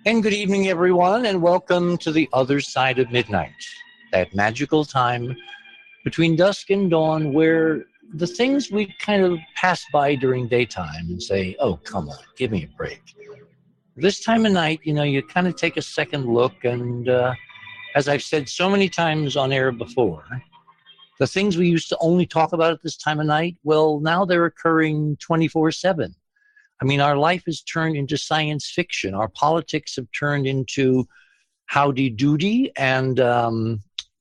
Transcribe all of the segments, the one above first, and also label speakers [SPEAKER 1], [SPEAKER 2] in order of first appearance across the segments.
[SPEAKER 1] And good evening, everyone, and welcome to the other side of midnight, that magical time between dusk and dawn where the things we kind of pass by during daytime and say, oh, come on, give me a break. This time of night, you kind of take a second look, and as I've said so many times on air before, the things we used to only talk about at this time of night, well, now they're occurring 24/7. I mean, our life has turned into science fiction. Our politics have turned into howdy doody, and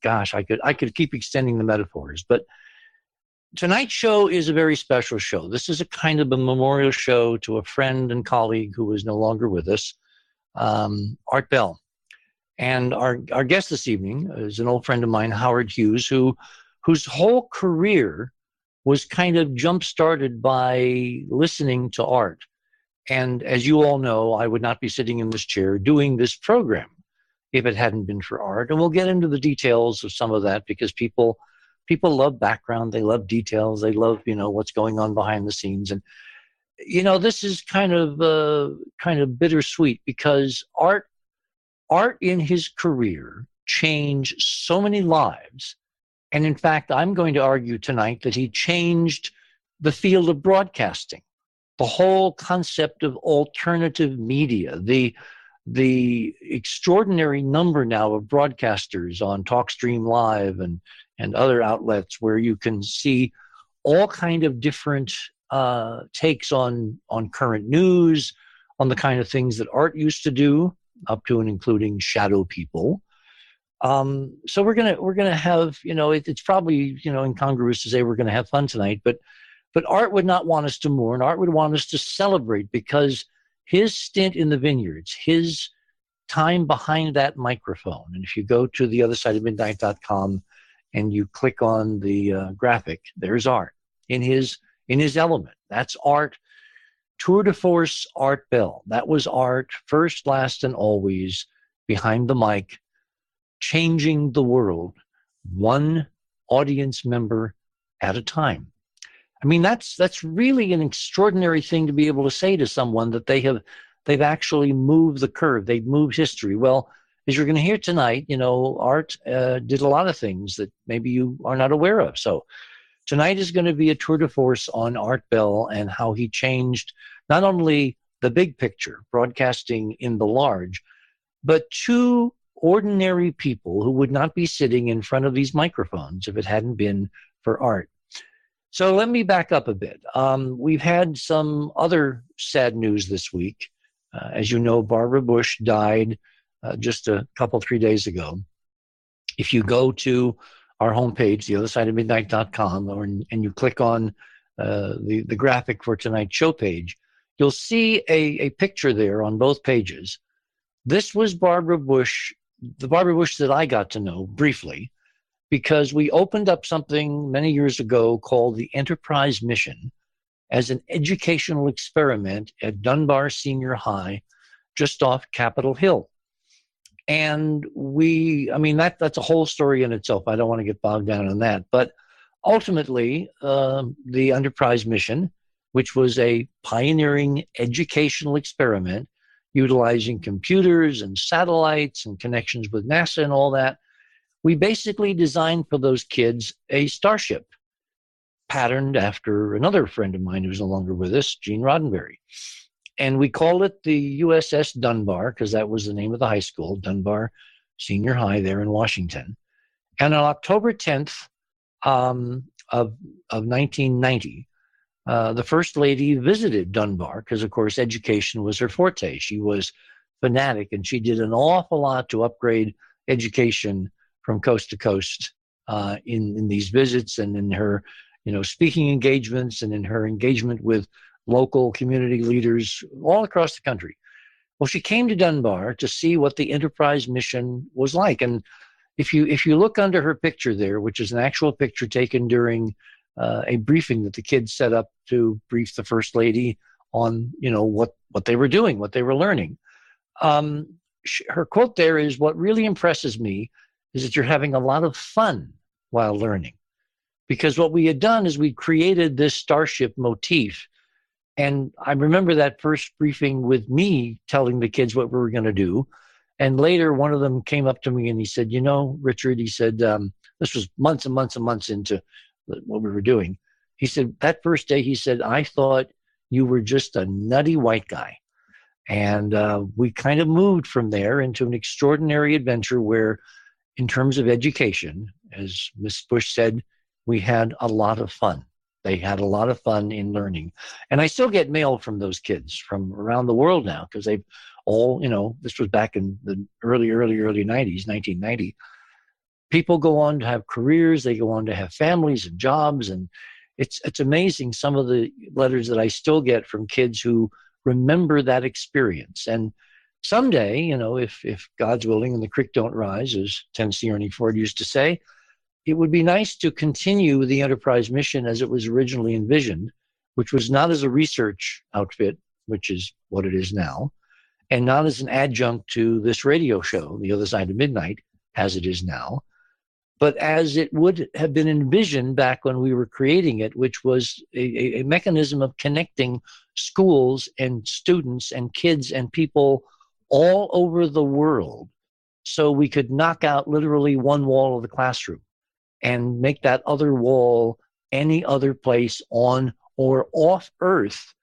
[SPEAKER 1] gosh, I could keep extending the metaphors. But tonight's show is a very special show. This is a kind of a memorial show to a friend and colleague who is no longer with us, Art Bell. And our guest this evening is an old friend of mine, Howard Hughes, whose whole career was kind of jump-started by listening to art. And as you all know, I would not be sitting in this chair doing this program if it hadn't been for art. And we'll get into the details of some of that because people love background, they love details, they love, what's going on behind the scenes. And this is kind of bittersweet because art in his career changed so many lives. And in fact, I'm going to argue tonight that he changed the field of broadcasting, the whole concept of alternative media, the extraordinary number now of broadcasters on TalkStream Live and other outlets where you can see all kind of different takes on current news, on the kind of things that art used to do, up to and including shadow people. So we're gonna have, it's probably, incongruous to say we're gonna have fun tonight, but Art would not want us to mourn. Art would want us to celebrate because his stint in the vineyards, his time behind that microphone, and if you go to theothersideofmidnight.com and you click on the graphic, there's Art in his element. That's Art. Tour de force Art Bell. That was Art, first, last, and always behind the mic, changing the world one audience member at a time. I mean, that's really an extraordinary thing to be able to say to someone that they've actually moved the curve. They've moved history. Well, as you're going to hear tonight, Art did a lot of things that maybe you are not aware of. So tonight is going to be a tour de force on Art Bell and how he changed not only the big picture, broadcasting in the large, but two ordinary people who would not be sitting in front of these microphones if it hadn't been for Art. So let me back up a bit. We've had some other sad news this week. As you know, Barbara Bush died just a couple, 3 days ago. If you go to our homepage, theothersideofmidnight.com, and you click on the graphic for tonight's show page, you'll see a picture there on both pages. This was Barbara Bush, the Barbara Bush that I got to know briefly, because we opened up something many years ago called the Enterprise Mission as an educational experiment at Dunbar Senior High, just off Capitol Hill. And that's a whole story in itself. I don't want to get bogged down in that. But ultimately, the Enterprise Mission, which was a pioneering educational experiment utilizing computers and satellites and connections with NASA and all that, we basically designed for those kids a starship patterned after another friend of mine who's no longer with us, Gene Roddenberry. And we called it the USS Dunbar because that was the name of the high school, Dunbar Senior High there in Washington. And on October 10th of 1990, the First Lady visited Dunbar because, of course, education was her forte. She was fanatic, and she did an awful lot to upgrade education from coast to coast in these visits and in her, speaking engagements and in her engagement with local community leaders all across the country. Well, she came to Dunbar to see what the Enterprise Mission was like. And if you look under her picture there, which is an actual picture taken during a briefing that the kids set up to brief the First Lady on, what they were doing, what they were learning. Her quote there is, "What really impresses me is that you're having a lot of fun while learning." Because what we had done is we created this starship motif And I remember that first briefing with me telling the kids what we were going to do. And later, one of them came up to me and he said, you know, Richard, he said, this was months and months and months into what we were doing. He said, that first day, he said, I thought you were just a nutty white guy. And we kind of moved from there into an extraordinary adventure where, in terms of education, as Miss Bush said, we had a lot of fun. They had a lot of fun in learning. And I still get mail from those kids from around the world now because they've all, you know, this was back in the early 90s, 1990. People go on to have careers. They go on to have families and jobs. And it's amazing some of the letters that I still get from kids who remember that experience. And someday, you know, if God's willing and the creek don't rise, as Tennessee Ernie Ford used to say, it would be nice to continue the Enterprise mission as it was originally envisioned, which was not as a research outfit, which is what it is now, and not as an adjunct to this radio show, The Other Side of Midnight, as it is now, but as it would have been envisioned back when we were creating it, which was a mechanism of connecting schools and students and kids and people all over the world so we could knock out literally one wall of the classroom and make that other wall any other place on or off Earth.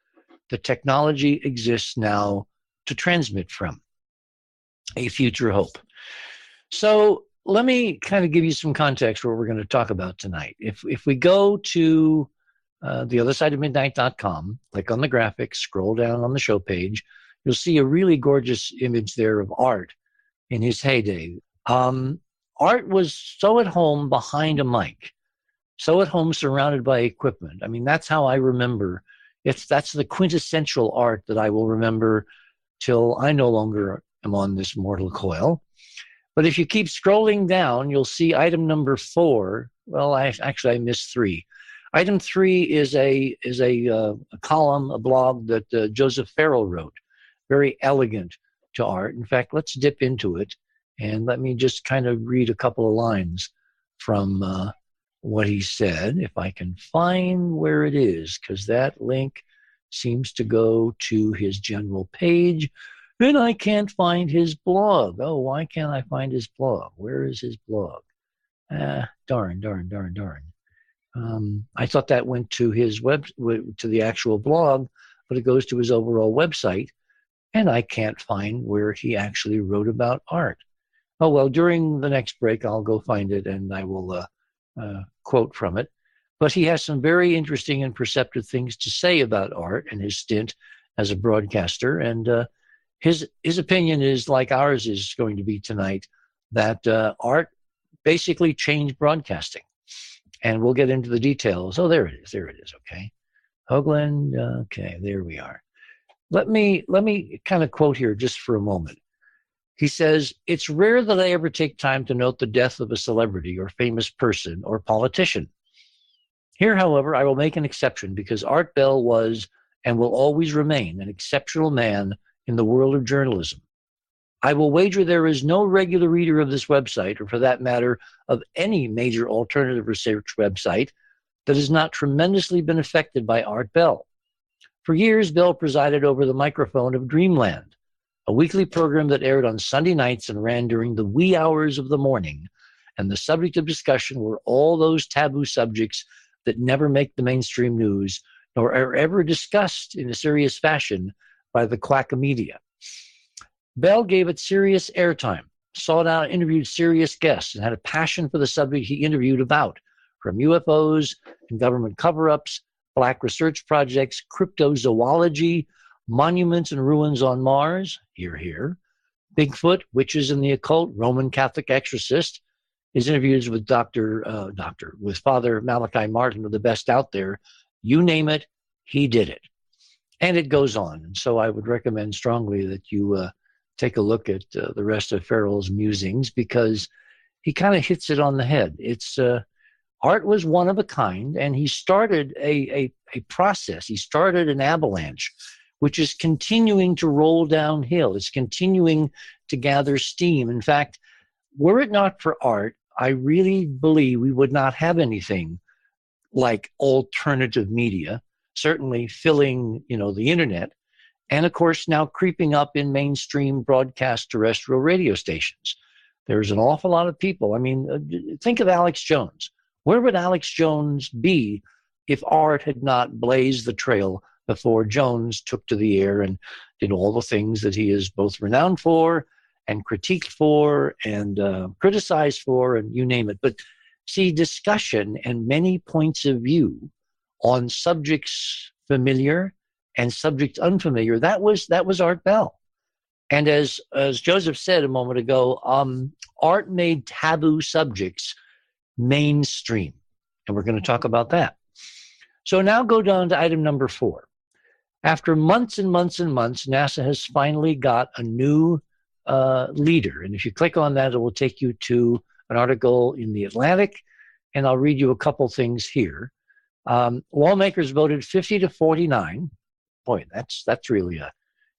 [SPEAKER 1] The technology exists now to transmit from. A future hope. So let me kind of give you some context for what we're going to talk about tonight. If we go to theothersideofmidnight.com, click on the graphics, scroll down on the show page, you'll see a really gorgeous image there of Art in his heyday. Art was so at home behind a mic, so at home surrounded by equipment. I mean, that's how I remember. That's the quintessential Art that I will remember till I no longer am on this mortal coil. But if you keep scrolling down, you'll see item number 4. Well, I missed 3. Item 3 is a column, a blog that Joseph Farrell wrote. Very elegant to Art. In fact, let's dip into it. And let me just kind of read a couple of lines from what he said, if I can find where it is, because that link seems to go to his general page, and I can't find his blog. Oh, why can't I find his blog? Where is his blog? Darn. I thought that went to his to the actual blog, but it goes to his overall website, and I can't find where he actually wrote about Art. Oh, well, during the next break, I'll go find it and I will quote from it. But he has some very interesting and perceptive things to say about Art and his stint as a broadcaster. And his opinion is like ours is going to be tonight, that Art basically changed broadcasting. And we'll get into the details. Oh, there it is. Okay. Hoagland. Okay, there we are. Let me kind of quote here just for a moment. He says, "It's rare that I ever take time to note the death of a celebrity or famous person or politician. Here, however, I will make an exception because Art Bell was and will always remain an exceptional man in the world of journalism. I will wager there is no regular reader of this website, or for that matter, of any major alternative research website, that has not tremendously been affected by Art Bell. For years, Bell presided over the microphone of Dreamland, a weekly program that aired on Sunday nights and ran during the wee hours of the morning, and the subject of discussion were all those taboo subjects that never make the mainstream news, nor are ever discussed in a serious fashion by the quack media. Bell gave it serious airtime, sought out and interviewed serious guests, and had a passion for the subject he interviewed about, from UFOs and government cover-ups, black research projects, cryptozoology, monuments and ruins on Mars, hear, hear, Bigfoot, witches and the occult, Roman Catholic exorcist. His interviews with with Father Malachi Martin are the best out there. You name it, he did it. And it goes on. And so I would recommend strongly that you take a look at the rest of Farrell's musings, because he kind of hits it on the head. It's Art was one of a kind, and he started a process. He started an avalanche, which is continuing to roll downhill. It's continuing to gather steam. In fact, were it not for Art, I really believe we would not have anything like alternative media, certainly filling, the internet, and of course now creeping up in mainstream broadcast terrestrial radio stations. There's an awful lot of people. I mean, think of Alex Jones. Where would Alex Jones be if Art had not blazed the trail before Jones took to the air and did all the things that he is both renowned for and critiqued for and criticized for, and you name it. But see, discussion and many points of view on subjects familiar and subjects unfamiliar, that was Art Bell. And as Joseph said a moment ago, Art made taboo subjects mainstream. And we're going to talk about that. So now go down to item number 4. After months and months and months, NASA has finally got a new leader. And if you click on that, it will take you to an article in The Atlantic. And I'll read you a couple things here. Lawmakers voted 50-49. Boy, that's really a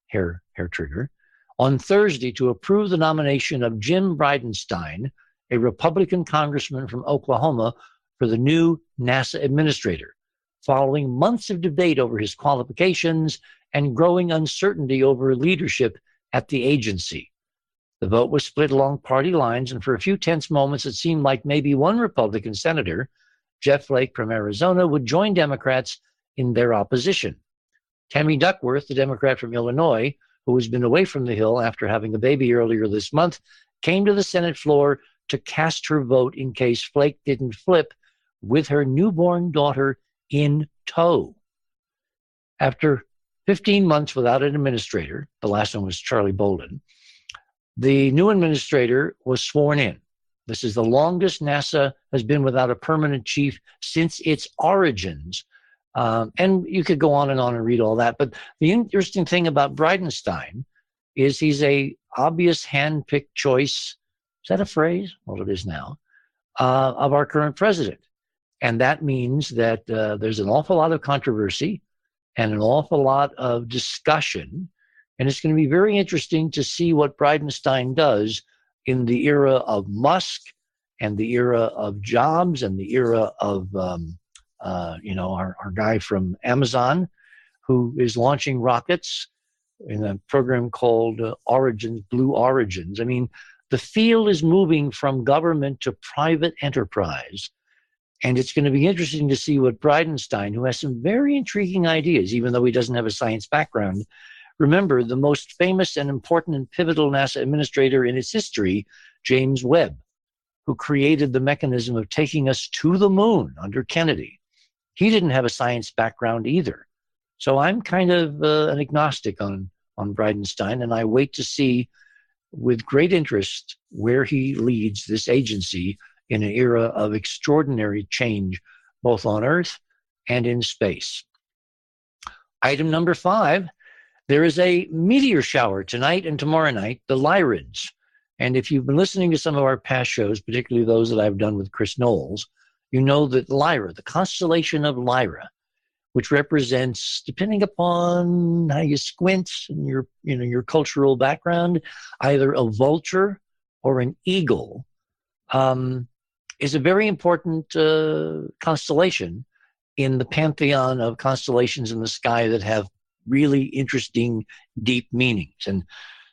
[SPEAKER 1] hair trigger. On Thursday to approve the nomination of Jim Bridenstine, a Republican congressman from Oklahoma, for the new NASA administrator, following months of debate over his qualifications and growing uncertainty over leadership at the agency. The vote was split along party lines, and for a few tense moments, it seemed like maybe one Republican senator, Jeff Flake from Arizona, would join Democrats in their opposition. Tammy Duckworth, the Democrat from Illinois, who has been away from the Hill after having a baby earlier this month, came to the Senate floor to cast her vote in case Flake didn't flip with her newborn daughter in tow. After 15 months without an administrator, the last one was Charlie Bolden, the new administrator was sworn in. This is the longest NASA has been without a permanent chief since its origins. And you could go on and read all that. But the interesting thing about Bridenstine is he's a obvious hand-picked choice. Is that a phrase? Well, it is now. Of our current president. And that means that there's an awful lot of controversy and an awful lot of discussion. And it's going to be very interesting to see what Bridenstine does in the era of Musk and the era of Jobs and the era of, our guy from Amazon who is launching rockets in a program called Blue Origins. I mean, the field is moving from government to private enterprise. And it's going to be interesting to see what Bridenstine, who has some very intriguing ideas, even though he doesn't have a science background. Remember, the most famous and important and pivotal NASA administrator in its history, James Webb, who created the mechanism of taking us to the moon under Kennedy. He didn't have a science background either. So I'm kind of an agnostic on Bridenstine, and I wait to see with great interest where he leads this agency in an era of extraordinary change, both on Earth and in space. Item number 5, there is a meteor shower tonight and tomorrow night, the Lyrids. And if you've been listening to some of our past shows, particularly those that I've done with Chris Knowles, you know that Lyra, the constellation of Lyra, which represents, depending upon how you squint and your cultural background, either a vulture or an eagle, is a very important constellation in the pantheon of constellations in the sky that have really interesting, deep meanings. And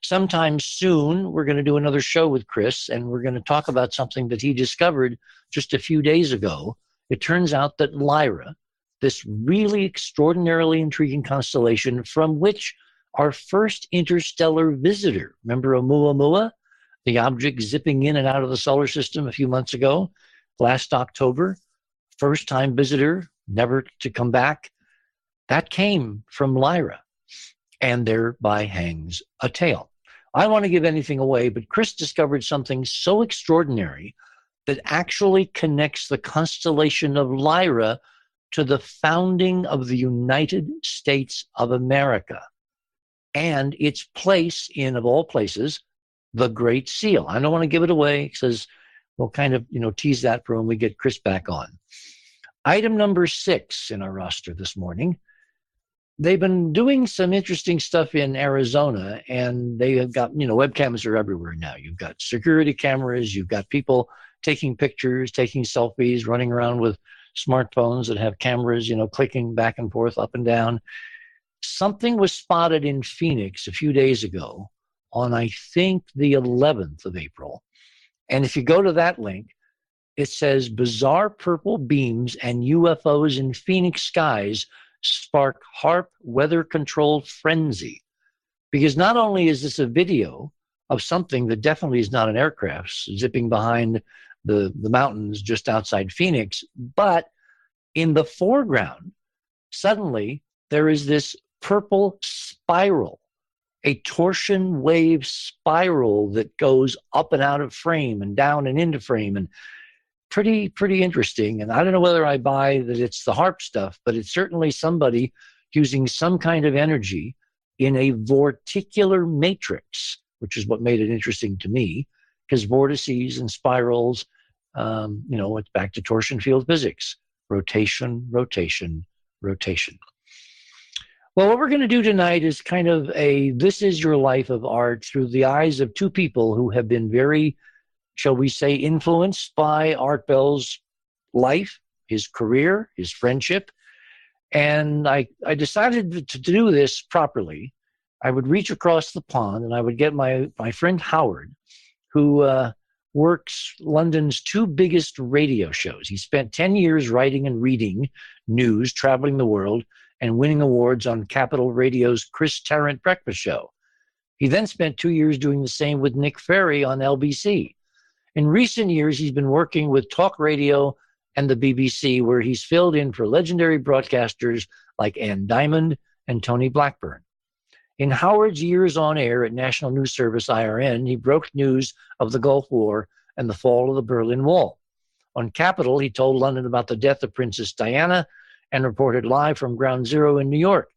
[SPEAKER 1] sometime soon, we're going to do another show with Chris, and we're going to talk about something that he discovered just a few days ago. It turns out that Lyra, this really extraordinarily intriguing constellation from which our first interstellar visitor, remember Oumuamua, the object zipping in and out of the solar system a few months ago, last October, first-time visitor, never to come back, that came from Lyra, and thereby hangs a tale. I don't want to give anything away, but Chris discovered something so extraordinary that actually connects the constellation of Lyra to the founding of the United States of America and its place in, of all places, the Great Seal. I don't want to give it away because we'll kind of, tease that for when we get Chris back on. Item number 6 in our roster this morning. They've been doing some interesting stuff in Arizona, and they have got, webcams are everywhere now. You've got security cameras, you've got people taking pictures, taking selfies, running around with smartphones that have cameras, clicking back and forth, up and down. Something was spotted in Phoenix a few days ago on, I think, the 11th of April. And if you go to that link, it says bizarre purple beams and UFOs in Phoenix skies spark HAARP weather-controlled frenzy. Because not only is this a video of something that definitely is not an aircraft zipping behind the mountains just outside Phoenix, but in the foreground, suddenly there is this purple spiral, a torsion wave spiral that goes up and out of frame and down and into frame, and pretty interesting. And I don't know whether I buy that it's the HAARP stuff, but it's certainly somebody using some kind of energy in a vorticular matrix, which is what made it interesting to me, because vortices and spirals, it's back to torsion field physics. Rotation, rotation, rotation. Well, what we're going to do tonight is kind of a This Is Your Life of Art through the eyes of two people who have been very, shall we say, influenced by Art Bell's life, his career, his friendship. And I decided to do this properly. I would reach across the pond and I would get my friend Howard, who works London's two biggest radio shows. He spent 10 years writing and reading news, traveling the world, and winning awards on Capital Radio's Chris Tarrant Breakfast Show. He then spent 2 years doing the same with Nick Ferry on LBC. In recent years, he's been working with talk radio and the BBC, where he's filled in for legendary broadcasters like Ann Diamond and Tony Blackburn. In Howard's years on air at National News Service, IRN, he broke news of the Gulf War and the fall of the Berlin Wall. On Capital, he told London about the death of Princess Diana and reported live from Ground Zero in New York.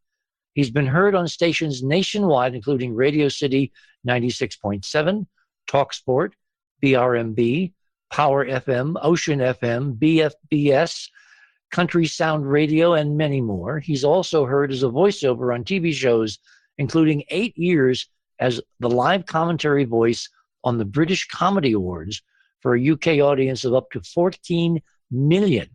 [SPEAKER 1] He's been heard on stations nationwide, including Radio City 96.7, TalkSport, BRMB, Power FM, Ocean FM, BFBS, Country Sound Radio, and many more. He's also heard as a voiceover on TV shows, including 8 years as the live commentary voice on the British Comedy Awards for a UK audience of up to 14 million.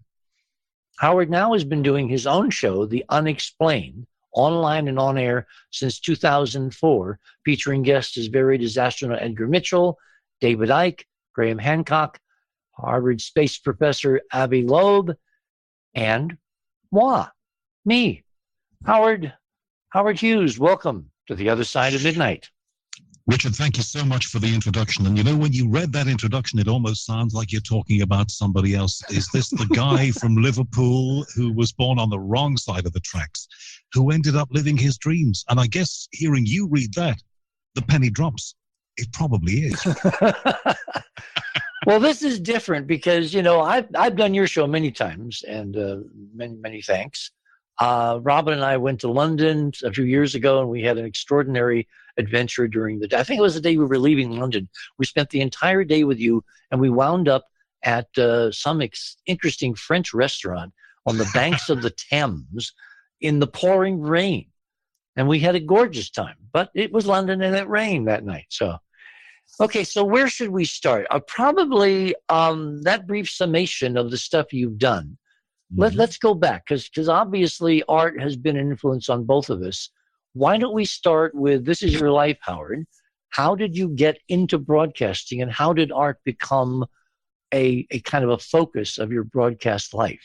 [SPEAKER 1] Howard now has been doing his own show, The Unexplained, online and on air since 2004, featuring guests as varied as astronaut Edgar Mitchell, David Icke, Graham Hancock, Harvard space professor Avi Loeb, and me, Howard Hughes. Welcome to The Other Side of Midnight.
[SPEAKER 2] Richard, thank you so much for the introduction. And when you read that introduction, it almost sounds like you're talking about somebody else. Is this the guy from Liverpool who was born on the wrong side of the tracks, who ended up living his dreams? And I guess hearing you read that, the penny drops. It probably is.
[SPEAKER 1] Well, this is different because, I've done your show many times, and many thanks. Robin and I went to London a few years ago, and we had an extraordinary adventure during the day. I think it was the day we were leaving London. We spent the entire day with you, and we wound up at some interesting French restaurant on the banks of the Thames in the pouring rain. And we had a gorgeous time. But it was London, and it rained that night. So, okay, so where should we start? Probably that brief summation of the stuff you've done. Let's go back, because obviously art has been an influence on both of us. Why don't we start with This Is Your Life, Howard? How did you get into broadcasting, and how did art become a kind of a focus of your broadcast life?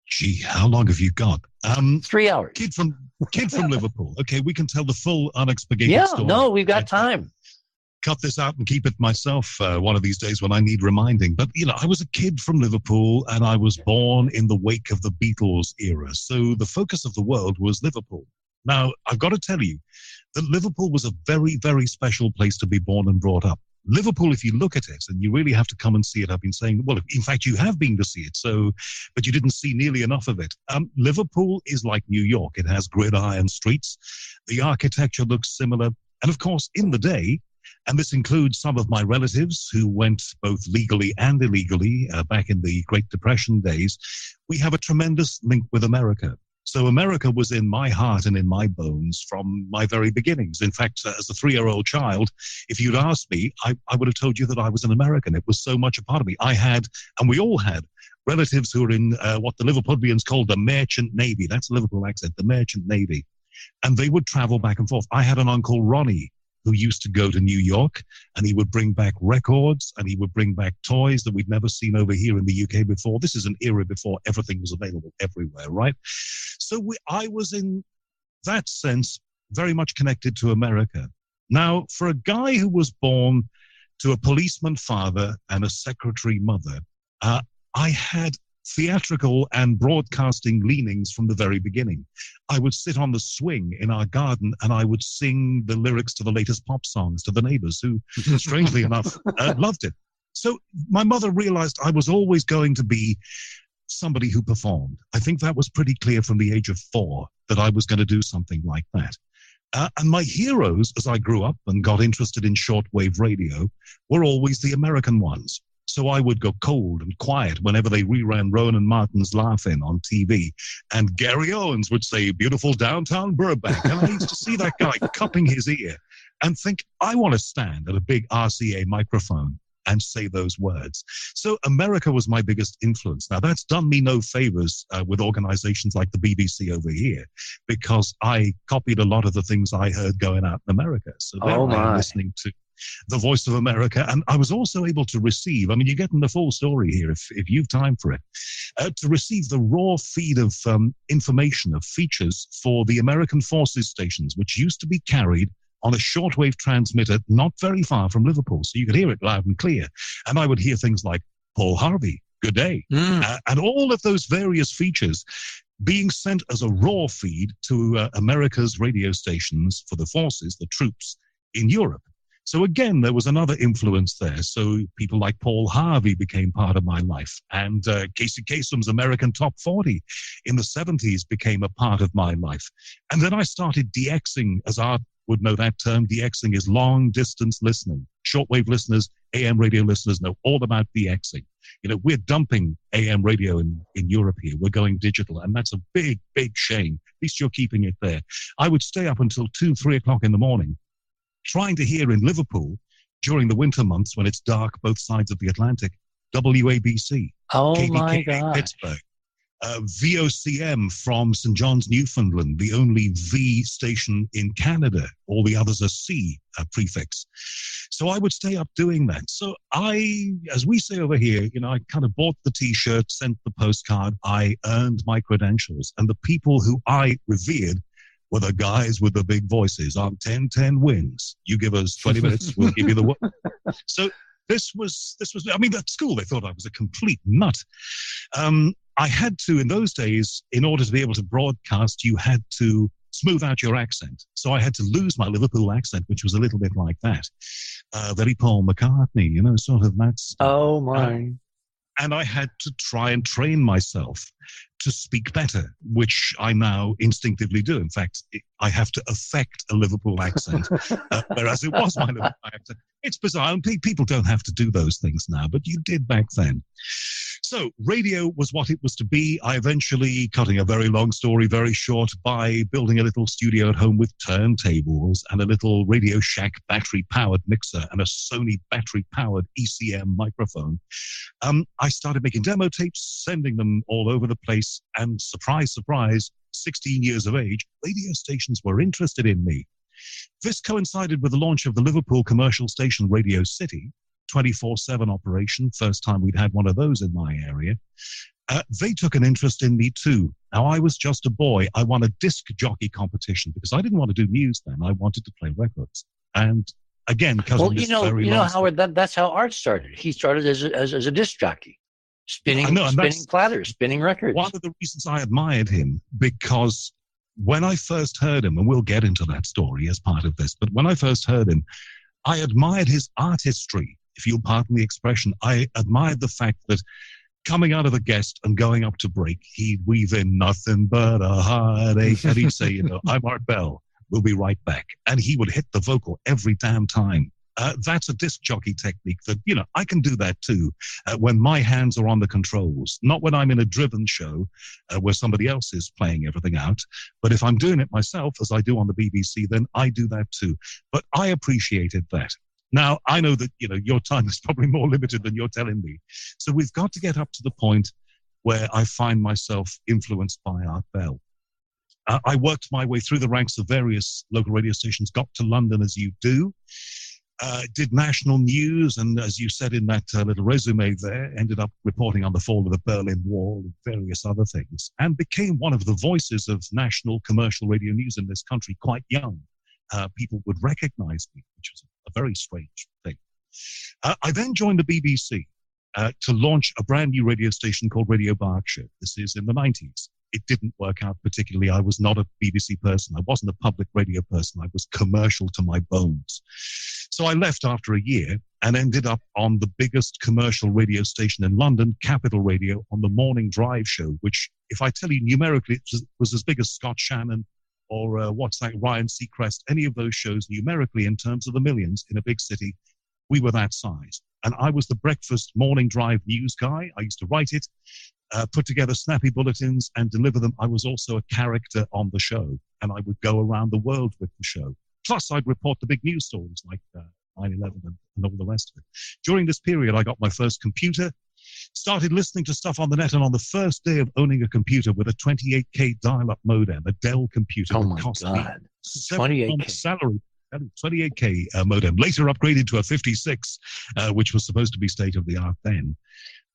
[SPEAKER 2] Gee, how long have you got?
[SPEAKER 1] 3 hours.
[SPEAKER 2] Kid from Liverpool. Okay, we can tell the full unexpurgated story.
[SPEAKER 1] Yeah, no, we've got time.
[SPEAKER 2] Cut this out and keep it myself one of these days when I need reminding. But, I was a kid from Liverpool, and I was born in the wake of the Beatles era. So the focus of the world was Liverpool. Now, I've got to tell you that Liverpool was a very, very special place to be born and brought up. Liverpool, if you look at it, and you really have to come and see it, I've been saying, well, in fact, you have been to see it, but you didn't see nearly enough of it. Liverpool is like New York. It has gridiron streets. The architecture looks similar. And of course, in the day, and this includes some of my relatives who went both legally and illegally back in the Great Depression days, we have a tremendous link with America. So America was in my heart and in my bones from my very beginnings. In fact, as a 3-year-old child, if you'd asked me, I would have told you that I was an American. It was so much a part of me. I had, and we all had, relatives who are in what the Liverpudlians called the Merchant Navy. That's a Liverpool accent, the Merchant Navy. And they would travel back and forth. I had an uncle, Ronnie, who used to go to New York, and he would bring back records, and he would bring back toys that we'd never seen over here in the UK before. This is an era before everything was available everywhere, right? So I was, in that sense, very much connected to America. Now, for a guy who was born to a policeman father and a secretary mother, I had theatrical and broadcasting leanings from the very beginning. I would sit on the swing in our garden and I would sing the lyrics to the latest pop songs to the neighbors who, strangely enough, loved it. So my mother realized I was always going to be somebody who performed. I think that was pretty clear from the age of 4 that I was going to do something like that. And my heroes, as I grew up and got interested in shortwave radio, were always the American ones. So I would go cold and quiet whenever they reran Rowan Martin's Laugh-In on TV. And Gary Owens would say, beautiful downtown Burbank. And I used to see that guy cupping his ear and think, I want to stand at a big RCA microphone and say those words. So America was my biggest influence. Now, that's done me no favors with organizations like the BBC over here, because I copied a lot of the things I heard going out in America. So there I am listening to the Voice of America. And I was also able to receive, I mean, you're getting the full story here if you've time for it, to receive the raw feed of information, of features for the American Forces stations, which used to be carried on a shortwave transmitter not very far from Liverpool. So you could hear it loud and clear. And I would hear things like, Paul Harvey, good day. And all of those various features being sent as a raw feed to America's radio stations for the forces, the troops in Europe. So again, there was another influence there. So people like Paul Harvey became part of my life. And Casey Kasem's American Top 40 in the 70s became a part of my life. And then I started DXing, as Art would know that term. DXing is long distance listening. Shortwave listeners, AM radio listeners know all about DXing. You know, we're dumping AM radio in Europe here. We're going digital, and that's a big, big shame. At least you're keeping it there. I would stay up until 2, 3 o'clock in the morning trying to hear in Liverpool during the winter months when it's dark both sides of the Atlantic, WABC, KDKA Pittsburgh, VOCM from St. John's, Newfoundland, the only V station in Canada. All the others are C prefix. So I would stay up doing that. So I, as we say over here, you know, I kind of bought the T-shirt, sent the postcard, I earned my credentials. And the people who I revered were the guys with the big voices on 10-10 wins. You give us 20 minutes, we'll give you the work. So this was, I mean, at school, they thought I was a complete nut. I had to, in those days, in order to be able to broadcast, you had to smooth out your accent. So I had to lose my Liverpool accent, which was a little bit like that. Very Paul McCartney, you know, sort of that stuff.
[SPEAKER 1] Oh, my.
[SPEAKER 2] And I had to try and train myself to speak better, which I now instinctively do. In fact, I have to affect a Liverpool accent, whereas it was my Liverpool accent. It's bizarre. And people don't have to do those things now, but you did back then. So radio was what it was to be. I eventually, cutting a very long story very short, by building a little studio at home with turntables and a little Radio Shack battery-powered mixer and a Sony battery-powered ECM microphone, I started making demo tapes, sending them all over the place, and surprise, surprise, 16 years of age, radio stations were interested in me. This coincided with the launch of the Liverpool commercial station Radio City, 24/7 operation, first time we'd had one of those in my area. They took an interest in me too. Now, I was just a boy. I won a disc jockey competition because I didn't want to do news then. I wanted to play records. And again, because
[SPEAKER 1] well, you know, Howard, that's how Art started. He started as a disc jockey, spinning platters, spinning records.
[SPEAKER 2] One of the reasons I admired him, because when I first heard him, and we'll get into that story as part of this, but when I first heard him, I admired his artistry. If you'll pardon the expression, I admired the fact that coming out of the guest and going up to break, he'd weave in nothing but a heartache, and he'd say, you know, I'm Art Bell, we'll be right back. And he would hit the vocal every damn time. That's a disc jockey technique that, you know, I can do that too when my hands are on the controls, not when I'm in a driven show where somebody else is playing everything out. But if I'm doing it myself, as I do on the BBC, then I do that too. But I appreciated that. Now, I know that, you know, your time is probably more limited than you're telling me. So we've got to get up to the point where I find myself influenced by Art Bell. I worked my way through the ranks of various local radio stations, got to London as you do, did national news, and as you said in that little resume there, ended up reporting on the fall of the Berlin Wall and various other things, and became one of the voices of national commercial radio news in this country quite young. People would recognize me, which was a very strange thing. I then joined the BBC to launch a brand new radio station called Radio Berkshire. This is in the 90s. It didn't work out particularly. I was not a BBC person. I wasn't a public radio person. I was commercial to my bones. So I left after a year and ended up on the biggest commercial radio station in London, Capital Radio, on the Morning Drive show, which, if I tell you numerically, it was as big as Scott Shannon or Ryan Seacrest, any of those shows numerically in terms of the millions in a big city. We were that size. And I was the breakfast morning drive news guy. I used to write it, put together snappy bulletins and deliver them. I was also a character on the show, and I would go around the world with the show. Plus, I'd report the big news stories like 9/11 and all the rest of it. During this period, I got my first computer, started listening to stuff on the net, and on the first day of owning a computer with a 28K dial-up modem, a Dell computer that cost me
[SPEAKER 1] 28K
[SPEAKER 2] salary. 28K modem, later upgraded to a 56, which was supposed to be state-of-the-art then.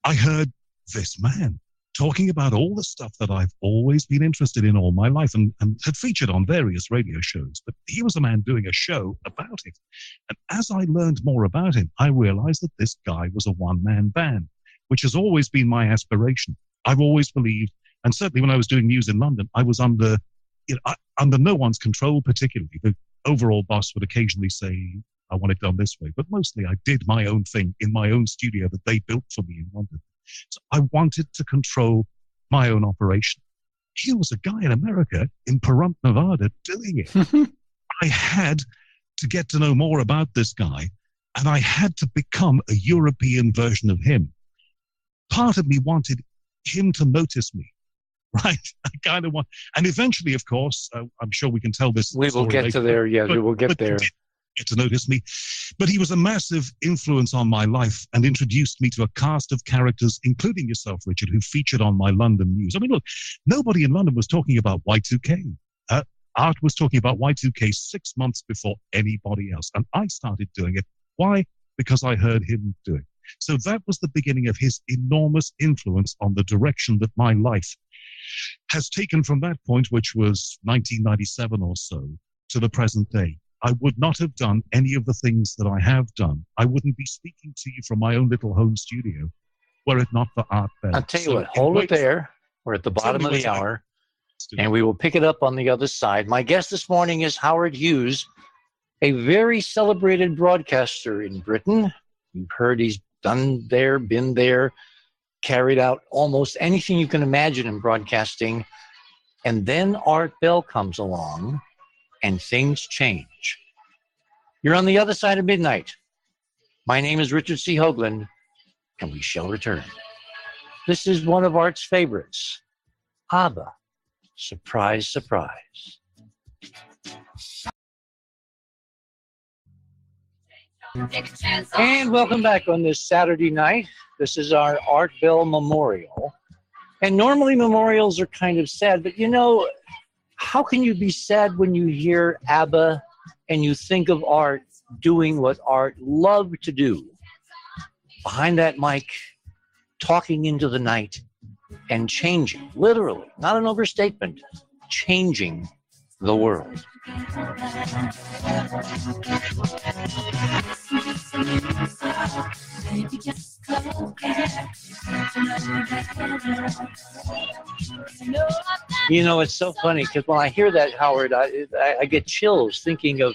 [SPEAKER 2] I heard this man talking about all the stuff that I've always been interested in all my life and had featured on various radio shows. But he was a man doing a show about it. And as I learned more about him, I realized that this guy was a one-man band, which has always been my aspiration. I've always believed, and certainly when I was doing news in London, I was under no one's control particularly. The overall boss would occasionally say, I want it done this way. But mostly I did my own thing in my own studio that they built for me in London. So I wanted to control my own operation. Here was a guy in America, in Pahrump, Nevada, doing it. I had to get to know more about this guy, and I had to become a European version of him. Part of me wanted him to notice me. Right, I kind of want, and eventually, of course, I'm sure we can tell this.
[SPEAKER 1] We will get to there. Yeah, we will get there.
[SPEAKER 2] Get to notice me, but he was a massive influence on my life and introduced me to a cast of characters, including yourself, Richard, who featured on my London news. I mean, look, nobody in London was talking about Y2K. Art was talking about Y2K 6 months before anybody else, and I started doing it. Why? Because I heard him do it. So that was the beginning of his enormous influence on the direction that my life has taken from that point, which was 1997 or so, to the present day. I would not have done any of the things that I have done. I wouldn't be speaking to you from my own little home studio were it not for Art Bell.
[SPEAKER 1] I'll tell you what, hold it there. We're at the bottom of the hour, and we will pick it up on the other side. My guest this morning is Howard Hughes, a very celebrated broadcaster in Britain. You've heard he's been there, carried out almost anything you can imagine in broadcasting. And then Art Bell comes along and things change. You're on the other side of midnight. My name is Richard C. Hoagland, and we shall return. This is one of Art's favorites, ABBA, Surprise, Surprise. And welcome back on this Saturday night. This is our Art Bell Memorial. And normally memorials are kind of sad, but you know, how can you be sad when you hear ABBA and you think of Art doing what Art loved to do? Behind that mic, talking into the night and changing, literally, not an overstatement, changing the world. You know, it's so funny because when I hear that, Howard, I get chills thinking of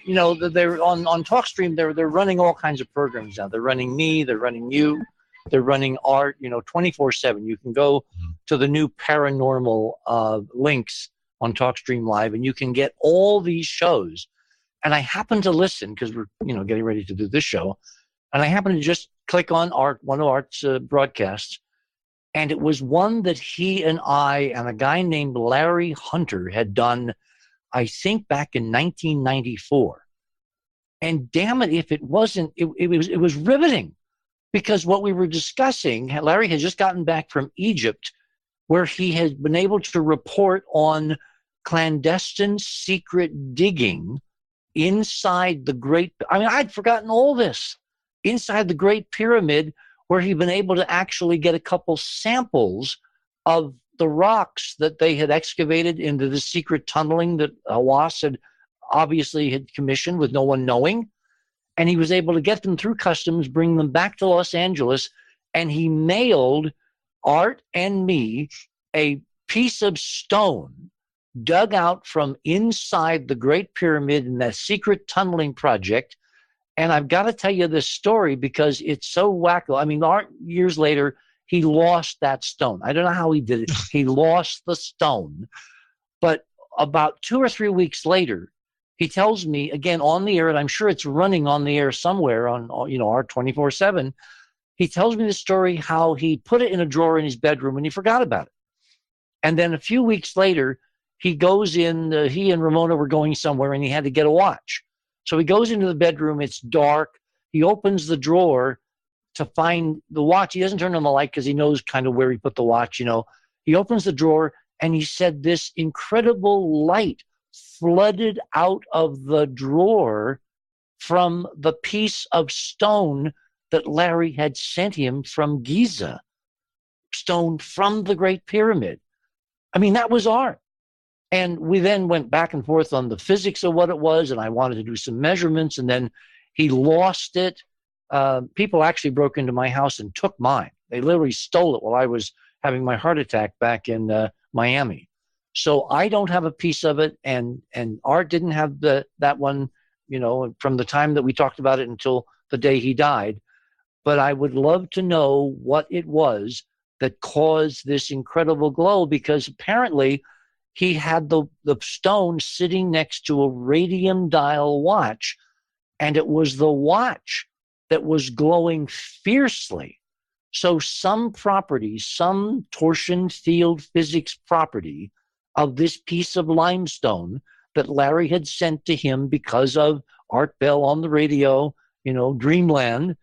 [SPEAKER 1] you know, they're on TalkStream. They're running all kinds of programs now. They're running me. They're running you. They're running Art. You know, 24/7. You can go to the new paranormal links on TalkStream Live, and you can get all these shows. And I happen to listen because we're, you know, getting ready to do this show, and I happen to just click on one of Art's broadcasts, and it was one that he and I and a guy named Larry Hunter had done, I think, back in 1994. And damn it, if it wasn't, it was riveting. because what we were discussing, Larry had just gotten back from Egypt, where he had been able to report on clandestine secret digging inside the Great, I mean, I'd forgotten all this, inside the Great Pyramid, where he'd been able to actually get a couple samples of the rocks that they had excavated into the secret tunneling that Hawass had commissioned with no one knowing. And he was able to get them through customs, bring them back to Los Angeles, and he mailed Art and me a piece of stone dug out from inside the Great Pyramid in that secret tunneling project. And I've got to tell you this story because it's so wacko. I mean, Art, years later, he lost that stone. I don't know how he did it. He lost the stone. But about 2 or 3 weeks later, he tells me, again, on the air, and I'm sure it's running on the air somewhere on, Art 24/7. He tells me the story how he put it in a drawer in his bedroom and he forgot about it. And then a few weeks later, he goes in, he and Ramona were going somewhere and he had to get a watch. So he goes into the bedroom, it's dark. He opens the drawer to find the watch. He doesn't turn on the light because he knows kind of where he put the watch, He opens the drawer and he said this incredible light flooded out of the drawer from the piece of stone that Larry had sent him from Giza, stone from the Great Pyramid. I mean, that was Art. And we then went back and forth on the physics of what it was, and I wanted to do some measurements, and then he lost it. People actually broke into my house and took mine. They literally stole it while I was having my heart attack back in Miami. So I don't have a piece of it, and Art didn't have that one, from the time that we talked about it until the day he died. But I would love to know what it was that caused this incredible glow, because apparently he had the stone sitting next to a radium dial watch, and it was the watch that was glowing fiercely. So some property, some torsion field physics property of this piece of limestone that Larry had sent to him because of Art Bell on the radio, Dreamland,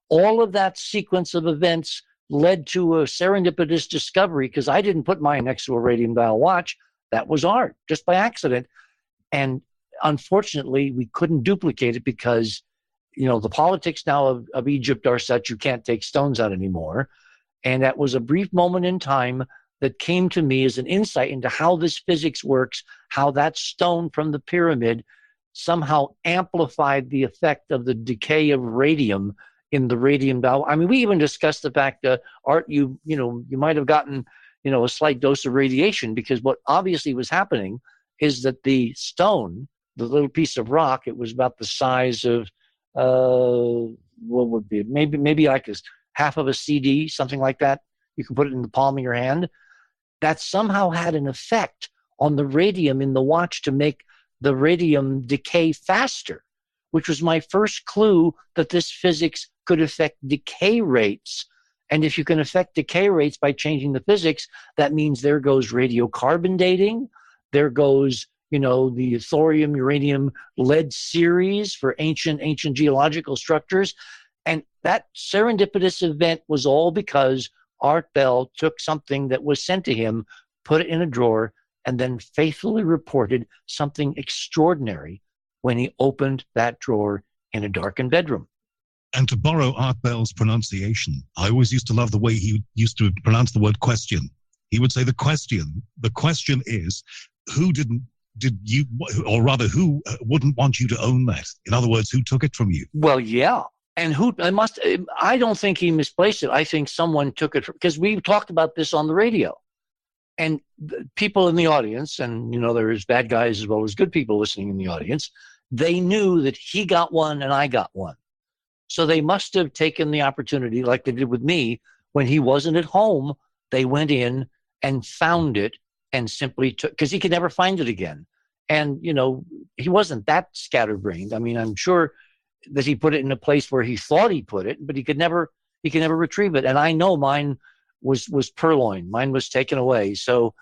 [SPEAKER 1] all of that sequence of events led to a serendipitous discovery, because I didn't put mine next to a radium dial watch. That was Art, just by accident. And unfortunately, we couldn't duplicate it because, the politics now of Egypt are such you can't take stones out anymore. And that was a brief moment in time that came to me as an insight into how this physics works, how that stone from the pyramid somehow amplified the effect of the decay of radium in the radium dial. I mean, we even discussed the fact that Art, you might have gotten, a slight dose of radiation, because what obviously was happening is that the stone, the little piece of rock, it was about the size of, what would be, maybe like half of a CD, something like that. You can put it in the palm of your hand. That somehow had an effect on the radium in the watch to make the radium decay faster, which was my first clue that this physics could affect decay rates. And if you can affect decay rates by changing the physics, that means there goes radiocarbon dating. There goes, the thorium, uranium, lead series for ancient geological structures. And that serendipitous event was all because Art Bell took something that was sent to him, put it in a drawer, and then faithfully reported something extraordinary when he opened that drawer in a darkened bedroom.
[SPEAKER 2] And to borrow Art Bell's pronunciation, I always used to love the way he used to pronounce the word question. He would say the question is, who who wouldn't want you to own that? In other words, who took it from you?
[SPEAKER 1] Well, yeah. And I don't think he misplaced it. I think someone took it because we've talked about this on the radio. And people in the audience, and there's bad guys as well as good people listening in the audience, they knew that he got one and I got one. So they must have taken the opportunity, like they did with me, when he wasn't at home, they went in and found it and simply took, because he could never find it again. And, he wasn't that scatterbrained. I mean, I'm sure that he put it in a place where he thought he put it, but he could never retrieve it. And I know mine was purloined. Mine was taken away. So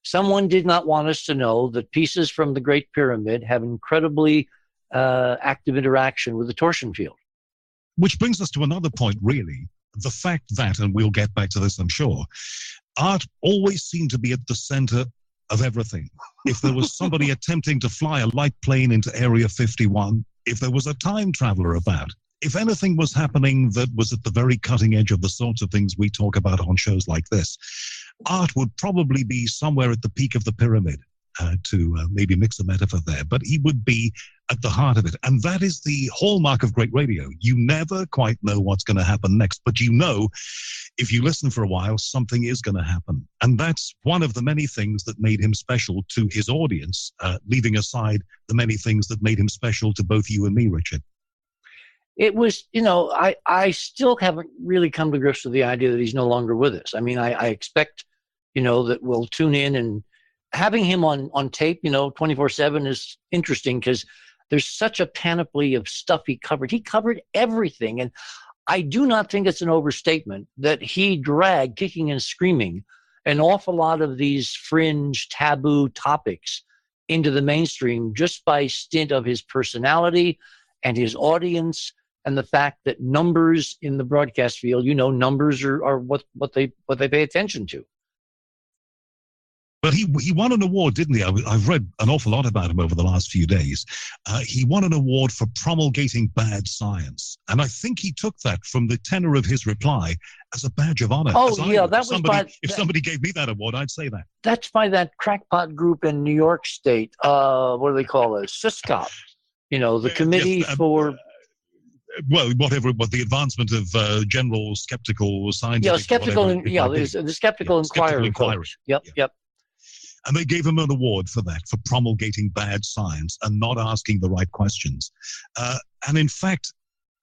[SPEAKER 1] someone did not want us to know that pieces from the Great Pyramid have incredibly active interaction with the torsion field.
[SPEAKER 2] Which brings us to another point, really. the fact that, and we'll get back to this, I'm sure, art always seemed to be at the center of everything. If there was somebody attempting to fly a light plane into Area 51, if there was a time traveler about, if anything was happening that was at the very cutting edge of the sorts of things we talk about on shows like this, art would probably be somewhere at the peak of the pyramid, to maybe mix a metaphor there, but he would be at the heart of it. And that is the hallmark of great radio. You never quite know what's going to happen next, but you know, if you listen for a while, something is going to happen. And that's one of the many things that made him special to his audience, leaving aside the many things that made him special to both you and me, Richard.
[SPEAKER 1] It was, I still haven't really come to grips with the idea that he's no longer with us. I mean, I expect, that we'll tune in, and having him on tape, 24/7 is interesting because there's such a panoply of stuff he covered. He covered everything. And I do not think it's an overstatement that he dragged, kicking and screaming, an awful lot of these fringe taboo topics into the mainstream just by stint of his personality and his audience, and the fact that numbers in the broadcast field, numbers are what they pay attention to.
[SPEAKER 2] But he won an award, didn't he? I've read an awful lot about him over the last few days. He won an award for promulgating bad science. And I think he took that from the tenor of his reply as a badge of honor.
[SPEAKER 1] Oh, yeah, that was
[SPEAKER 2] if somebody gave me that award, I'd say that.
[SPEAKER 1] That's by that crackpot group in New York State. What do they call it? SysCop. The Committee for...
[SPEAKER 2] Well, but the advancement of general skeptical scientific...
[SPEAKER 1] the Skeptical Inquirer. Yep.
[SPEAKER 2] And they gave him an award for that, for promulgating bad science and not asking the right questions. And in fact,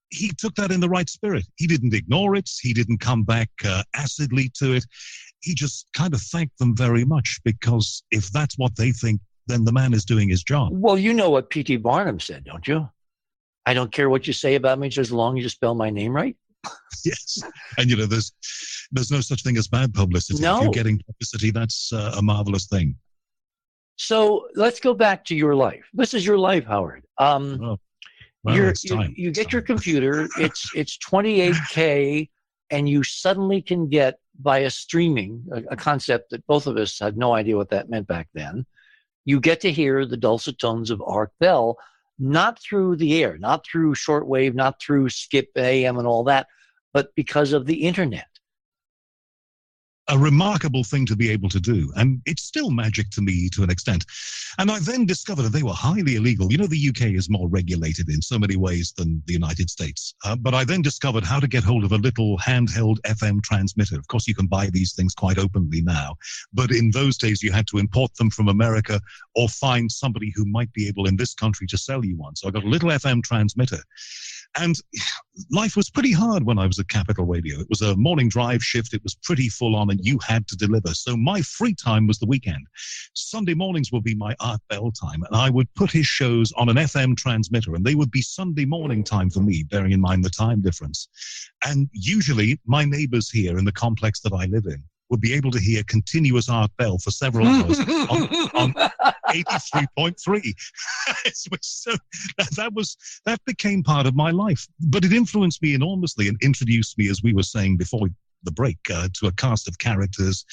[SPEAKER 2] he took that in the right spirit. He didn't ignore it. He didn't come back acidly to it. He just kind of thanked them very much, because if that's what they think, then the man is doing his job.
[SPEAKER 1] Well, you know what P.T. Barnum said, don't you? I don't care what you say about me, just as long as you spell my name right.
[SPEAKER 2] Yes. And, there's no such thing as bad publicity.
[SPEAKER 1] No.
[SPEAKER 2] If you're getting publicity, that's a marvelous thing.
[SPEAKER 1] So let's go back to your life. This is your life, Howard.
[SPEAKER 2] It's time.
[SPEAKER 1] You get your computer. It's 28K, and you suddenly can get, via streaming, a concept that both of us had no idea what that meant back then. You get to hear the dulcet tones of Art Bell, not through the air, not through shortwave, not through Skip AM and all that, but because of the internet.
[SPEAKER 2] A remarkable thing to be able to do. And it's still magic to me to an extent. And I then discovered that they were highly illegal. The UK is more regulated in so many ways than the United States. But I then discovered how to get hold of a little handheld FM transmitter. Of course, you can buy these things quite openly now. But in those days, you had to import them from America or find somebody who might be able in this country to sell you one. So I got a little FM transmitter. And life was pretty hard when I was at Capital Radio. It was a morning drive shift. It was pretty full on, and you had to deliver. So my free time was the weekend. Sunday mornings would be my Art Bell time, and I would put his shows on an FM transmitter, and they would be Sunday morning time for me, bearing in mind the time difference. And usually my neighbors here in the complex that I live in would be able to hear continuous Art Bell for several hours on 83.3. So that became part of my life. But it influenced me enormously and introduced me, as we were saying before the break, to a cast of characters,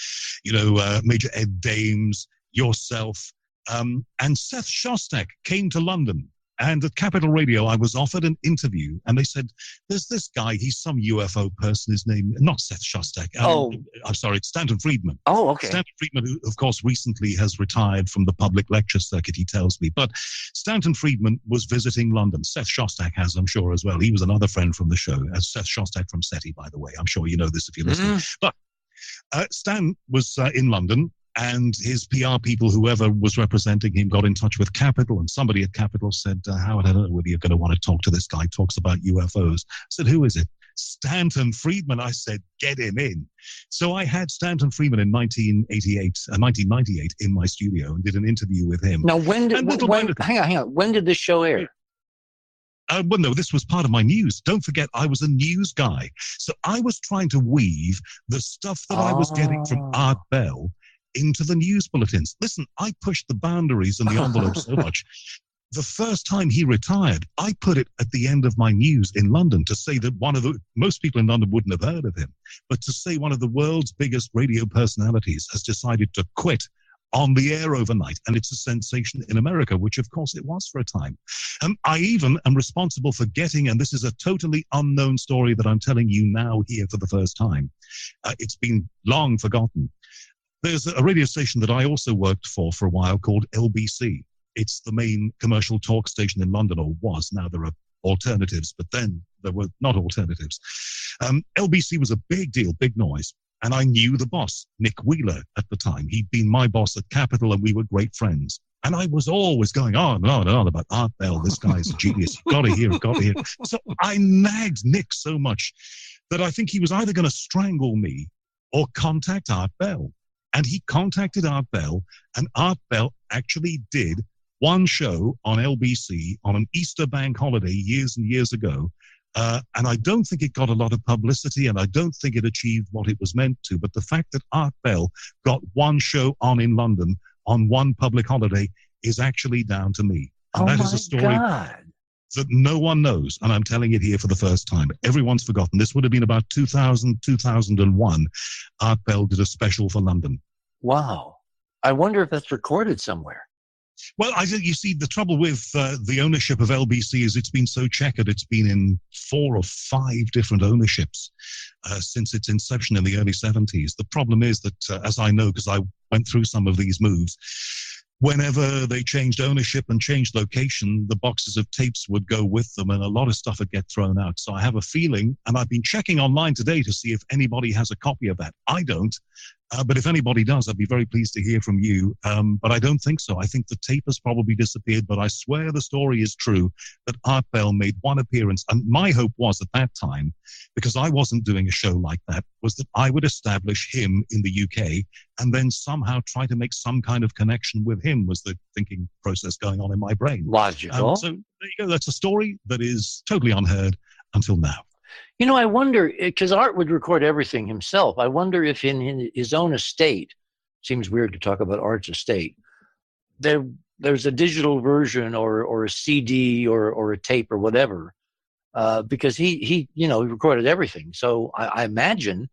[SPEAKER 2] Major Ed Dames, yourself, and Seth Shostak came to London. And at Capital Radio, I was offered an interview, and they said, there's this guy, he's some UFO person, his name, not Seth Shostak. I'm sorry, it's Stanton Friedman.
[SPEAKER 1] Oh, okay.
[SPEAKER 2] Stanton Friedman, who, of course, recently has retired from the public lecture circuit, he tells me. But Stanton Friedman was visiting London. Seth Shostak has, I'm sure, as well. He was another friend from the show, Seth Shostak from SETI, by the way. I'm sure you know this if you're listening. But Stan was in London, and his PR people, whoever was representing him, got in touch with Capital, and somebody at Capital said, Howard, I don't know whether you're going to want to talk to this guy, talks about UFOs. I said, who is it? Stanton Friedman. I said, get him in. So I had Stanton Friedman in 1998 in my studio and did an interview with him.
[SPEAKER 1] Now, hang on. When did this show air?
[SPEAKER 2] Well, no, this was part of my news. Don't forget, I was a news guy. So I was trying to weave the stuff that I was getting from Art Bell into the news bulletins. Listen, I pushed the boundaries and the envelope so much the first time he retired, I put it at the end of my news in London to say that most people in London wouldn't have heard of him, but to say one of the world's biggest radio personalities has decided to quit on the air overnight, and it's a sensation in America, which of course it was for a time. I even am responsible for getting, and this is a totally unknown story that I'm telling you now here for the first time. It's been long forgotten. There's a radio station that I also worked for a while called LBC. It's the main commercial talk station in London, or was. Now there are alternatives, but then there were not alternatives. LBC was a big deal, big noise. And I knew the boss, Nick Wheeler, at the time. He'd been my boss at Capitol, and we were great friends. And I was always going on and on and on about Art Bell. This guy's a genius. You've got to hear it, got to hear it. So I nagged Nick so much that I think he was either going to strangle me or contact Art Bell. And he contacted Art Bell, and Art Bell actually did one show on LBC on an Easter bank holiday years and years ago. And I don't think it got a lot of publicity, and I don't think it achieved what it was meant to. But the fact that Art Bell got one show on in London on one public holiday is actually down to me. And that is a story that no one knows, and I'm telling it here for the first time. Everyone's forgotten. This would have been about 2000, 2001. Art Bell did a special for London.
[SPEAKER 1] Wow. I wonder if that's recorded somewhere.
[SPEAKER 2] Well, you see, the trouble with the ownership of LBC is it's been so checkered. It's been in 4 or 5 different ownerships since its inception in the early 70s. The problem is that, as I know, because I went through some of these moves, whenever they changed ownership and changed location, the boxes of tapes would go with them, and a lot of stuff would get thrown out. So I have a feeling, and I've been checking online today to see if anybody has a copy of that. I don't. But if anybody does, I'd be very pleased to hear from you. But I don't think so. I think the tape has probably disappeared, but I swear the story is true that Art Bell made one appearance. And my hope was at that time, because I wasn't doing a show like that, was that I would establish him in the UK and then somehow try to make some kind of connection with him, was the thinking process going on in my brain.
[SPEAKER 1] Logical.
[SPEAKER 2] So there you go. That's a story that is totally unheard until now.
[SPEAKER 1] You know, I wonder, because Art would record everything himself. I wonder if in his own estate, seems weird to talk about Art's estate, there's a digital version or a CD or a tape or whatever, because he recorded everything. So I imagine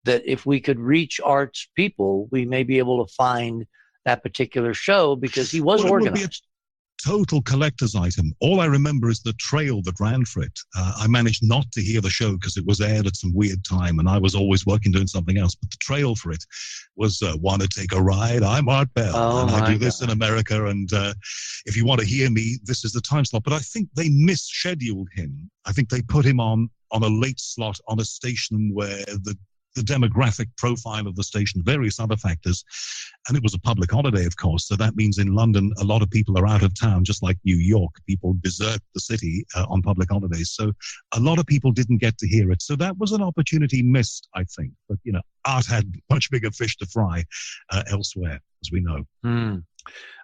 [SPEAKER 1] that if we could reach Art's people, we may be able to find that particular show, because he was organized.
[SPEAKER 2] Total collector's item. All I remember is the trail that ran for it. I managed not to hear the show because it was aired at some weird time and I was always working doing something else. But the trail for it was, want to take a ride? I'm Art Bell, and I do this in America. And if you want to hear me, this is the time slot. But I think they misscheduled him. I think they put him on a late slot on a station where the demographic profile of the station, various other factors. And it was a public holiday, of course. So that means in London, a lot of people are out of town, just like New York. People desert the city on public holidays. So a lot of people didn't get to hear it. So that was an opportunity missed, I think. But, Art had much bigger fish to fry elsewhere, as we know.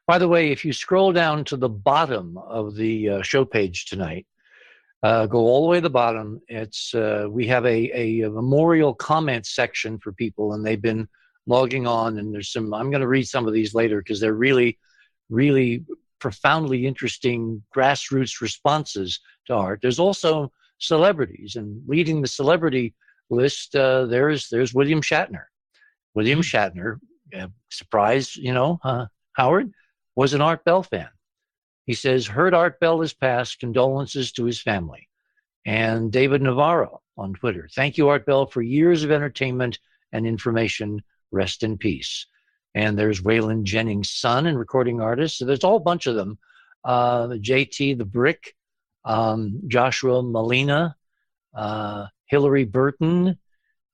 [SPEAKER 1] By the way, if you scroll down to the bottom of the show page tonight, go all the way to the bottom. It's we have a memorial comment section for people, and they've been logging on. And there's some. I'm going to read some of these later because they're really, really profoundly interesting grassroots responses to Art. There's also celebrities, and leading the celebrity list, there's William Shatner. William Shatner, surprise, Howard was an Art Bell fan. He says, heard Art Bell has passed, condolences to his family. And David Navarro on Twitter, thank you, Art Bell, for years of entertainment and information. Rest in peace. And there's Waylon Jennings' son and recording artist. So there's a whole bunch of them. JT the Brick, Joshua Malina, Hillary Burton,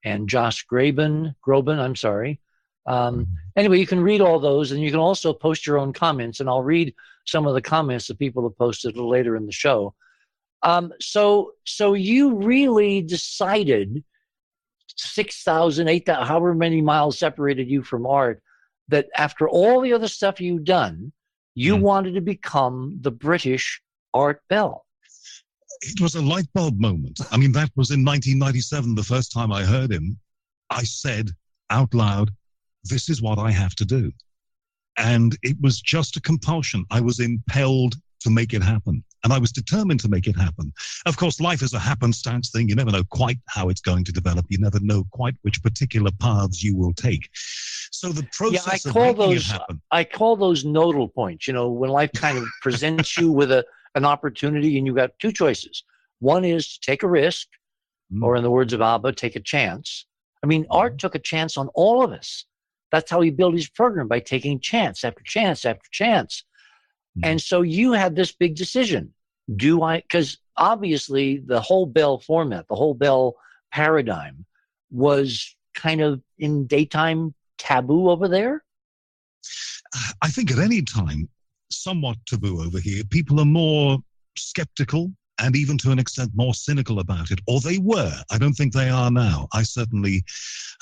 [SPEAKER 1] and Josh Groban, I'm sorry. Anyway, you can read all those, and you can also post your own comments, and I'll read some of the comments that people have posted a little later in the show. So you really decided 6,000, 8,000, however many miles separated you from Art, that after all the other stuff you've done, you wanted to become the British Art Bell.
[SPEAKER 2] It was a light bulb moment. I mean, that was in 1997, the first time I heard him. I said out loud, this is what I have to do. And it was just a compulsion. I was impelled to make it happen. And I was determined to make it happen. Of course, life is a happenstance thing. You never know quite how it's going to develop. You never know quite which particular paths you will take. So the process of making it happen.
[SPEAKER 1] I call those nodal points. You know, when life kind of presents you with an opportunity and you've got two choices. One is to take a risk, or in the words of Abba, take a chance. I mean, Art took a chance on all of us. That's how he built his program, by taking chance after chance after chance. And so you had this big decision. Because obviously the whole Bell format, the whole Bell paradigm was kind of in daytime taboo over there?
[SPEAKER 2] I think at any time, somewhat taboo over here. People are more skeptical and even to an extent more cynical about it, or they were. I don't think they are now. I certainly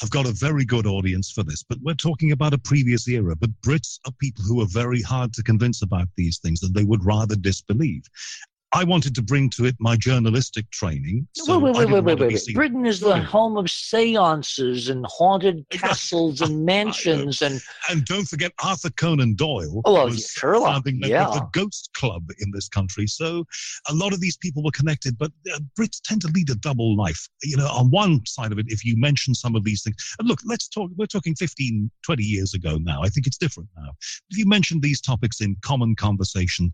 [SPEAKER 2] have got a very good audience for this, but we're talking about a previous era. But Brits are people who are very hard to convince about these things, and they would rather disbelieve. I wanted to bring to it my journalistic training. So
[SPEAKER 1] wait. Britain is the home of seances and haunted castles and mansions. And
[SPEAKER 2] don't forget Arthur Conan Doyle was founding the Ghost Club in this country. So a lot of these people were connected, but Brits tend to lead a double life. You know, on one side of it, if you mention some of these things, and look, we're talking 15, 20 years ago now. I think it's different now. If you mention these topics in common conversation,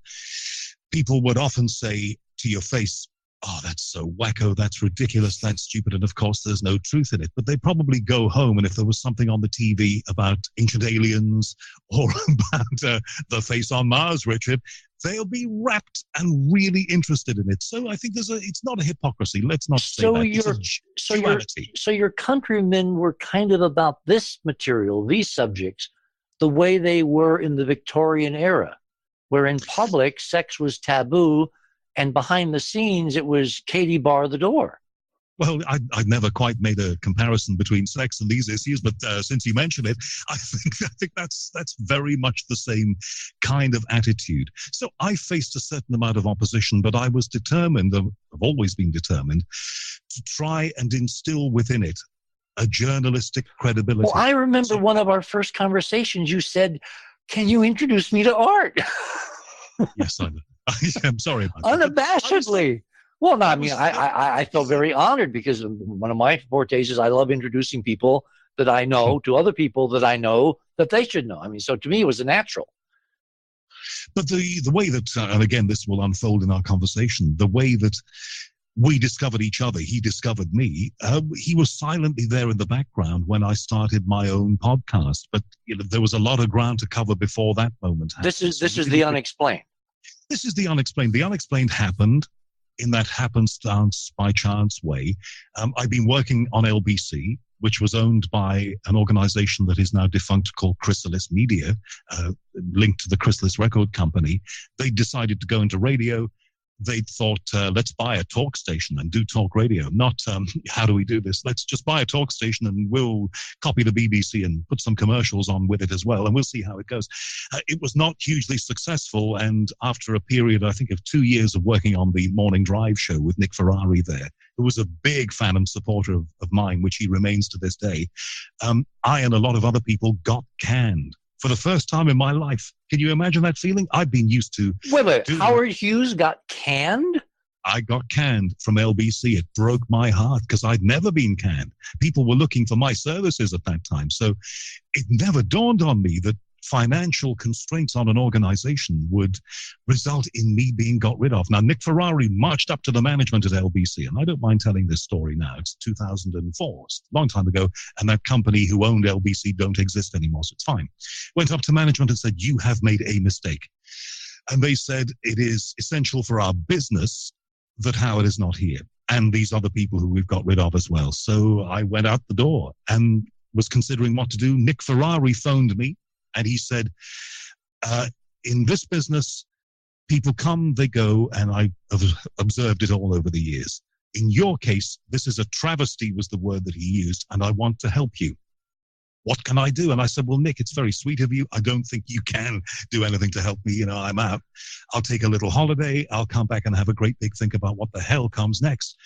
[SPEAKER 2] people would often say to your face, oh, that's so wacko, that's ridiculous, that's stupid, and of course there's no truth in it. But they probably go home, and if there was something on the TV about ancient aliens or about the face on Mars, Richard, they'll be rapt and really interested in it. So I think it's not a hypocrisy. Let's not say that. It's a duality.
[SPEAKER 1] So your countrymen were kind of about this material, these subjects, the way they were in the Victorian era, where in public, sex was taboo, and behind the scenes, it was Katie bar the door.
[SPEAKER 2] Well, I've never quite made a comparison between sex and these issues, but since you mention it, I think that's very much the same kind of attitude. So I faced a certain amount of opposition, but I was determined, I've always been determined, to try and instill within it a journalistic credibility.
[SPEAKER 1] Well, I remember one of our first conversations, you said, "Can you introduce me to Art?"
[SPEAKER 2] Yes, I'm sorry about that.
[SPEAKER 1] Unabashedly. Well, no, I mean, I felt very honored, because one of my fortes is I love introducing people that I know to other people that I know that they should know. I mean, so to me, it was a natural.
[SPEAKER 2] But the way that, and again, this will unfold in our conversation, the way that we discovered each other, he discovered me, he was silently there in the background when I started my own podcast. But there was a lot of ground to cover before that moment happened.
[SPEAKER 1] This is the unexplained.
[SPEAKER 2] This is the unexplained. The unexplained happened in that happenstance by chance way. I've been working on LBC, which was owned by an organization that is now defunct called Chrysalis Media, linked to the Chrysalis Record Company. They decided to go into radio. They thought, let's buy a talk station and do talk radio. Not, how do we do this? Let's just buy a talk station and we'll copy the BBC and put some commercials on with it as well, and we'll see how it goes. It was not hugely successful, and after a period, I think, of 2 years of working on the Morning Drive show with Nick Ferrari there, who was a big fan and supporter of mine, which he remains to this day, I and a lot of other people got canned. For the first time in my life. Can you imagine that feeling? I've been used to...
[SPEAKER 1] Wait. Howard Hughes got canned?
[SPEAKER 2] I got canned from LBC. It broke my heart because I'd never been canned. People were looking for my services at that time. So it never dawned on me that financial constraints on an organization would result in me being got rid of. Now, Nick Ferrari marched up to the management at LBC, and I don't mind telling this story now. It's 2004, it's a long time ago, and that company who owned LBC don't exist anymore, so it's fine. Went up to management and said, "You have made a mistake." And they said, "It is essential for our business that Howard is not here, and these other people who we've got rid of as well." So I went out the door and was considering what to do. Nick Ferrari phoned me, and he said, in this business, people come, they go, and I have observed it all over the years. In your case, this is a travesty, was the word that he used, and I want to help you. What can I do? And I said, "Well, Nick, it's very sweet of you. I don't think you can do anything to help me. You know, I'm out. I'll take a little holiday. I'll come back and have a great big think about what the hell comes next."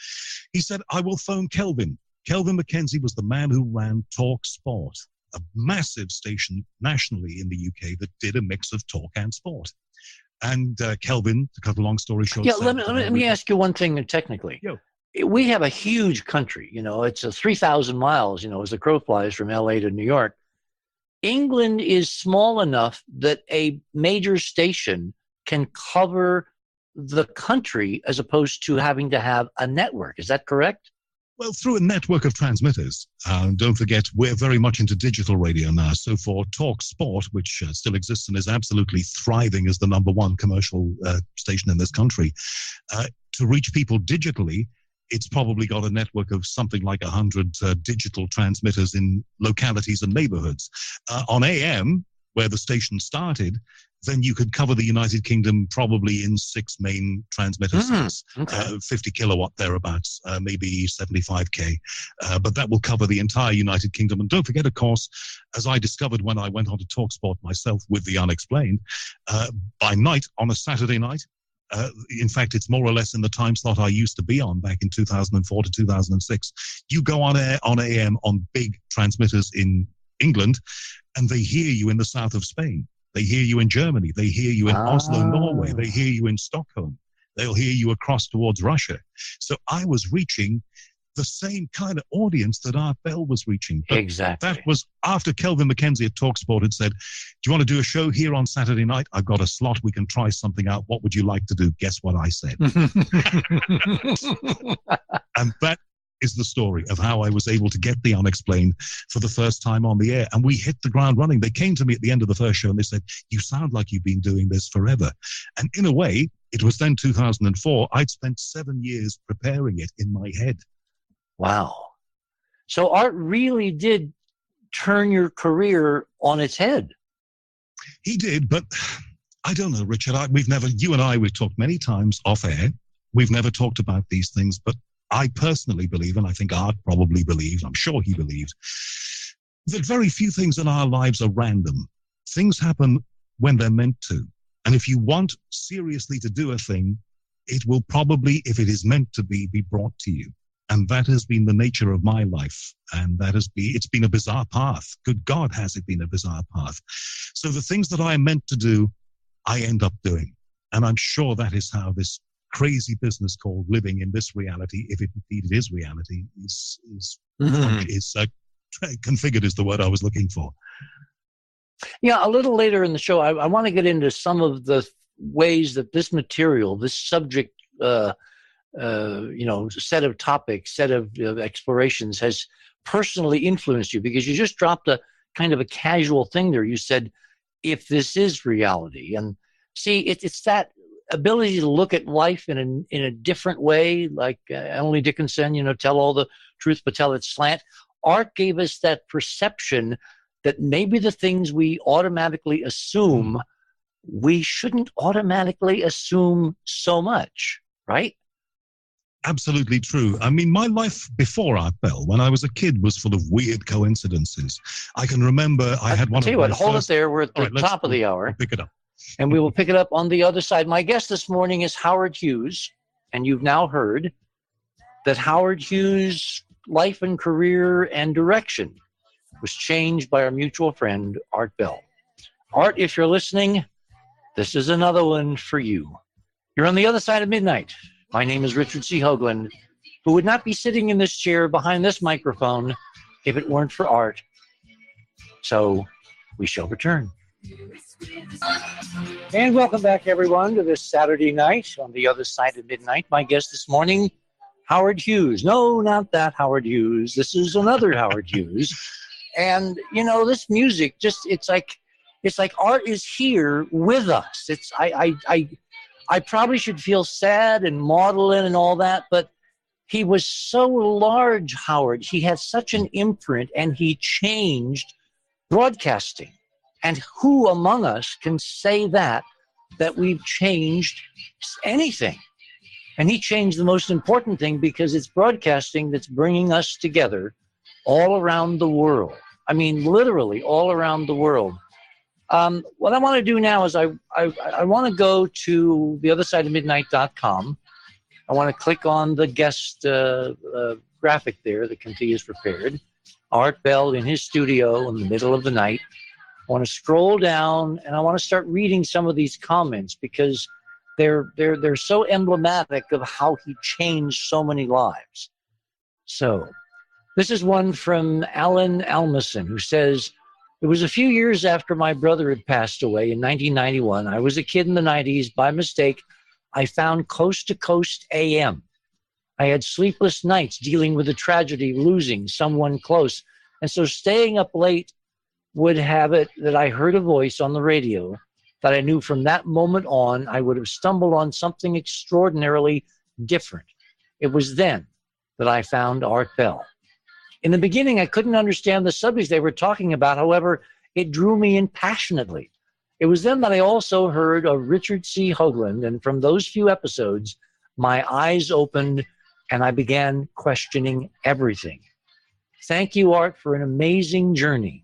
[SPEAKER 2] He said, "I will phone Kelvin." Kelvin McKenzie was the man who ran Talk Sport, a massive station nationally in the UK that did a mix of talk and sport. And Kelvin, to cut a long story short.
[SPEAKER 1] Yeah, let me ask you one thing technically.
[SPEAKER 2] Yeah.
[SPEAKER 1] We have a huge country, it's 3,000 miles, as the crow flies from LA to New York. England is small enough that a major station can cover the country as opposed to having to have a network. Is that correct?
[SPEAKER 2] Well, through a network of transmitters. Don't forget, we're very much into digital radio now. So for Talk Sport, which still exists and is absolutely thriving as the number one commercial station in this country, to reach people digitally, it's probably got a network of something like 100 digital transmitters in localities and neighborhoods. On AM, where the station started, then you could cover the United Kingdom probably in 6 main transmitter sets,
[SPEAKER 1] okay.
[SPEAKER 2] 50 kilowatt thereabouts, maybe 75K. But that will cover the entire United Kingdom. And don't forget, of course, as I discovered when I went on to TalkSport myself with The Unexplained, by night, on a Saturday night, in fact, it's more or less in the time slot I used to be on back in 2004 to 2006. You go on air on AM on big transmitters in England, and they hear you in the south of Spain. They hear you in Germany. They hear you in Oslo, Norway. They hear you in Stockholm. They'll hear you across towards Russia. So I was reaching the same kind of audience that Art Bell was reaching. But
[SPEAKER 1] exactly.
[SPEAKER 2] That was after Kelvin McKenzie at TalkSport had said, do you want to do a show here on Saturday night? I've got a slot. We can try something out. What would you like to do? Guess what I said? And that is the story of how I was able to get The Unexplained for the first time on the air. And we hit the ground running. They came to me at the end of the first show and they said, you sound like you've been doing this forever. And in a way, it was then 2004. I'd spent 7 years preparing it in my head.
[SPEAKER 1] Wow. So Art really did turn your career on its head.
[SPEAKER 2] He did, but I don't know, Richard. You and I, we've talked many times off air. We've never talked about these things, but I personally believe, and I think Art probably believed, I'm sure he believed, that very few things in our lives are random. Things happen when they're meant to. And if you want seriously to do a thing, it will probably, if it is meant to be brought to you. And that has been the nature of my life. And it's been a bizarre path. Good God, has it been a bizarre path. So the things that I am meant to do, I end up doing. And I'm sure that is how this crazy business called living in this reality, if it indeed is reality, is configured is the word I was looking for.
[SPEAKER 1] Yeah, a little later in the show, I want to get into some of the ways that this material, this subject, set of topics, set of explorations has personally influenced you, because you just dropped a kind of a casual thing there. You said, if this is reality. And see, it's that ability to look at life in a different way, like Emily Dickinson, tell all the truth, but tell it slant. Art gave us that perception that maybe the things we automatically assume, we shouldn't automatically assume so much, right?
[SPEAKER 2] Absolutely true. I mean, my life before Art Bell, when I was a kid, was full of weird coincidences. I can remember I had one.
[SPEAKER 1] I'll tell you what, hold it there. We're at the top of the hour.
[SPEAKER 2] We'll pick it up.
[SPEAKER 1] And we will pick it up on the other side. My guest this morning is Howard Hughes. And you've now heard that Howard Hughes' life and career and direction was changed by our mutual friend, Art Bell. Art, if you're listening, this is another one for you. You're on the other side of midnight. My name is Richard C. Hoagland, who would not be sitting in this chair behind this microphone if it weren't for Art. So we shall return. And welcome back, everyone, to this Saturday night on the other side of midnight. My guest this morning, Howard Hughes. No, not that Howard Hughes. This is another Howard Hughes. And, this music, it's like Art is here with us. I probably should feel sad and maudlin and all that, but he was so large, Howard. He had such an imprint, and he changed broadcasting. And who among us can say that we've changed anything? And he changed the most important thing, because it's broadcasting that's bringing us together all around the world. I mean, literally all around the world. What I want to do now is I want to go to theothersideofmidnight.com. I want to click on the guest graphic there that Kinti has prepared. Art Bell in his studio in the middle of the night. I want to scroll down and I want to start reading some of these comments because they're so emblematic of how he changed so many lives. So this is one from Alan Almason, who says, it was a few years after my brother had passed away in 1991. I was a kid in the 90s. By mistake, I found Coast to Coast AM. I had sleepless nights dealing with the tragedy, losing someone close. And so staying up late would have it that I heard a voice on the radio that I knew from that moment on I would have stumbled on something extraordinarily different. It was then that I found Art Bell. In the beginning, I couldn't understand the subjects they were talking about. However, it drew me in passionately. It was then that I also heard of Richard C. Hoagland, and from those few episodes, my eyes opened and I began questioning everything. Thank you, Art, for an amazing journey.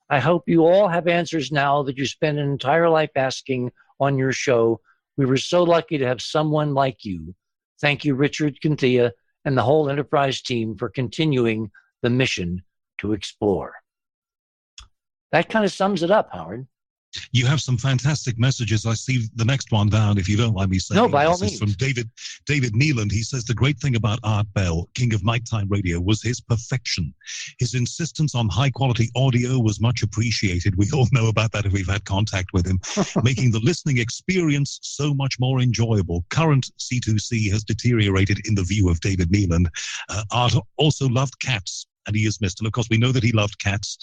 [SPEAKER 1] I hope you all have answers now that you spent an entire life asking on your show. We were so lucky to have someone like you. Thank you, Richard Cynthia, and the whole Enterprise team for continuing the mission to explore. That kind of sums it up, Howard.
[SPEAKER 2] You have some fantastic messages. I see the next one down, if you don't mind me saying.
[SPEAKER 1] No, by all
[SPEAKER 2] means.
[SPEAKER 1] This is
[SPEAKER 2] from David Neeland. He says, the great thing about Art Bell, king of nighttime radio, was his perfection. His insistence on high-quality audio was much appreciated. We all know about that if we've had contact with him, making the listening experience so much more enjoyable. Current C2C has deteriorated in the view of David Neeland. Art also loved cats, and he is missed. And, of course, we know that he loved cats.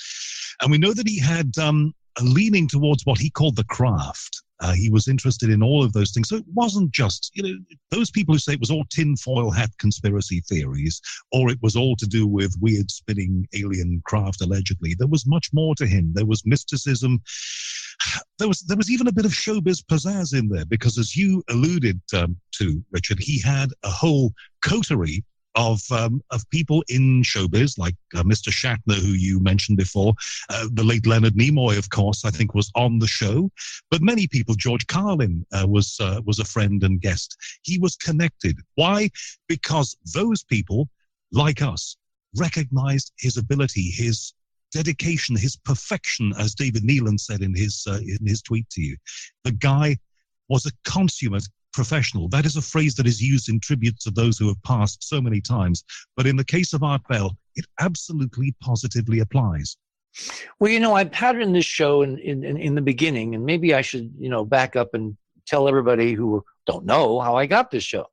[SPEAKER 2] And we know that he had a leaning towards what he called the craft. He was interested in all of those things. So it wasn't just, those people who say it was all tinfoil hat conspiracy theories, or it was all to do with weird spinning alien craft, allegedly. There was much more to him. There was mysticism. There was even a bit of showbiz pizzazz in there, because as you alluded to, Richard, he had a whole coterie of people in showbiz, like Mr. Shatner, who you mentioned before, the late Leonard Nimoy, of course, I think was on the show, but many people. George Carlin was a friend and guest. He was connected. Why? Because those people, like us, recognized his ability, his dedication, his perfection, as David Neeland said in his tweet to you. The guy was a consummate professional. That is a phrase that is used in tributes of those who have passed so many times. But in the case of Art Bell, it absolutely positively applies.
[SPEAKER 1] Well, I patterned this show in the beginning, and maybe I should, back up and tell everybody who don't know how I got this show.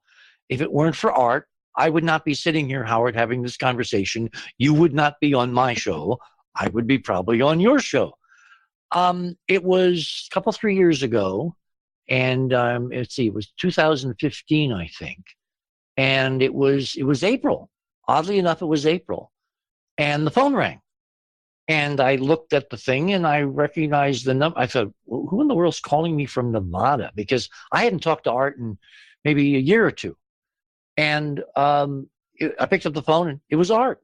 [SPEAKER 1] If it weren't for Art, I would not be sitting here, Howard, having this conversation. You would not be on my show. I would be probably on your show. It was a couple, 3 years ago. And let's see, it was 2015, I think. And it was April. Oddly enough, it was April. And the phone rang. And I looked at the thing and I recognized the number. I thought, well, who in the world's calling me from Nevada? Because I hadn't talked to Art in maybe a year or two. And I picked up the phone and it was Art.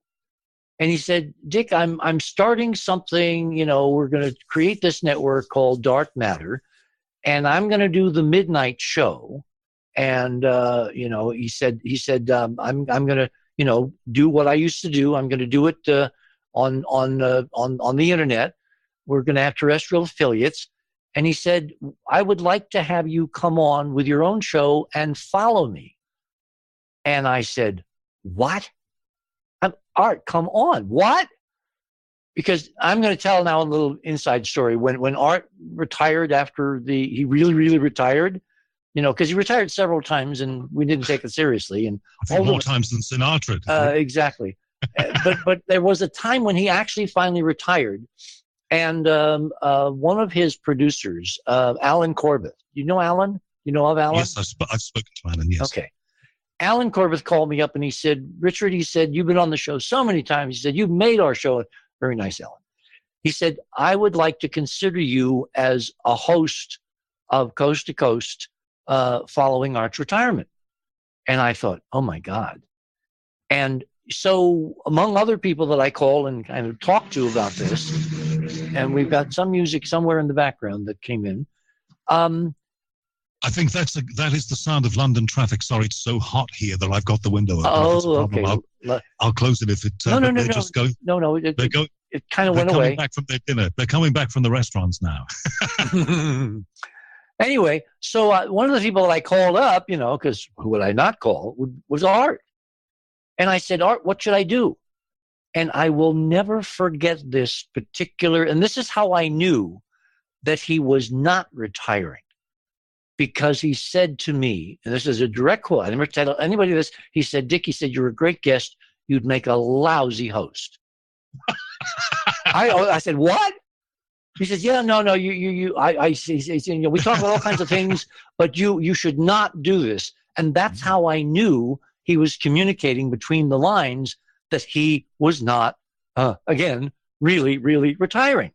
[SPEAKER 1] And he said, Dick, I'm starting something, we're going to create this network called Dark Matter. And I'm going to do the midnight show. And, he said, I'm going to, do what I used to do. I'm going to do it on the internet. We're going to have terrestrial affiliates. And he said, I would like to have you come on with your own show and follow me. And I said, what? Art, come on. What? Because I'm going to tell now a little inside story. When Art retired he really, really retired, because he retired several times and we didn't take it seriously. And
[SPEAKER 2] I think more times than Sinatra.
[SPEAKER 1] Exactly. but there was a time when he actually finally retired. And one of his producers, Alan Corbett, you know Alan? You know of Alan?
[SPEAKER 2] Yes, I've spoken to Alan, yes.
[SPEAKER 1] Okay. Alan Corbett called me up and he said, Richard, you've been on the show so many times. He said, you've made our show. Very nice, Alan. He said, I would like to consider you as a host of Coast to Coast following Art's retirement. And I thought, oh, my God. And so among other people that I call and kind of talk to about this, and we've got some music somewhere in the background that came in.
[SPEAKER 2] I think that is the sound of London traffic. Sorry, it's so hot here that I've got the window open.
[SPEAKER 1] Oh, okay.
[SPEAKER 2] I'll close it if it.
[SPEAKER 1] No.
[SPEAKER 2] They're just going.
[SPEAKER 1] No.
[SPEAKER 2] They're going.
[SPEAKER 1] it kind of
[SPEAKER 2] They're
[SPEAKER 1] went
[SPEAKER 2] coming
[SPEAKER 1] away.
[SPEAKER 2] back from their dinner. They're coming back from the restaurants now.
[SPEAKER 1] Anyway, so one of the people that I called up, because who would I not call, was Art. And I said, Art, what should I do? And I will never forget this particular, and this is how I knew that he was not retiring. Because he said to me, and this is a direct quote, I never tell anybody this, he said, Dick, he said, you're a great guest. You'd make a lousy host. I said, what? He says, yeah, no, we talk about all kinds of things, but you should not do this. And that's how I knew he was communicating between the lines that he was not, again, really, really retiring.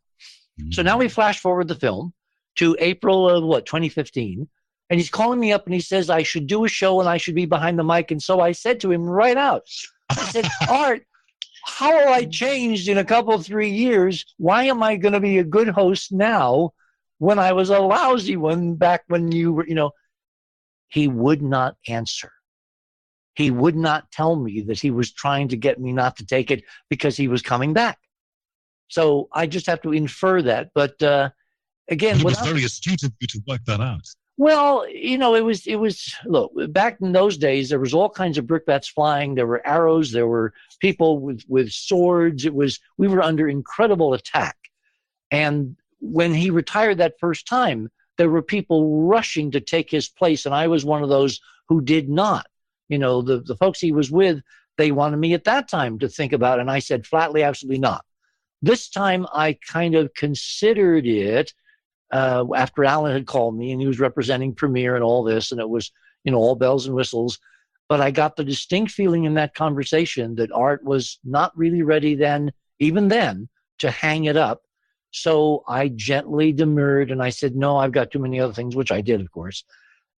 [SPEAKER 1] Mm-hmm. So now we flash forward the film to April of 2015. And he's calling me up and he says, I should do a show and I should be behind the mic. And so I said to him right out, I said, Art, how have I changed in a couple of 3 years? Why am I going to be a good host now when I was a lousy one back when you were, He would not answer. He would not tell me that he was trying to get me not to take it because he was coming back. So I just have to infer that. But again,
[SPEAKER 2] it was very astute of you to work that out.
[SPEAKER 1] Well, it was, look, back in those days, there was all kinds of brickbats flying. There were arrows. There were people with swords. We were under incredible attack. And when he retired that first time, there were people rushing to take his place. And I was one of those who did not. The folks he was with, they wanted me at that time to think about it. And I said flatly, absolutely not. This time I kind of considered it. After Alan had called me and he was representing Premiere and all this, and it was, all bells and whistles. But I got the distinct feeling in that conversation that Art was not really ready even then, to hang it up. So I gently demurred and I said, no, I've got too many other things, which I did, of course.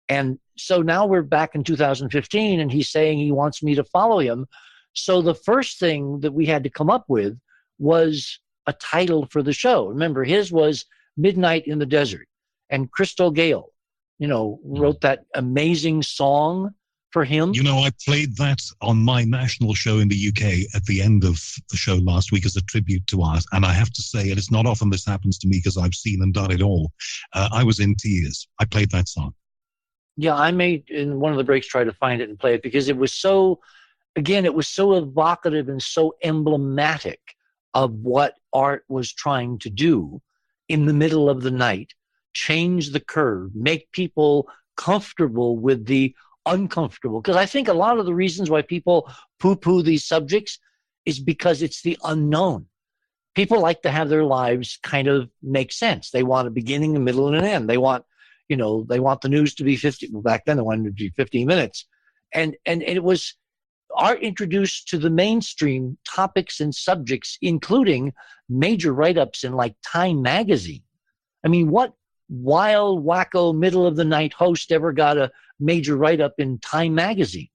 [SPEAKER 1] And so now we're back in 2015 and he's saying he wants me to follow him. So the first thing that we had to come up with was a title for the show. Remember, his was Midnight in the Desert, and Crystal Gale, wrote that amazing song for him.
[SPEAKER 2] I played that on my national show in the UK at the end of the show last week as a tribute to Art. And I have to say, and it's not often this happens to me because I've seen and done it all. I was in tears. I played that song.
[SPEAKER 1] Yeah, I may, in one of the breaks, try to find it and play it because it was so evocative and so emblematic of what Art was trying to do in the middle of the night, change the curve, make people comfortable with the uncomfortable. Because I think a lot of the reasons why people poo-poo these subjects is because it's the unknown. People like to have their lives kind of make sense. They want a beginning, a middle, and an end. They want, they want the news to be 50. Well, back then they wanted it to be 15 minutes. And it was Art introduced to the mainstream topics and subjects, including major write-ups in like Time magazine. I mean, what wild, wacko, middle of the night host ever got a major write-up in Time magazine?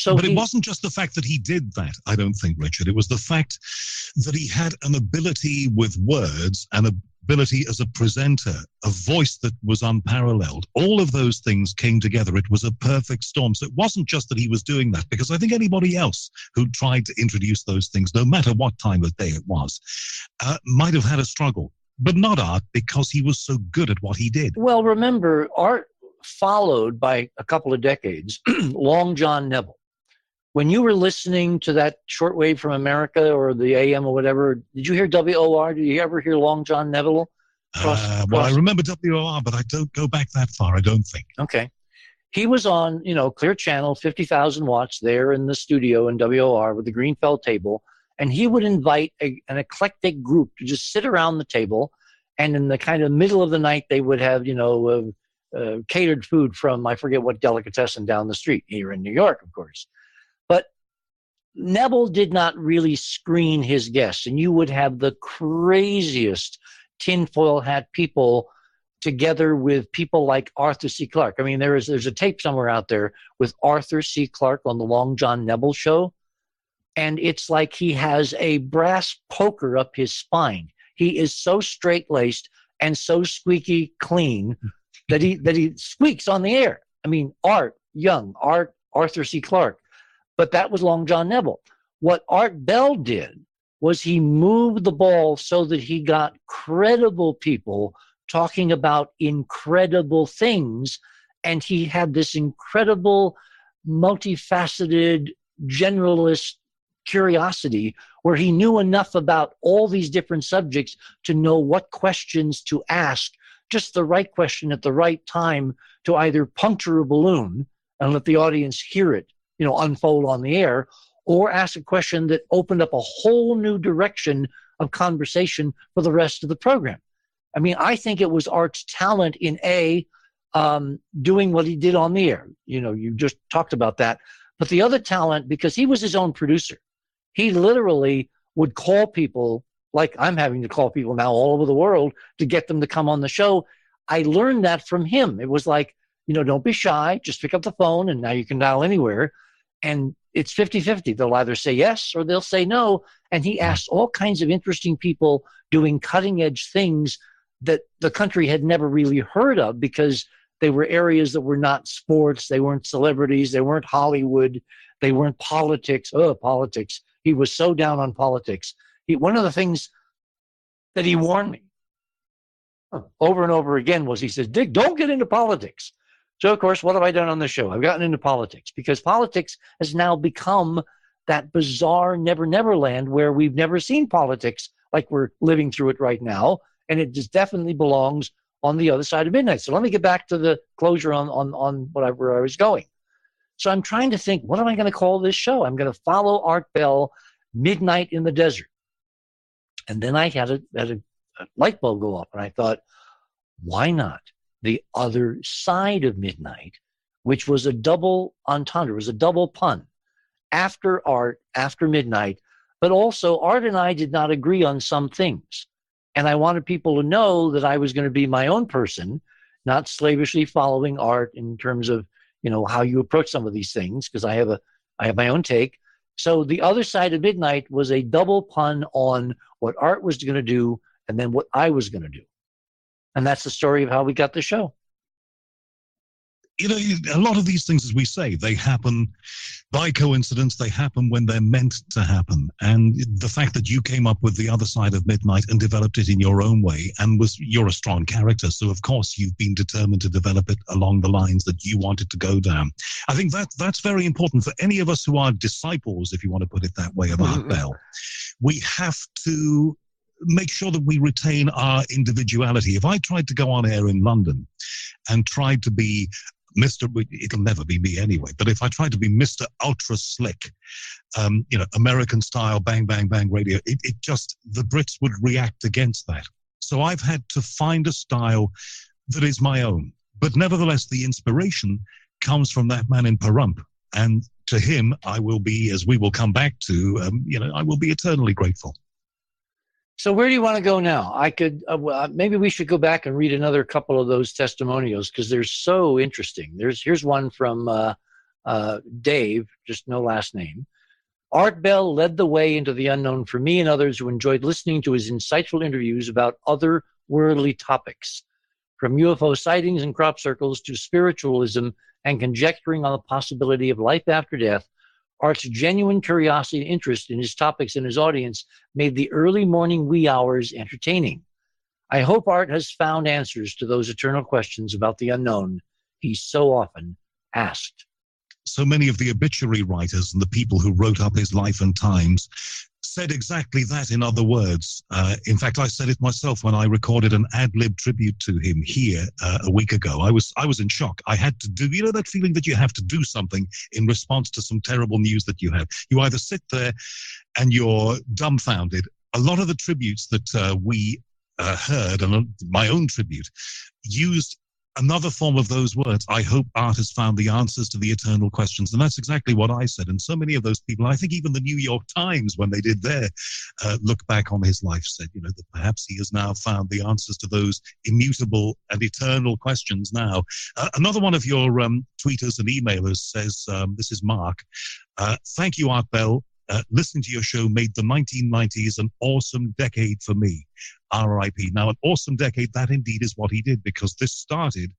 [SPEAKER 2] But it wasn't just the fact that he did that, I don't think, Richard. It was the fact that he had an ability with words, an ability as a presenter, a voice that was unparalleled. All of those things came together. It was a perfect storm. So it wasn't just that he was doing that, because I think anybody else who tried to introduce those things, no matter what time of day it was, might have had a struggle. But not Art, because he was so good at what he did.
[SPEAKER 1] Well, remember, Art followed by a couple of decades, Long John Neville. When you were listening to that shortwave from America or the AM or whatever, did you hear WOR? Did you ever hear Long John Neville?
[SPEAKER 2] Well, I remember WOR, but I don't go back that far, I don't think.
[SPEAKER 1] Okay. He was on, Clear Channel, 50,000 watts there in the studio in WOR with the green felt table, and he would invite an eclectic group to just sit around the table, and in the kind of middle of the night, they would have, catered food from, I forget what delicatessen down the street, here in New York, of course. But Neville did not really screen his guests, and you would have the craziest tinfoil hat people together with people like Arthur C. Clarke. I mean, there's a tape somewhere out there with Arthur C. Clarke on the Long John Neville show, and it's like he has a brass poker up his spine. He is so straight-laced and so squeaky clean that he squeaks on the air. I mean, Arthur C. Clarke. But that was Long John Neville. What Art Bell did was he moved the ball so that he got credible people talking about incredible things. And he had this incredible, multifaceted, generalist curiosity where he knew enough about all these different subjects to know what questions to ask, just the right question at the right time to either puncture a balloon and let the audience hear it, unfold on the air, or ask a question that opened up a whole new direction of conversation for the rest of the program. I mean, I think it was Art's talent in doing what he did on the air. You just talked about that. But the other talent, because he was his own producer, he literally would call people like I'm having to call people now all over the world to get them to come on the show. I learned that from him. It was like, don't be shy, just pick up the phone, and now you can dial anywhere. And it's 50-50. They'll either say yes or they'll say no. And he asked all kinds of interesting people doing cutting edge things that the country had never really heard of because they were areas that were not sports. They weren't celebrities. They weren't Hollywood. They weren't politics. Oh, politics. He was so down on politics. One of the things that he warned me over and over again was he said, Dick, don't get into politics. So, of course, what have I done on the show? I've gotten into politics because politics has now become that bizarre never land where we've never seen politics like we're living through it right now. And it just definitely belongs on the other side of midnight. So let me get back to the closure on where I was going. So I'm trying to think, what am I going to call this show? I'm going to follow Art Bell, Midnight in the Desert. And then I had a light bulb go off, and I thought, why not The Other Side of Midnight, which was a double entendre, it was a double pun. After Art, after midnight, but also Art and I did not agree on some things. And I wanted people to know that I was going to be my own person, not slavishly following Art in terms of, how you approach some of these things, because I have my own take. So The Other Side of Midnight was a double pun on what Art was going to do and then what I was going to do. And that's the story of how we got the show.
[SPEAKER 2] A lot of these things, as we say, they happen by coincidence. They happen when they're meant to happen. And the fact that you came up with The Other Side of Midnight and developed it in your own way, and you're a strong character, so of course you've been determined to develop it along the lines that you wanted to go down. I think that's very important for any of us who are disciples, if you want to put it that way, of Art Bell. We have to make sure that we retain our individuality. If I tried to go on air in London and tried to be it'll never be me anyway, but if I tried to be Mr. Ultra Slick, American style, bang, bang, bang radio, it just, the Brits would react against that. So I've had to find a style that is my own. But nevertheless, the inspiration comes from that man in Pahrump. And to him, I will be, as we will come back to, I will be eternally grateful.
[SPEAKER 1] So where do you want to go now? I could maybe we should go back and read another couple of those testimonials because they're so interesting. Here's one from Dave, just no last name. Art Bell led the way into the unknown for me and others who enjoyed listening to his insightful interviews about otherworldly topics, from UFO sightings and crop circles to spiritualism and conjecturing on the possibility of life after death. Art's genuine curiosity and interest in his topics and his audience made the early morning wee hours entertaining. I hope Art has found answers to those eternal questions about the unknown he so often asked.
[SPEAKER 2] So many of the obituary writers and the people who wrote up his life and times said exactly that in other words. In fact, I said it myself when I recorded an ad-lib tribute to him here a week ago. I was in shock. I had to do, that feeling that you have to do something in response to some terrible news that you have. You either sit there and you're dumbfounded. A lot of the tributes that we heard, and my own tribute, used another form of those words. I hope Art has found the answers to the eternal questions. And that's exactly what I said. And so many of those people, I think even the New York Times, when they did their look back on his life, said, that perhaps he has now found the answers to those immutable and eternal questions now. Another one of your tweeters and emailers says, this is Mark, thank you, Art Bell. Listening to your show made the 1990s an awesome decade for me. R.I.P. Now, an awesome decade, that indeed is what he did, because this started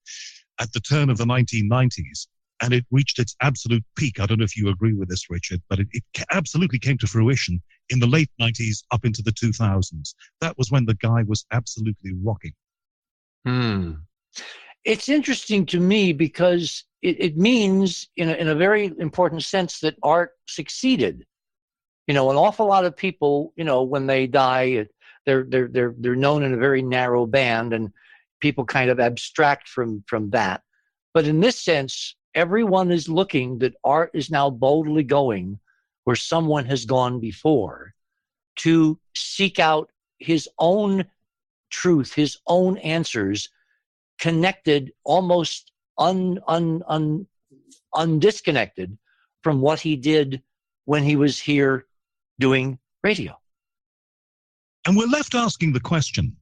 [SPEAKER 2] at the turn of the 1990s. and it reached its absolute peak. I don't know if you agree with this, Richard, but it absolutely came to fruition in the late 90s up into the 2000s. That was when the guy was absolutely rocking.
[SPEAKER 1] It's interesting to me because it means, in a very important sense, that art succeeded. An awful lot of people, when they die, they're known in a very narrow band, and people kind of abstract from that. But in this sense, everyone is looking that art is now boldly going where someone has gone before to seek out his own truth, his own answers, connected, almost undisconnected from what he did when he was here doing radio.
[SPEAKER 2] And we're left asking the question,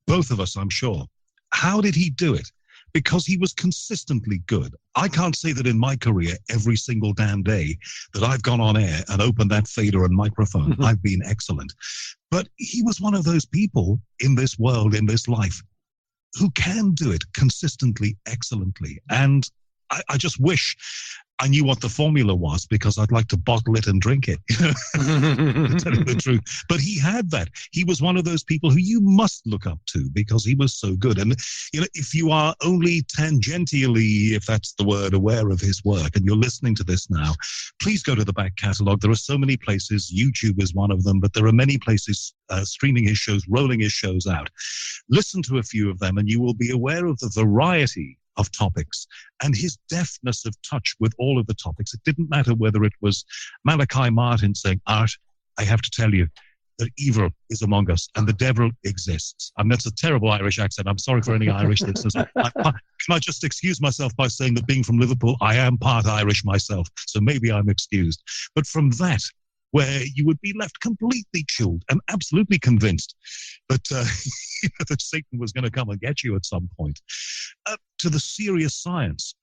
[SPEAKER 2] both of us, I'm sure, how did he do it? Because he was consistently good. I can't say that in my career, every single damn day that I've gone on air and opened that fader and microphone, I've been excellent. But he was one of those people in this world, in this life, who can do it consistently, excellently. And I just wish I knew what the formula was, because I'd like to bottle it and drink it, to tell you the truth. But he had that. He was one of those people who you must look up to because he was so good. And, if you are only tangentially, if that's the word, aware of his work, and you're listening to this now, please go to the back catalogue. There are so many places. YouTube is one of them, but there are many places streaming his shows, rolling his shows out. Listen to a few of them, and you will be aware of the variety of topics and his deftness of touch with all of the topics. It didn't matter whether it was Malachi Martin saying, Art, I have to tell you that evil is among us and the devil exists. And that's a terrible Irish accent. I'm sorry for any Irish listeners. Can I just excuse myself by saying that being from Liverpool, I am part Irish myself, so maybe I'm excused. But from that, where you would be left completely chilled and absolutely convinced that, that Satan was going to come and get you at some point, to the serious science.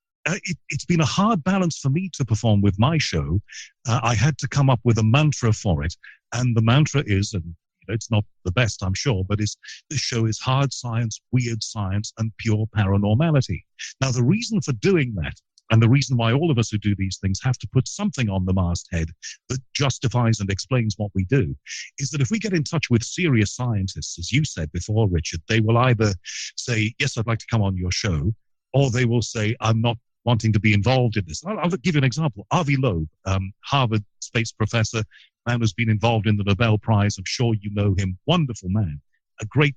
[SPEAKER 2] It's been a hard balance for me to perform with my show. I had to come up with a mantra for it. And the mantra is, and it's not the best, I'm sure, but this show is hard science, weird science, and pure paranormality. Now, the reason for doing that, and the reason why all of us who do these things have to put something on the masthead that justifies and explains what we do, is that if we get in touch with serious scientists, as you said before, Richard, they will either say, yes, I'd like to come on your show, or they will say, I'm not wanting to be involved in this. I'll give you an example. Avi Loeb, Harvard space professor, man who's been involved in the Nobel Prize. I'm sure you know him. Wonderful man. A great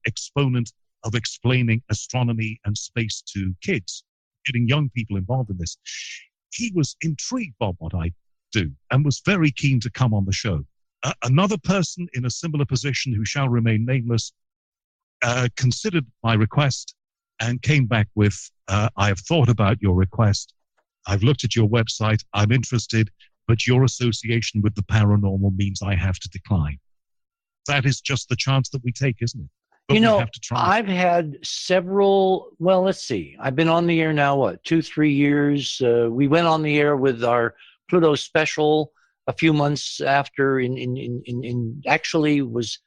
[SPEAKER 2] exponent of explaining astronomy and space to kids, getting young people involved in this. He was intrigued by what I do and was very keen to come on the show. Another person in a similar position who shall remain nameless considered my request and came back with, I have thought about your request. I've looked at your website. I'm interested, but your association with the paranormal means I have to decline. That is just the chance that we take, isn't it? But we have to try.
[SPEAKER 1] I've had several, well, let's see. I've been on the air now, 2-3 years? We went on the air with our Pluto special a few months after actually was,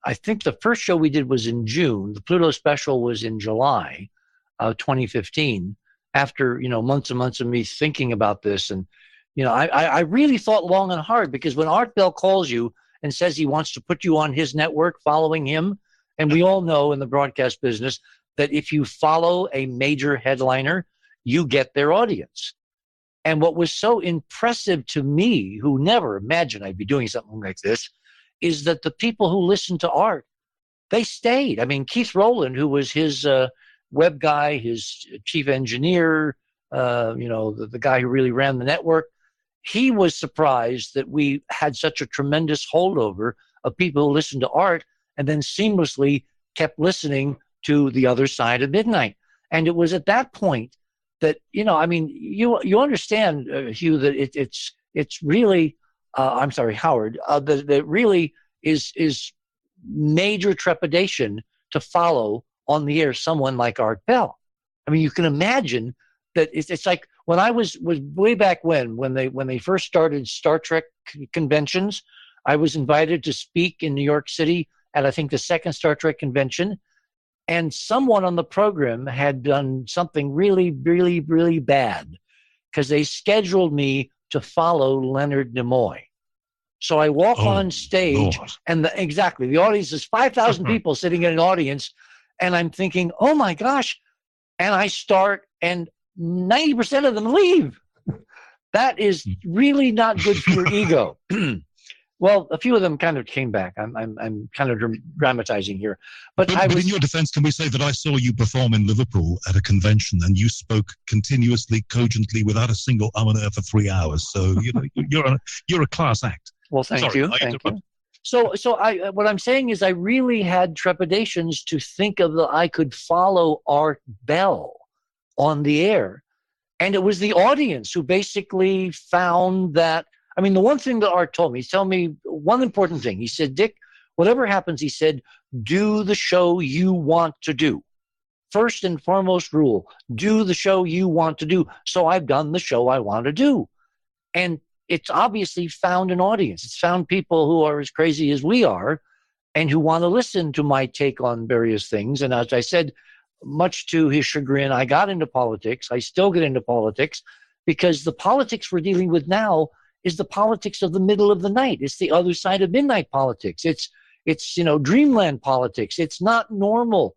[SPEAKER 1] I think the first show we did was in June. The Pluto special was in July of 2015, after, months and months of me thinking about this. And, I really thought long and hard, because when Art Bell calls you and says he wants to put you on his network following him, and we all know in the broadcast business that if you follow a major headliner, you get their audience. And what was so impressive to me, who never imagined I'd be doing something like this, is that the people who listened to Art, they stayed. I mean, Keith Rowland, who was his web guy, his chief engineer, the guy who really ran the network, he was surprised that we had such a tremendous holdover of people who listened to Art and then seamlessly kept listening to the other side of midnight. And it was at that point that, you understand, Hugh, that it's really, I'm sorry, Howard, that really is major trepidation to follow on the air someone like Art Bell. I mean, you can imagine that it's like when I was way back when they first started Star Trek conventions, I was invited to speak in New York City at, I think, the second Star Trek convention. And someone on the program had done something really, really, really bad. because they scheduled me to follow Leonard Nimoy. So I walk on stage,
[SPEAKER 2] Lord.
[SPEAKER 1] and exactly, the audience is 5,000 people sitting in an audience, and I'm thinking, oh my gosh, and I start, and 90% of them leave. That is really not good for your ego. Well, a few of them kind of came back. I'm kind of dramatizing here, but
[SPEAKER 2] in your defense, can we say that I saw you perform in Liverpool at a convention, and you spoke continuously, cogently, without a single and for 3 hours. So you're a class act.
[SPEAKER 1] Well, thank you. So what I'm saying is, I really had trepidations to think of that I could follow Art Bell on the air, and it was the audience who basically found that. I mean, the one thing that Art told me, he's telling me one important thing. He said, Dick, whatever happens, he said, do the show you want to do. First and foremost rule, do the show you want to do. So I've done the show I want to do. And it's obviously found an audience. It's found people who are as crazy as we are and who want to listen to my take on various things. And as I said, much to his chagrin, I got into politics. I still get into politics because the politics we're dealing with now is the politics of the middle of the night. It's the other side of midnight politics. It's dreamland politics. It's not normal.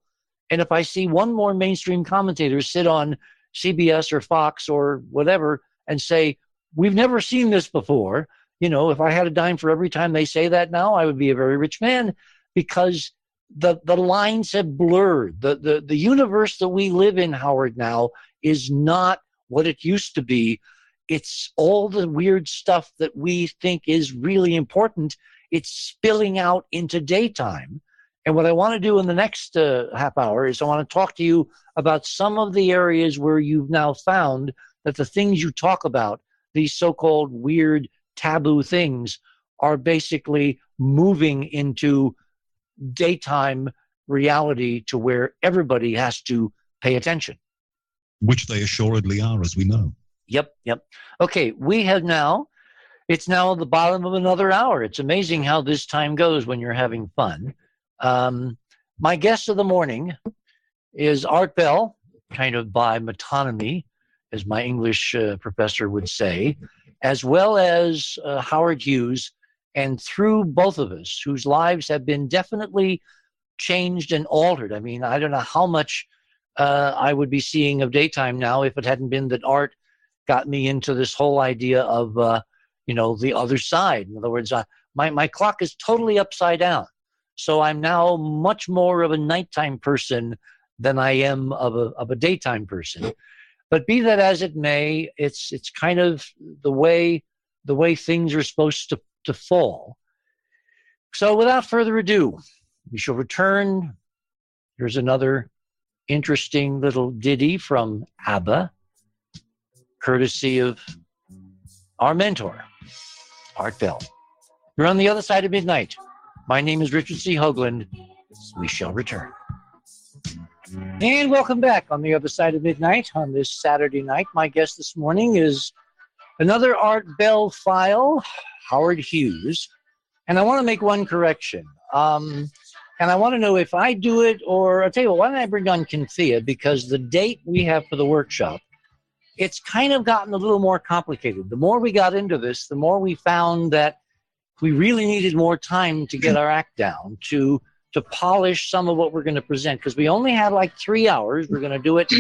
[SPEAKER 1] And if I see one more mainstream commentator sit on CBS or Fox or whatever and say, we've never seen this before, if I had a dime for every time they say that now, I would be a very rich man, because the lines have blurred. The universe that we live in, Howard, now is not what it used to be. It's all the weird stuff that we think is really important. It's spilling out into daytime. And what I want to do in the next half hour is I want to talk to you about some of the areas where you've now found that the things you talk about, these so-called weird taboo things, are basically moving into daytime reality to where everybody has to pay attention.
[SPEAKER 2] Which they assuredly are, as we know.
[SPEAKER 1] Yep. Okay, it's now the bottom of another hour. It's amazing how this time goes when you're having fun. My guest of the morning is Art Bell, kind of by metonymy, as my English professor would say, as well as Howard Hughes, and through both of us, whose lives have been definitely changed and altered. I mean, I don't know how much I would be seeing of daytime now if it hadn't been that Art got me into this whole idea of, the other side. In other words, my clock is totally upside down. So I'm now much more of a nighttime person than I am of a daytime person. But be that as it may, it's kind of the way things are supposed to fall. So without further ado, we shall return. Here's another interesting little ditty from ABBA, courtesy of our mentor, Art Bell. You're on the other side of midnight. My name is Richard C. Hoagland. We shall return. And welcome back on the other side of midnight on this Saturday night. My guest this morning is another Art Bell file, Howard Hughes. And I want to make one correction. And I want to know if I do it, or I'll tell you what, why don't I bring on Cynthia, because the date we have for the workshop, it's kind of gotten a little more complicated. The more we got into this, the more we found that we really needed more time to get our act down, to polish some of what we're going to present, because we only had like 3 hours. We're going to do it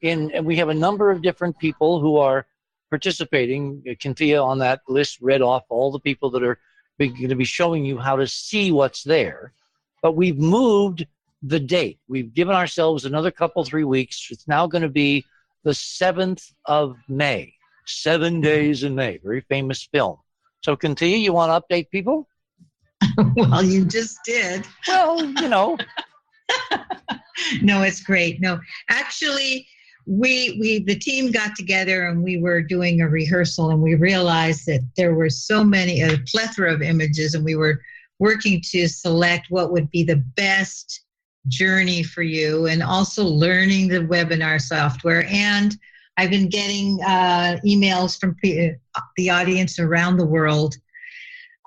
[SPEAKER 1] and we have a number of different people who are participating. Cynthia on that list read off all the people that are going to be showing you how to see what's there. But we've moved the date. We've given ourselves another 3 weeks. It's now going to be the 7th of May, 7 days in May, very famous film. So, Cynthia, you want to update people?
[SPEAKER 3] Well, you just did.
[SPEAKER 1] Well,
[SPEAKER 3] No, it's great. No, actually, the team got together and we were doing a rehearsal, and we realized that there were a plethora of images, and we were working to select what would be the best journey for you, and also learning the webinar software. And I've been getting emails from the audience around the world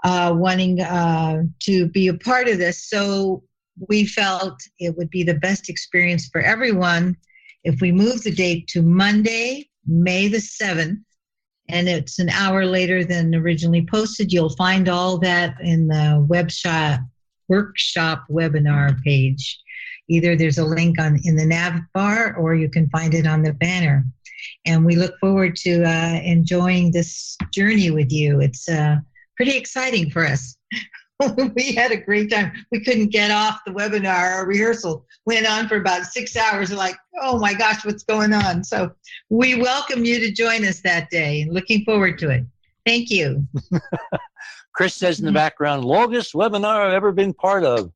[SPEAKER 3] wanting to be a part of this. So we felt it would be the best experience for everyone if we move the date to Monday, May the 7th, and it's an hour later than originally posted. You'll find all that in the workshop webinar page. Either there's a link in the nav bar, or you can find it on the banner. And we look forward to enjoying this journey with you. It's pretty exciting for us. We had a great time. We couldn't get off the webinar. Our rehearsal went on for about 6 hours. Like, oh my gosh, what's going on? So we welcome you to join us that day. Looking forward to it. Thank you.
[SPEAKER 1] Chris says in the background, longest webinar I've ever been part of.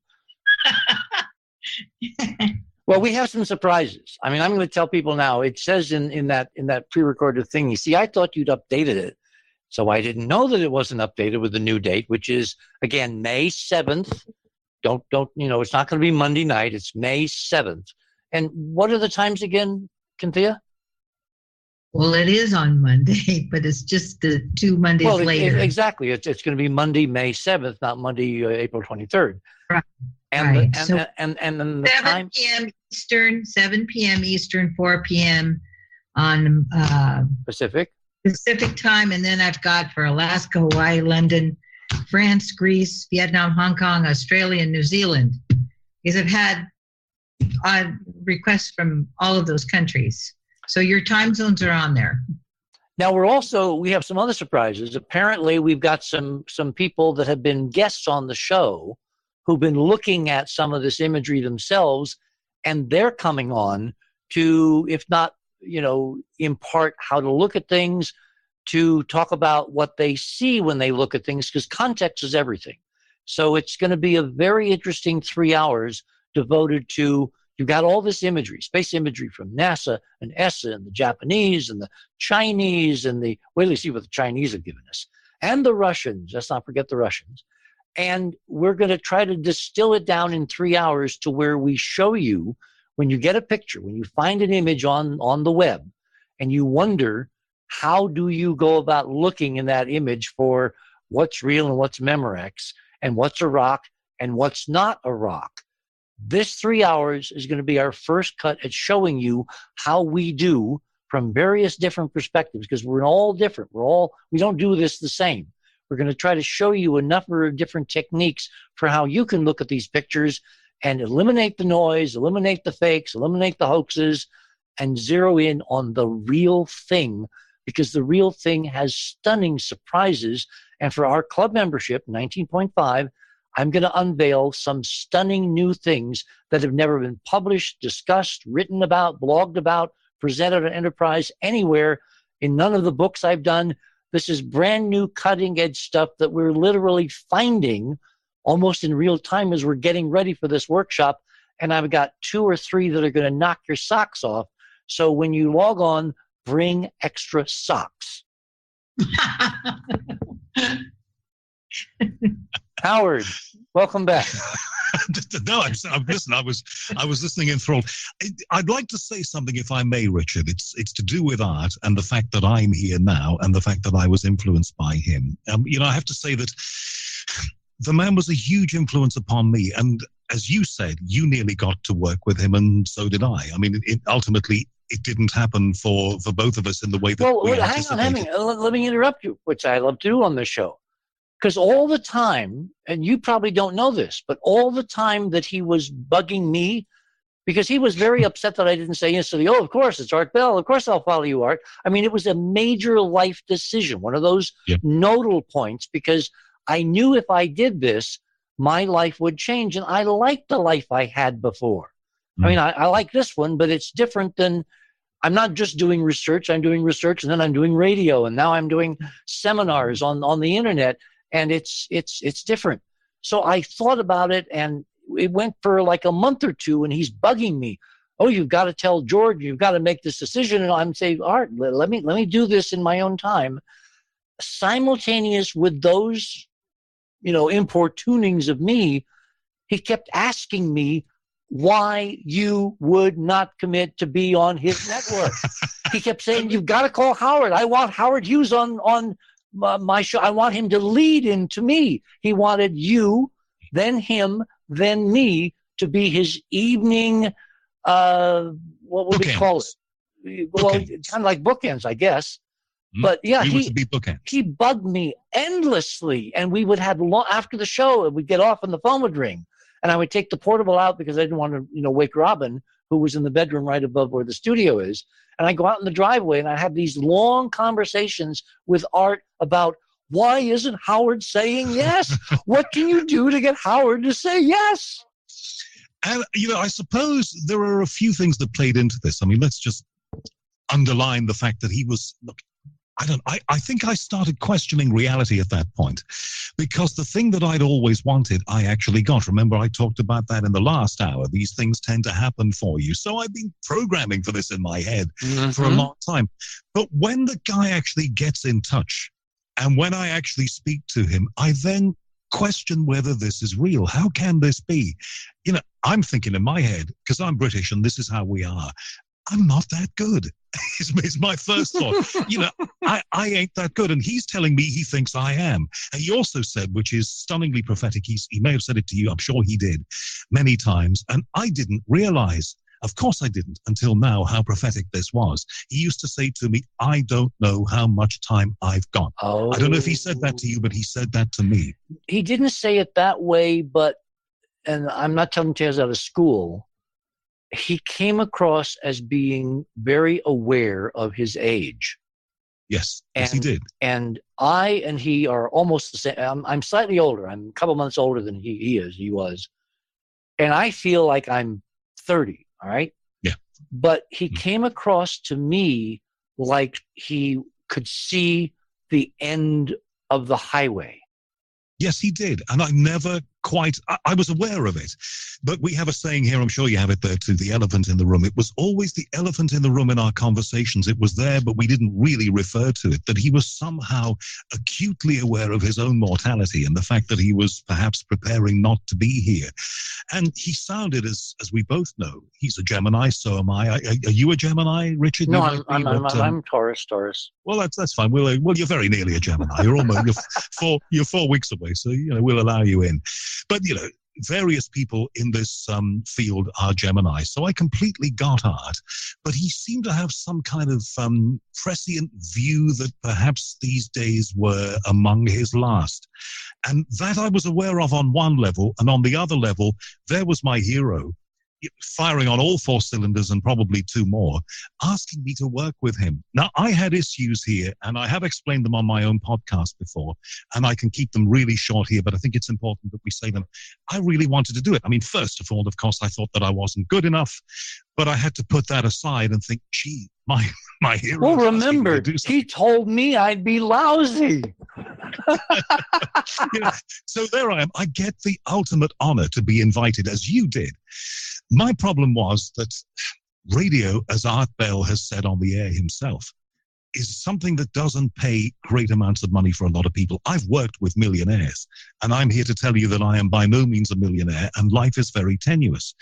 [SPEAKER 1] Well, we have some surprises. I mean, I'm going to tell people now. It says in that pre-recorded thing, you see, I thought you'd updated it. So I didn't know that it wasn't updated with the new date, which is, again, May 7th. Don't it's not going to be Monday night. It's May 7th. And what are the times again, Cynthia?
[SPEAKER 3] Well, it is on Monday, but it's just the 2 Mondays later.
[SPEAKER 1] Exactly. It's going to be Monday, May 7th, not Monday, April 23rd.
[SPEAKER 3] Right.
[SPEAKER 1] And
[SPEAKER 3] right.
[SPEAKER 1] And then the
[SPEAKER 3] 7
[SPEAKER 1] time?
[SPEAKER 3] p.m. Eastern, 7 p.m. Eastern, 4 p.m. on
[SPEAKER 1] Pacific
[SPEAKER 3] time. And then I've got for Alaska, Hawaii, London, France, Greece, Vietnam, Hong Kong, Australia, and New Zealand. Because I've had requests from all of those countries. So your time zones are on there.
[SPEAKER 1] Now we have some other surprises. Apparently we've got some people that have been guests on the show who've been looking at some of this imagery themselves, and they're coming on to, if not, impart how to look at things, to talk about what they see when they look at things, because context is everything. So it's going to be a very interesting 3 hours devoted to, you've got all this imagery, space imagery from NASA and ESA and the Japanese and the Chinese and wait till you see what the Chinese have given us, and the Russians. Let's not forget the Russians. And we're going to try to distill it down in 3 hours to where we show you, when you get a picture, when you find an image on the web, and you wonder, how do you go about looking in that image for what's real and what's Memorex, and what's a rock and what's not a rock? This 3 hours is going to be our first cut at showing you how we do from various different perspectives, because we're all different. We don't do this the same. We're going to try to show you a number of different techniques for how you can look at these pictures and eliminate the noise, eliminate the fakes, eliminate the hoaxes, and zero in on the real thing, because the real thing has stunning surprises. And for our club membership, 19.5, I'm going to unveil some stunning new things that have never been published, discussed, written about, blogged about, presented on Enterprise, anywhere, in none of the books I've done. This is brand new cutting edge stuff that we're literally finding almost in real time as we're getting ready for this workshop. And I've got 2 or 3 that are going to knock your socks off. So when you log on, bring extra socks. Howard, welcome back.
[SPEAKER 2] No, listen. I was listening enthralled. I'd like to say something, if I may, Richard. It's to do with art and the fact that I'm here now, and the fact that I was influenced by him. I have to say that the man was a huge influence upon me, and as you said, you nearly got to work with him, and so did I. I mean, ultimately, it didn't happen for both of us in the way that we anticipated.
[SPEAKER 1] Hang on. Let me interrupt you, which I love to do on this show. Because all the time, and you probably don't know this, but all the time that he was bugging me, because he was very upset that I didn't say instantly, oh, of course, it's Art Bell. Of course I'll follow you, Art. I mean, it was a major life decision, one of those nodal points, because I knew if I did this, my life would change. And I liked the life I had before. I mean, I like this one, but it's different than, I'm not just doing research. I'm doing research, and then I'm doing radio, and now I'm doing seminars on the internet. And it's different. So I thought about it, and it went for like a month or two, and he's bugging me. Oh, you've got to tell George, you've got to make this decision. And I'm saying, Art, let me do this in my own time. Simultaneous with those, importunings of me, he kept asking me why you would not commit to be on his network. He kept saying, you've got to call Howard. I want Howard Hughes on my show. I want him to lead into me. He wanted you, then him, then me to be his evening, what would we call it? Well, kind of like bookends, I guess. But yeah,
[SPEAKER 2] we were to be bookends.
[SPEAKER 1] He bugged me endlessly, and we would have after the show, we'd get off and the phone would ring, and I would take the portable out because I didn't want to, wake Robin, who was in the bedroom right above where the studio is. And I go out in the driveway and I have these long conversations with Art about why isn't Howard saying yes? What can you do to get Howard to say yes?
[SPEAKER 2] And, I suppose there are a few things that played into this. I mean, let's just underline the fact that he was, I think I started questioning reality at that point, because the thing that I'd always wanted, I actually got. Remember, I talked about that in the last hour. These things tend to happen for you. So I've been programming for this in my head for a long time. But when the guy actually gets in touch, and when I actually speak to him, I then question whether this is real. How can this be? I'm thinking in my head, because I'm British and this is how we are, I'm not that good. Is my first thought. I ain't that good. And he's telling me he thinks I am. And he also said, which is stunningly prophetic, he may have said it to you, I'm sure he did, many times. And I didn't realize, of course I didn't, until now, how prophetic this was. He used to say to me, I don't know how much time I've got. I don't know if he said that to you, but he said that to me.
[SPEAKER 1] He didn't say it that way, and I'm not telling tales out of school, he came across as being very aware of his age.
[SPEAKER 2] Yes, he did.
[SPEAKER 1] And I and he are almost the same. I'm slightly older. I'm a couple months older than he was. And I feel like I'm 30, all right?
[SPEAKER 2] Yeah.
[SPEAKER 1] But he came across to me like he could see the end of the highway.
[SPEAKER 2] Yes, he did. And I never I was aware of it. But we have a saying here, I'm sure you have it there too, the elephant in the room. It was always the elephant in the room in our conversations. It was there, but we didn't really refer to it, that he was somehow acutely aware of his own mortality and the fact that he was perhaps preparing not to be here. And he sounded, as we both know, he's a Gemini, so am I. Are you a Gemini, Richard?
[SPEAKER 1] No, I'm Taurus.
[SPEAKER 2] Well, that's fine. Well, you're very nearly a Gemini. You're 4 weeks away, so we'll allow you in. But various people in this field are Gemini, so I completely got Art. But he seemed to have some kind of prescient view that perhaps these days were among his last, and that I was aware of on one level, and on the other level, there was my hero, firing on all 4 cylinders and probably 2 more, asking me to work with him. Now, I had issues here, and I have explained them on my own podcast before, and I can keep them really short here, but I think it's important that we say them. I really wanted to do it. I mean, first of all, of course, I thought that I wasn't good enough, but I had to put that aside and think, gee, my hero.
[SPEAKER 1] Well, remember, he told me I'd be lousy.
[SPEAKER 2] So there I am. I get the ultimate honor to be invited, as you did. My problem was that radio, as Art Bell has said on the air himself, is something that doesn't pay great amounts of money for a lot of people. I've worked with millionaires, and I'm here to tell you that I am by no means a millionaire, and life is very tenuous.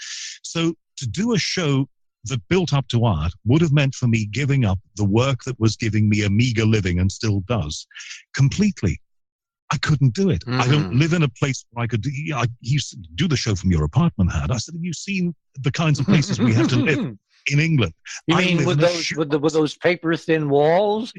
[SPEAKER 2] So to do a show that built up to Art would have meant for me giving up the work that was giving me a meager living and still does completely. I couldn't do it. I don't live in a place where I could do. I used to do the show from your apartment, Had. I said, have you seen the kinds of places we have to live in England?
[SPEAKER 1] You mean with those paper-thin walls?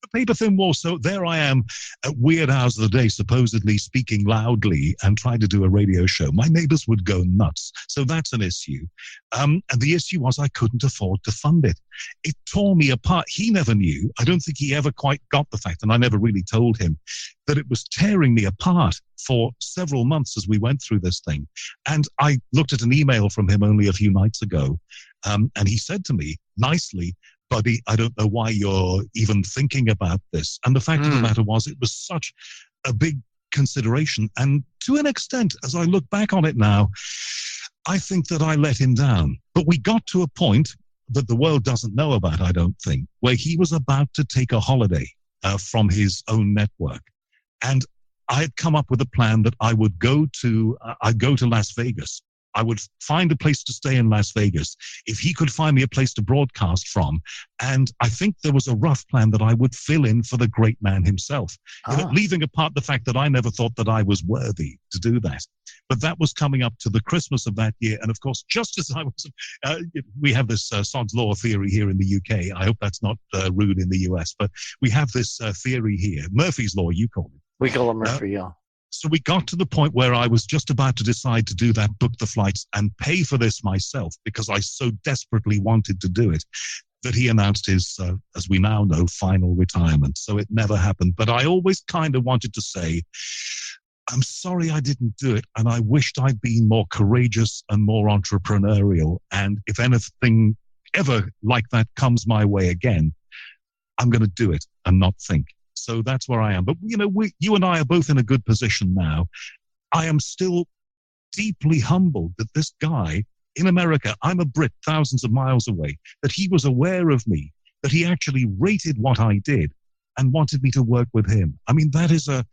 [SPEAKER 2] The paper-thin wall. So there I am at weird hours of the day, supposedly speaking loudly and trying to do a radio show. My neighbors would go nuts. So that's an issue. And the issue was I couldn't afford to fund it. It tore me apart. He never knew. I don't think he ever quite got the fact, and I never really told him, that it was tearing me apart for several months as we went through this thing. And I looked at an email from him only a few nights ago, and he said to me nicely, buddy, I don't know why you're even thinking about this. And the fact of the matter was, it was such a big consideration. And to an extent, as I look back on it now, I think that I let him down. But we got to a point that the world doesn't know about, I don't think, where he was about to take a holiday from his own network. And I had come up with a plan that I'd go to Las Vegas. I would find a place to stay in Las Vegas, if he could find me a place to broadcast from. And I think there was a rough plan that I would fill in for the great man himself, leaving apart the fact that I never thought that I was worthy to do that. But that was coming up to the Christmas of that year. And of course, just as I was, we have this Sod's Law theory here in the UK. I hope that's not rude in the US, but we have this theory here. Murphy's Law, you call it.
[SPEAKER 1] We call it Murphy, yeah.
[SPEAKER 2] So we got to the point where I was just about to decide to do that, book the flights and pay for this myself because I so desperately wanted to do it, that he announced his, as we now know, final retirement. So it never happened. But I always kind of wanted to say, I'm sorry I didn't do it, and I wished I'd been more courageous and more entrepreneurial. And if anything ever like that comes my way again, I'm going to do it and not think. So that's where I am. But, you know, you and I are both in a good position now. I am still deeply humbled that this guy in America, I'm a Brit thousands of miles away, that he was aware of me, that he actually rated what I did and wanted me to work with him. I mean, that is an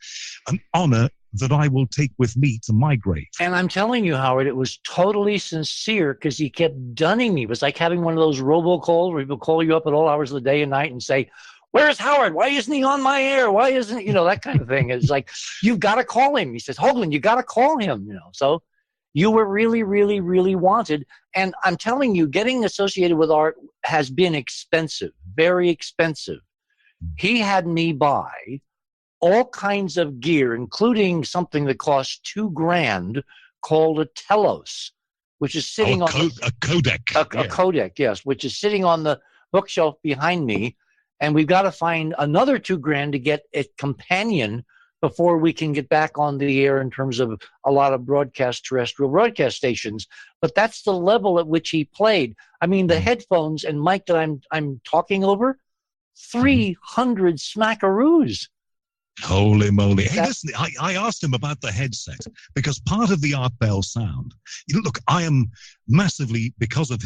[SPEAKER 2] honor that I will take with me to my grave.
[SPEAKER 1] And I'm telling you, Howard, it was totally sincere because he kept dunning me. It was like having one of those robocalls where people call you up at all hours of the day and night and say, where's Howard? Why isn't he on my air? Why isn't, that kind of thing. It's like, you've got to call him. He says, Hoagland, you got to call him, So you were really, really, really wanted. And I'm telling you, getting associated with art has been expensive, very expensive. He had me buy all kinds of gear, including something that costs $2,000 called a telos, which is sitting on
[SPEAKER 2] a codec.
[SPEAKER 1] A codec, yes, which is sitting on the bookshelf behind me. And we've got to find another $2,000 to get a companion before we can get back on the air in terms of a lot of terrestrial broadcast stations. But that's the level at which he played. I mean, the headphones and mic that I'm talking over, 300 smackaroos.
[SPEAKER 2] Holy moly. Hey, listen, I asked him about the headset because part of the Art Bell sound, look, I am massively, because of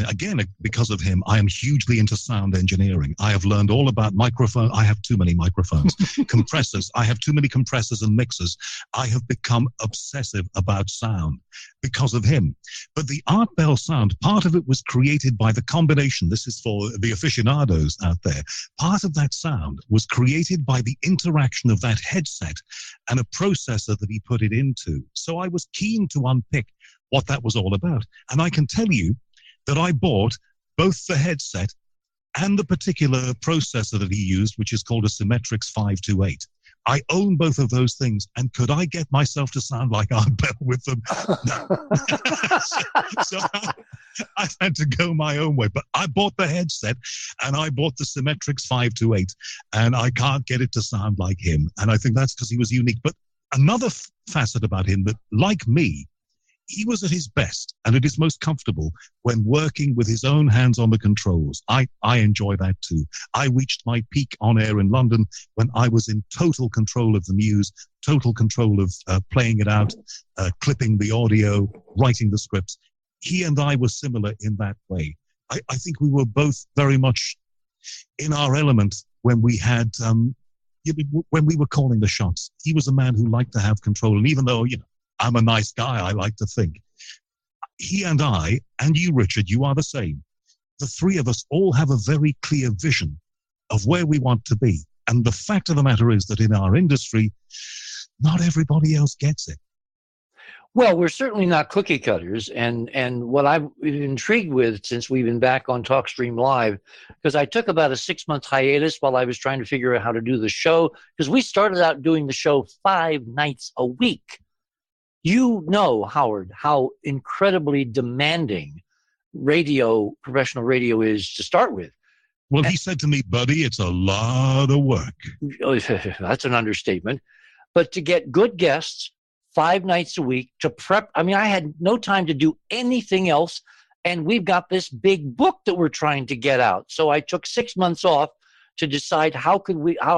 [SPEAKER 2] him, I am hugely into sound engineering. I have learned all about microphone. I have too many microphones, compressors. I have too many compressors and mixers. I have become obsessive about sound because of him. But the Art Bell sound, part of it was created by the combination. This is for the aficionados out there. Part of that sound was created by the interaction of that headset and a processor that he put it into. So I was keen to unpick what that was all about. And I can tell you that I bought both the headset and the particular processor that he used, which is called a Symmetrix 528. I own both of those things, and could I get myself to sound like Art Bell with them? No. so I've had to go my own way. But I bought the headset, and I bought the Symmetrix 528, and I can't get it to sound like him. And I think that's because he was unique. But another facet about him that, like me, he was at his best and at his most comfortable when working with his own hands on the controls. I enjoy that too. I reached my peak on air in London when I was in total control of the muse, total control of playing it out, clipping the audio, writing the scripts. He and I were similar in that way. I think we were both very much in our element when we had, when we were calling the shots. He was a man who liked to have control. And even though, I'm a nice guy, I like to think. He and I, and you, Richard, you are the same. The three of us all have a very clear vision of where we want to be. And the fact of the matter is that in our industry, not everybody else gets it.
[SPEAKER 1] Well, we're certainly not cookie cutters. And what I've been intrigued with since we've been back on TalkStream Live, because I took about a 6-month hiatus while I was trying to figure out how to do the show, because we started out doing the show 5 nights a week. You know, Howard, how incredibly demanding professional radio is to start with.
[SPEAKER 2] Well, he said to me, buddy, it's a lot of work.
[SPEAKER 1] That's an understatement. But to get good guests 5 nights a week to prep, I had no time to do anything else. And we've got this big book that we're trying to get out. So I took 6 months off to decide how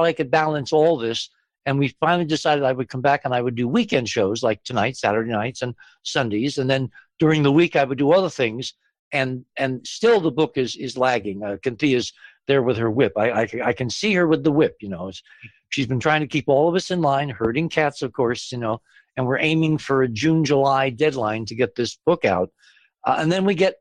[SPEAKER 1] I could balance all this. And we finally decided I would come back and I would do weekend shows like tonight, Saturday nights and Sundays. And then during the week, I would do other things. And still the book is lagging. Cynthia's there with her whip. I can see her with the whip, She's been trying to keep all of us in line, herding cats, of course, and we're aiming for a June, July deadline to get this book out. And then we get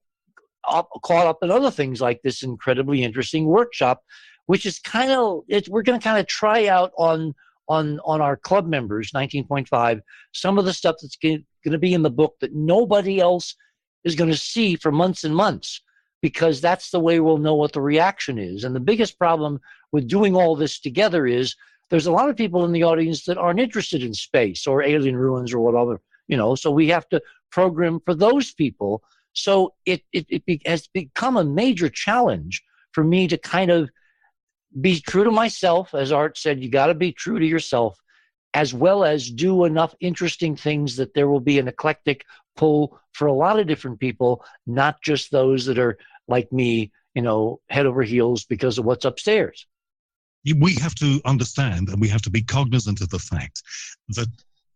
[SPEAKER 1] caught up in other things like this incredibly interesting workshop, which is we're going to kind of try out on our club members, 19.5, some of the stuff that's going to be in the book that nobody else is going to see for months and months, because that's the way we'll know what the reaction is. And the biggest problem with doing all this together is there's a lot of people in the audience that aren't interested in space or alien ruins or whatever, so we have to program for those people. So it has become a major challenge for me to kind of be true to myself. As Art said, you got to be true to yourself, as well as do enough interesting things that there will be an eclectic pull for a lot of different people, not just those that are like me, head over heels because of what's upstairs.
[SPEAKER 2] We have to understand, and we have to be cognizant of the fact that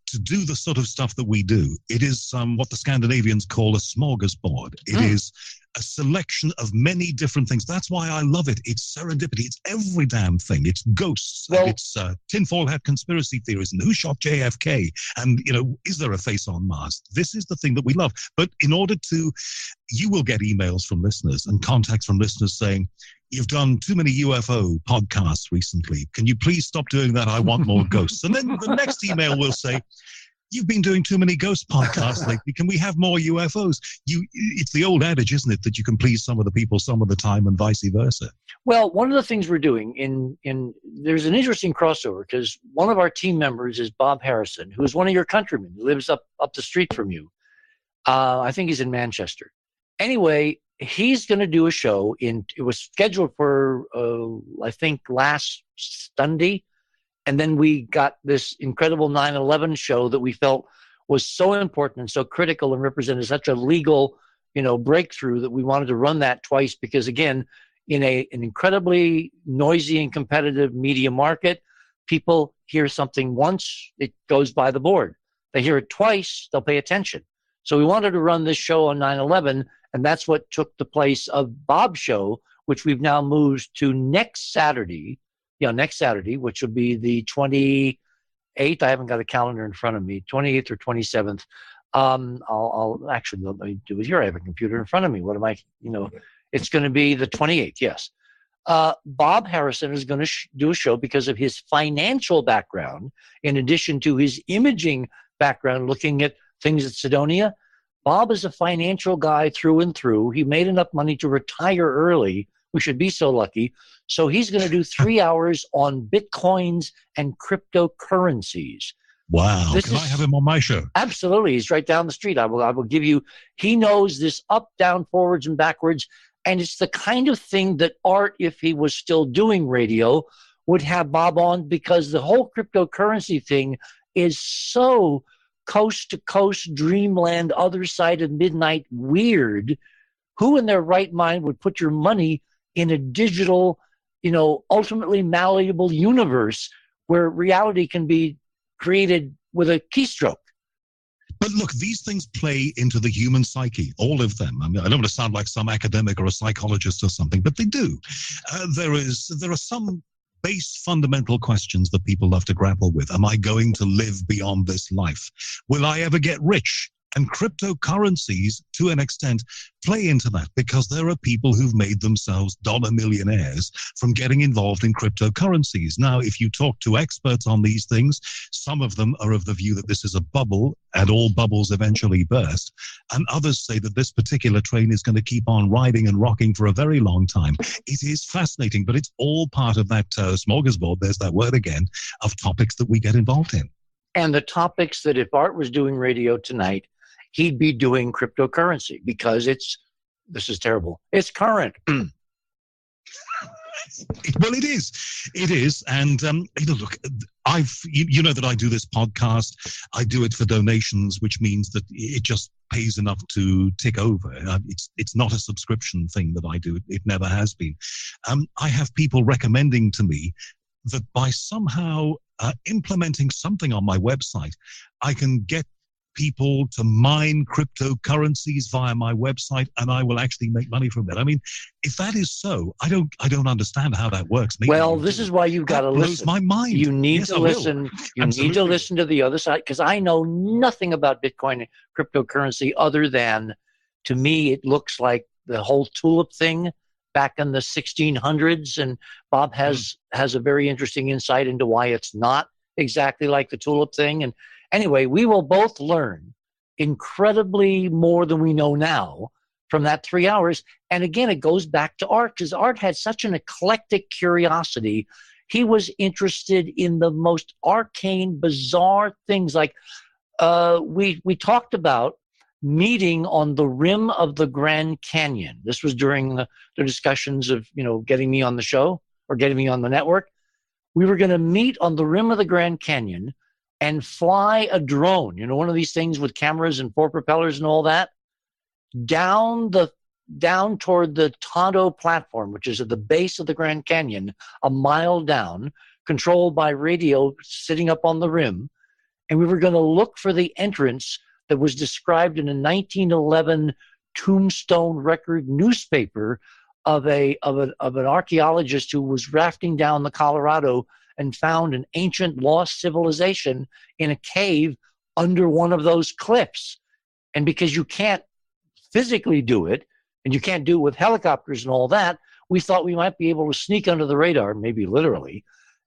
[SPEAKER 2] to do the sort of stuff that we do, it is what the Scandinavians call a smorgasbord. It is a selection of many different things. That's why I love it. It's serendipity. It's every damn thing. It's ghosts. And it's tinfoil hat conspiracy theories and who shot JFK. And, is there a face on Mars? This is the thing that we love. But in order you will get emails from listeners and contacts from listeners saying, you've done too many UFO podcasts recently. Can you please stop doing that? I want more ghosts. And then the next email will say, you've been doing too many ghost podcasts lately. Can we have more UFOs? It's the old adage, isn't it, that you can please some of the people some of the time and vice versa.
[SPEAKER 1] Well, one of the things we're doing there's an interesting crossover, because one of our team members is Bob Harrison, who is one of your countrymen, who lives up the street from you. I think he's in Manchester. Anyway, he's going to do a show it was scheduled for, I think, last Sunday. And then we got this incredible 9/11 show that we felt was so important and so critical and represented such a legal, breakthrough, that we wanted to run that twice, because, again, in an incredibly noisy and competitive media market, people hear something once, it goes by the board. They hear it twice, they'll pay attention. So we wanted to run this show on 9/11, and that's what took the place of Bob's show, which we've now moved to next Saturday, which will be the 28th. I haven't got a calendar in front of me, 28th or 27th. I'll actually, let me do it here. I have a computer in front of me. What am I, it's going to be the 28th, yes. Bob Harrison is going to do a show because of his financial background, in addition to his imaging background, looking at things at Cydonia. Bob is a financial guy through and through. He made enough money to retire early. We should be so lucky. So he's going to do 3 hours on Bitcoins and cryptocurrencies.
[SPEAKER 2] Wow. Can I have him on my show?
[SPEAKER 1] Absolutely. He's right down the street. I will give you, he knows this up, down, forwards, and backwards. And it's the kind of thing that Art, if he was still doing radio, would have Bob on, because the whole cryptocurrency thing is so coast to coast, dreamland, other side of midnight weird. Who in their right mind would put your money in a digital, ultimately malleable universe where reality can be created with a keystroke?
[SPEAKER 2] But look, these things play into the human psyche, all of them. I mean, I don't want to sound like some academic or a psychologist or something, but they do. There are some base fundamental questions that people love to grapple with. Am I going to live beyond this life? Will I ever get rich? And cryptocurrencies, to an extent, play into that, because there are people who've made themselves dollar millionaires from getting involved in cryptocurrencies. Now, if you talk to experts on these things, some of them are of the view that this is a bubble and all bubbles eventually burst. And others say that this particular train is going to keep on riding and rocking for a very long time. It is fascinating, but it's all part of that smorgasbord, there's that word again, of topics that we get involved in.
[SPEAKER 1] And the topics that if Art was doing radio tonight, he'd be doing cryptocurrency, because this is terrible. It's current.
[SPEAKER 2] Well, it is. And, look, you know that I do this podcast. I do it for donations, which means that it just pays enough to tick over. It's not a subscription thing that I do. It never has been. I have people recommending to me that by somehow implementing something on my website, I can get people to mine cryptocurrencies via my website, and I will actually make money from it. I mean, if that is so, I don't understand how that works. Maybe
[SPEAKER 1] well, this is why you've got to listen.
[SPEAKER 2] Blows my mind.
[SPEAKER 1] You need
[SPEAKER 2] Yes,
[SPEAKER 1] to
[SPEAKER 2] I will.
[SPEAKER 1] listen. You need to listen to the other side, because I know nothing about Bitcoin and cryptocurrency other than, to me, it looks like the whole tulip thing back in the 1600s. And Bob has a very interesting insight into why it's not exactly like the tulip thing. And anyway, we will both learn incredibly more than we know now from that 3 hours. And again, it goes back to Art, because Art had such an eclectic curiosity. He was interested in the most arcane, bizarre things. Like we talked about meeting on the rim of the Grand Canyon. This was during the discussions of, getting me on the show or getting me on the network. We were going to meet on the rim of the Grand Canyon and fly a drone, one of these things with cameras and 4 propellers and all that, down toward the Tonto platform, which is at the base of the Grand Canyon, a mile down, controlled by radio sitting up on the rim. And we were going to look for the entrance that was described in a 1911 Tombstone Record newspaper of an archaeologist who was rafting down the Colorado and found an ancient lost civilization in a cave under one of those cliffs. And because you can't physically do it, and you can't do it with helicopters and all that, we thought we might be able to sneak under the radar, maybe literally,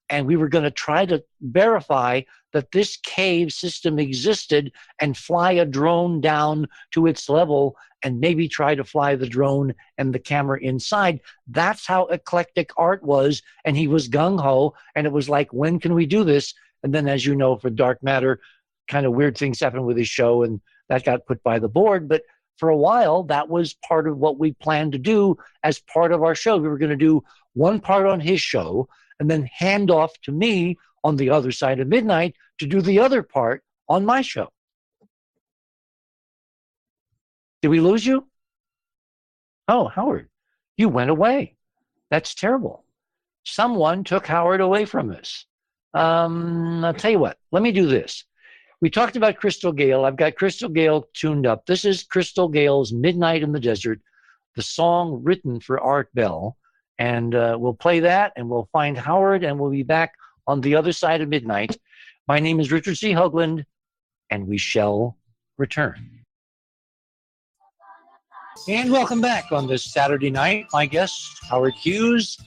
[SPEAKER 1] and we were going to try to verify that this cave system existed and fly a drone down to its level and maybe try to fly the drone and the camera inside. That's how eclectic Art was, and he was gung-ho, and it was like, when can we do this? And then, as you know, for Dark Matter, kind of weird things happened with his show, and that got put by the board. But for a while, that was part of what we planned to do as part of our show. We were going to do one part on his show and then hand off to me on the other side of midnight to do the other part on my show. Did we lose you? Oh, Howard, you went away. That's terrible. Someone took Howard away from us. I'll tell you what, let me do this. We talked about Crystal Gale. I've got Crystal Gale tuned up. This is Crystal Gale's Midnight in the Desert, the song written for Art Bell. And we'll play that, and we'll find Howard, and we'll be back on the other side of midnight. My name is Richard C. Hoagland, and we shall return. And welcome back on this Saturday night. My guest, Howard Hughes.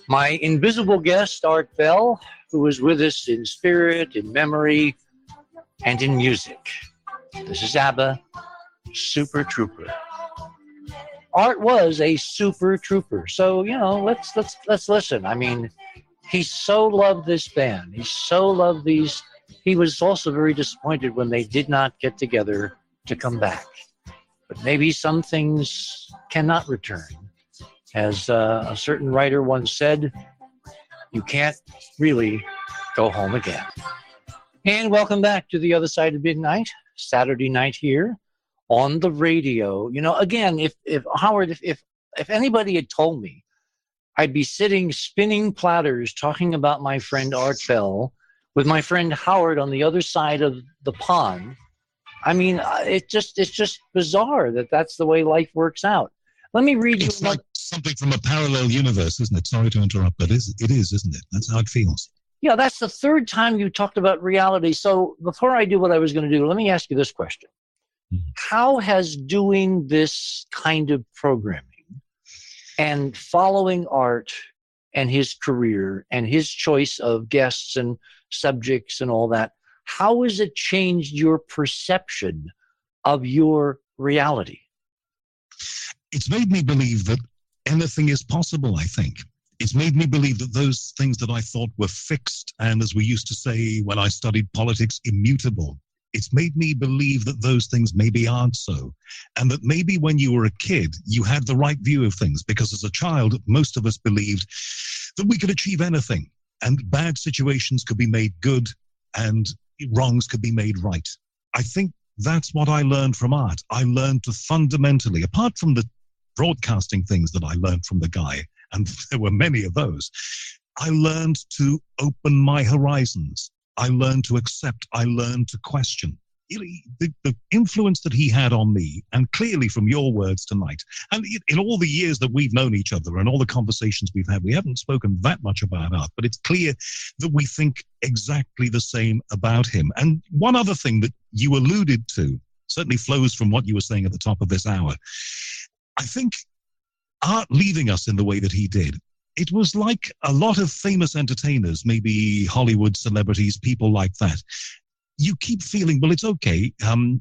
[SPEAKER 1] My invisible guest, Art Bell, who is with us in spirit, in memory, and in music. This is ABBA, Super Trooper. Art was a super trooper. So, let's listen. I mean, he so loved this band. He so loved these. He was also very disappointed when they did not get together to come back. But maybe some things cannot return. As a certain writer once said, you can't really go home again. And welcome back to the other side of midnight, Saturday night here on the radio. Again, if Howard, if anybody had told me I'd be sitting spinning platters talking about my friend Art Bell with my friend Howard on the other side of the pond, I mean, it's just bizarre that that's the way life works out. Let me read you.
[SPEAKER 2] It's like something from a parallel universe, isn't it? Sorry to interrupt, but it is, isn't it? That's how it feels.
[SPEAKER 1] Yeah, that's the third time you talked about reality. So before I do what I was going to do, let me ask you this question. How has doing this kind of programming and following Art and his career and his choice of guests and subjects and all that, how has it changed your perception of your reality?
[SPEAKER 2] It's made me believe that anything is possible, I think. It's made me believe that those things that I thought were fixed and, as we used to say when I studied politics, immutable, it's made me believe that those things maybe aren't so. And that maybe when you were a kid, you had the right view of things, because as a child, most of us believed that we could achieve anything and bad situations could be made good and wrongs could be made right. I think that's what I learned from Art. I learned to fundamentally, apart from the broadcasting things that I learned from the guy, and there were many of those, I learned to open my horizons. I learned to accept. I learned to question. you know, the influence that he had on me, and clearly from your words tonight, and in all the years that we've known each other and all the conversations we've had, we haven't spoken that much about art, but it's clear that we think exactly the same about him. And one other thing that you alluded to certainly flows from what you were saying at the top of this hour. I think art leaving us in the way that he did, it was like a lot of famous entertainers, maybe Hollywood celebrities, people like that. You keep feeling, well, it's okay.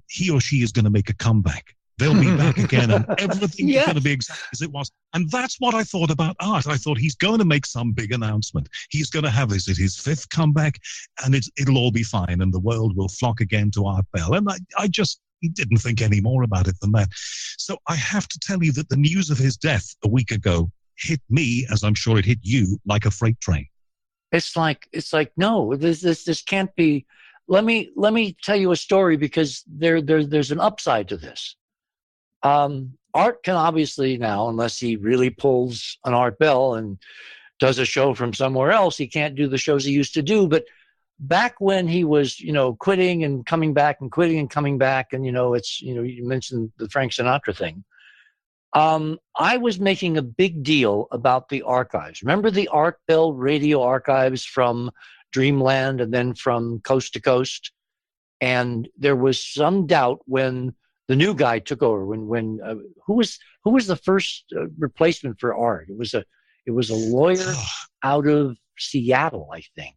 [SPEAKER 2] He or she is going to make a comeback. They'll be back again, and everything is going to be exactly as it was. And that's what I thought about art. I thought he's going to make some big announcement. He's going to have his fifth comeback, and it'll all be fine, and the world will flock again to Art Bell. And I just didn't think any more about it than that. So I have to tell you that the news of his death a week ago hit me, as I'm sure it hit you, like a freight train.
[SPEAKER 1] It's like no, this can't be. Let me tell you a story, because there's an upside to this. Art can obviously now, unless he really pulls an Art Bell and does a show from somewhere else, he can't do the shows he used to do. But back when he was, quitting and coming back and quitting and coming back, and you mentioned the Frank Sinatra thing. I was making a big deal about the archives. Remember the Art Bell radio archives from Dreamland and then from Coast to Coast? And there was some doubt when the new guy took over. When who was the first replacement for Art? It was a lawyer out of Seattle, I think.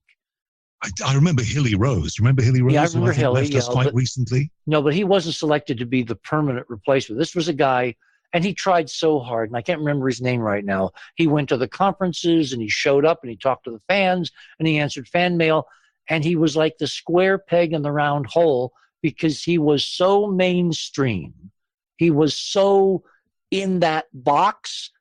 [SPEAKER 2] I remember Hilly Rose. Remember Hilly Rose?
[SPEAKER 1] Yeah, I remember Hilly.
[SPEAKER 2] Left us quite recently.
[SPEAKER 1] No, but he wasn't selected to be the permanent replacement. This was a guy, and he tried so hard, and I can't remember his name right now. He went to the conferences, and he showed up, and he talked to the fans, and he answered fan mail, and he was like the square peg in the round hole, because he was so mainstream. He was so in that box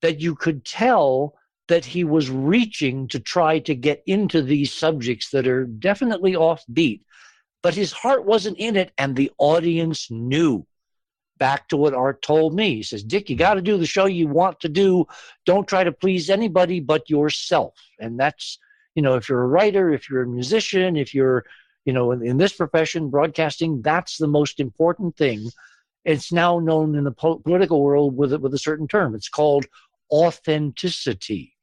[SPEAKER 1] that you could tell that he was reaching to try to get into these subjects that are definitely offbeat, but his heart wasn't in it, and the audience knew. Back to what Art told me. He says, Dick, you got to do the show you want to do. Don't try to please anybody but yourself. And that's, if you're a writer, if you're a musician, if you're, in this profession, broadcasting, that's the most important thing. It's now known in the political world with a certain term. It's called authenticity.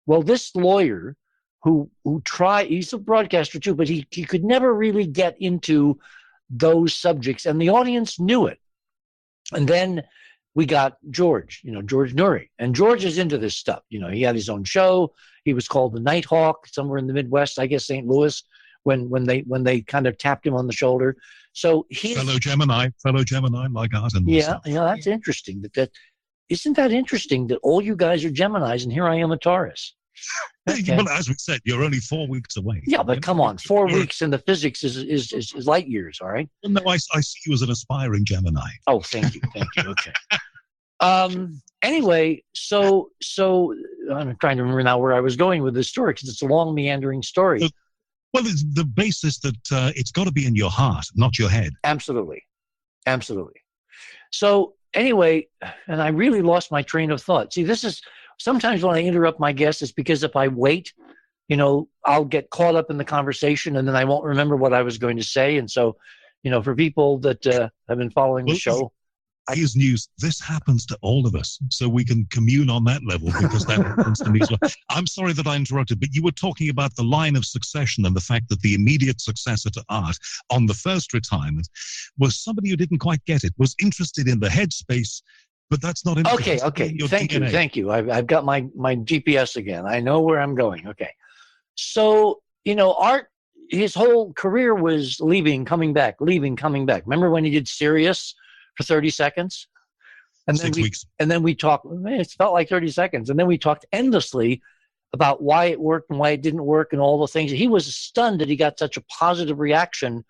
[SPEAKER 1] Well, this lawyer who he's a broadcaster too, but he could never really get into those subjects, and the audience knew it. And then we got George Noory. And George is into this stuff. He had his own show. He was called the Nighthawk somewhere in the Midwest, I guess St. Louis, when they kind of tapped him on the shoulder. So he's
[SPEAKER 2] fellow Gemini like Art and myself.
[SPEAKER 1] Yeah, that's interesting. Isn't that interesting that all you guys are Geminis and here I am a Taurus?
[SPEAKER 2] Okay. Well, as we said, you're only 4 weeks away.
[SPEAKER 1] Yeah, but come on, 4 weeks in the physics is light years, all right?
[SPEAKER 2] Well, no, I see you as an aspiring Gemini.
[SPEAKER 1] Oh, thank you. Okay. Anyway, so I'm trying to remember now where I was going with this story, because it's a long, meandering story.
[SPEAKER 2] Well, it's the basis that it's got to be in your heart, not your head.
[SPEAKER 1] Absolutely. So anyway, and I really lost my train of thought. See, this is sometimes when I interrupt my guests, it's because if I wait, I'll get caught up in the conversation and then I won't remember what I was going to say. And so, for people that have been following the show.
[SPEAKER 2] Here's news. This happens to all of us. So we can commune on that level, because that happens to me as well. I'm sorry that I interrupted, but you were talking about the line of succession and the fact that the immediate successor to Art on the first retirement was somebody who didn't quite get it, was interested in the headspace, but that's not interesting.
[SPEAKER 1] Okay. Thank you. I've got my GPS again. I know where I'm going. Okay. So, Art, his whole career was leaving, coming back. Remember when he did Sirius for 30 seconds? And then
[SPEAKER 2] 6 weeks.
[SPEAKER 1] And then we talked, it felt like 30 seconds. And then we talked endlessly about why it worked and why it didn't work and all the things. He was stunned that he got such a positive reaction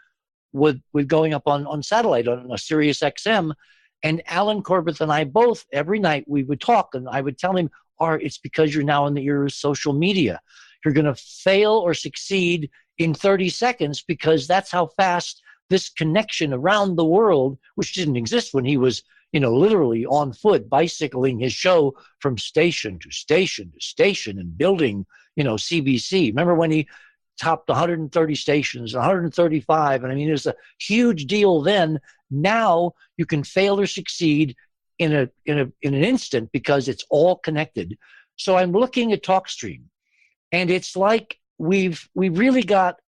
[SPEAKER 1] with going up on satellite, on a Sirius XM. And Alan Corbett and I both, every night we would talk, and I would tell him, Art, it's because you're now in the era of social media. You're going to fail or succeed in 30 seconds, because that's how fast this connection around the world, which didn't exist when he was, literally on foot, bicycling his show from station to station to station and building, CBC. Remember when he topped 130 stations, 135. And I mean, it was a huge deal then. Now you can fail or succeed in an instant because it's all connected. So I'm looking at TalkStream, and it's like we've really got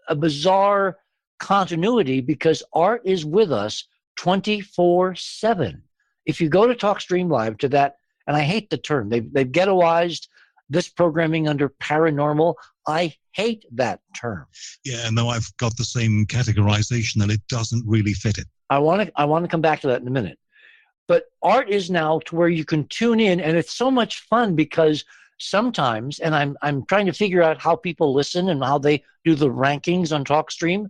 [SPEAKER 1] a bizarre continuity because art is with us 24/7. If you go to TalkStream Live to that, and I hate the term, they've ghettoized this programming under paranormal. I hate that term.
[SPEAKER 2] Yeah, no, I've got the same categorization, and it doesn't really fit it.
[SPEAKER 1] I want to come back to that in a minute. But art is now to where you can tune in, and it's so much fun because sometimes, and I'm trying to figure out how people listen and how they do the rankings on TalkStream.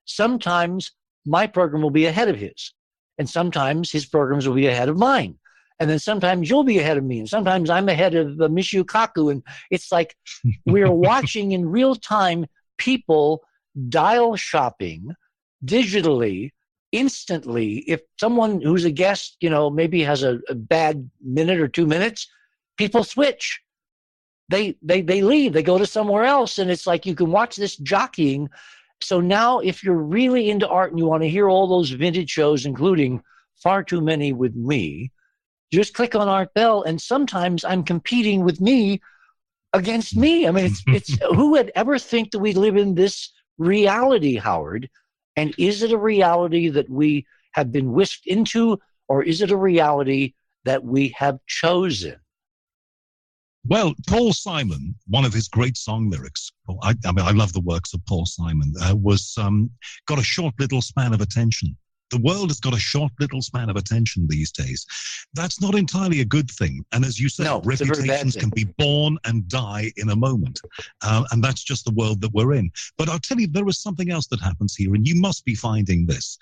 [SPEAKER 1] Sometimes my program will be ahead of his, and sometimes his programs will be ahead of mine. And then sometimes you'll be ahead of me, and sometimes I'm ahead of Michio Kaku. And it's like we're watching in real time people dial shopping digitally, instantly. If someone who's a guest, maybe has a bad minute or 2 minutes, people switch. They leave. They go to somewhere else, and it's like you can watch this jockeying. So now, if you're really into art and you want to hear all those vintage shows, including Far Too Many with me, just click on Art Bell, and sometimes I'm competing with me against me. I mean, it's who would ever think that we live in this reality, Howard? And is it a reality that we have been whisked into, or is it a reality that we have chosen?
[SPEAKER 2] Well, Paul Simon, one of his great song lyrics, I love the works of Paul Simon, was got a short little span of attention. The world has got a short little span of attention these days. That's not entirely a good thing. And as you said, reputations can be born and die in a moment. And that's just the world that we're in. But I'll tell you, there is something else that happens here, and you must be finding this,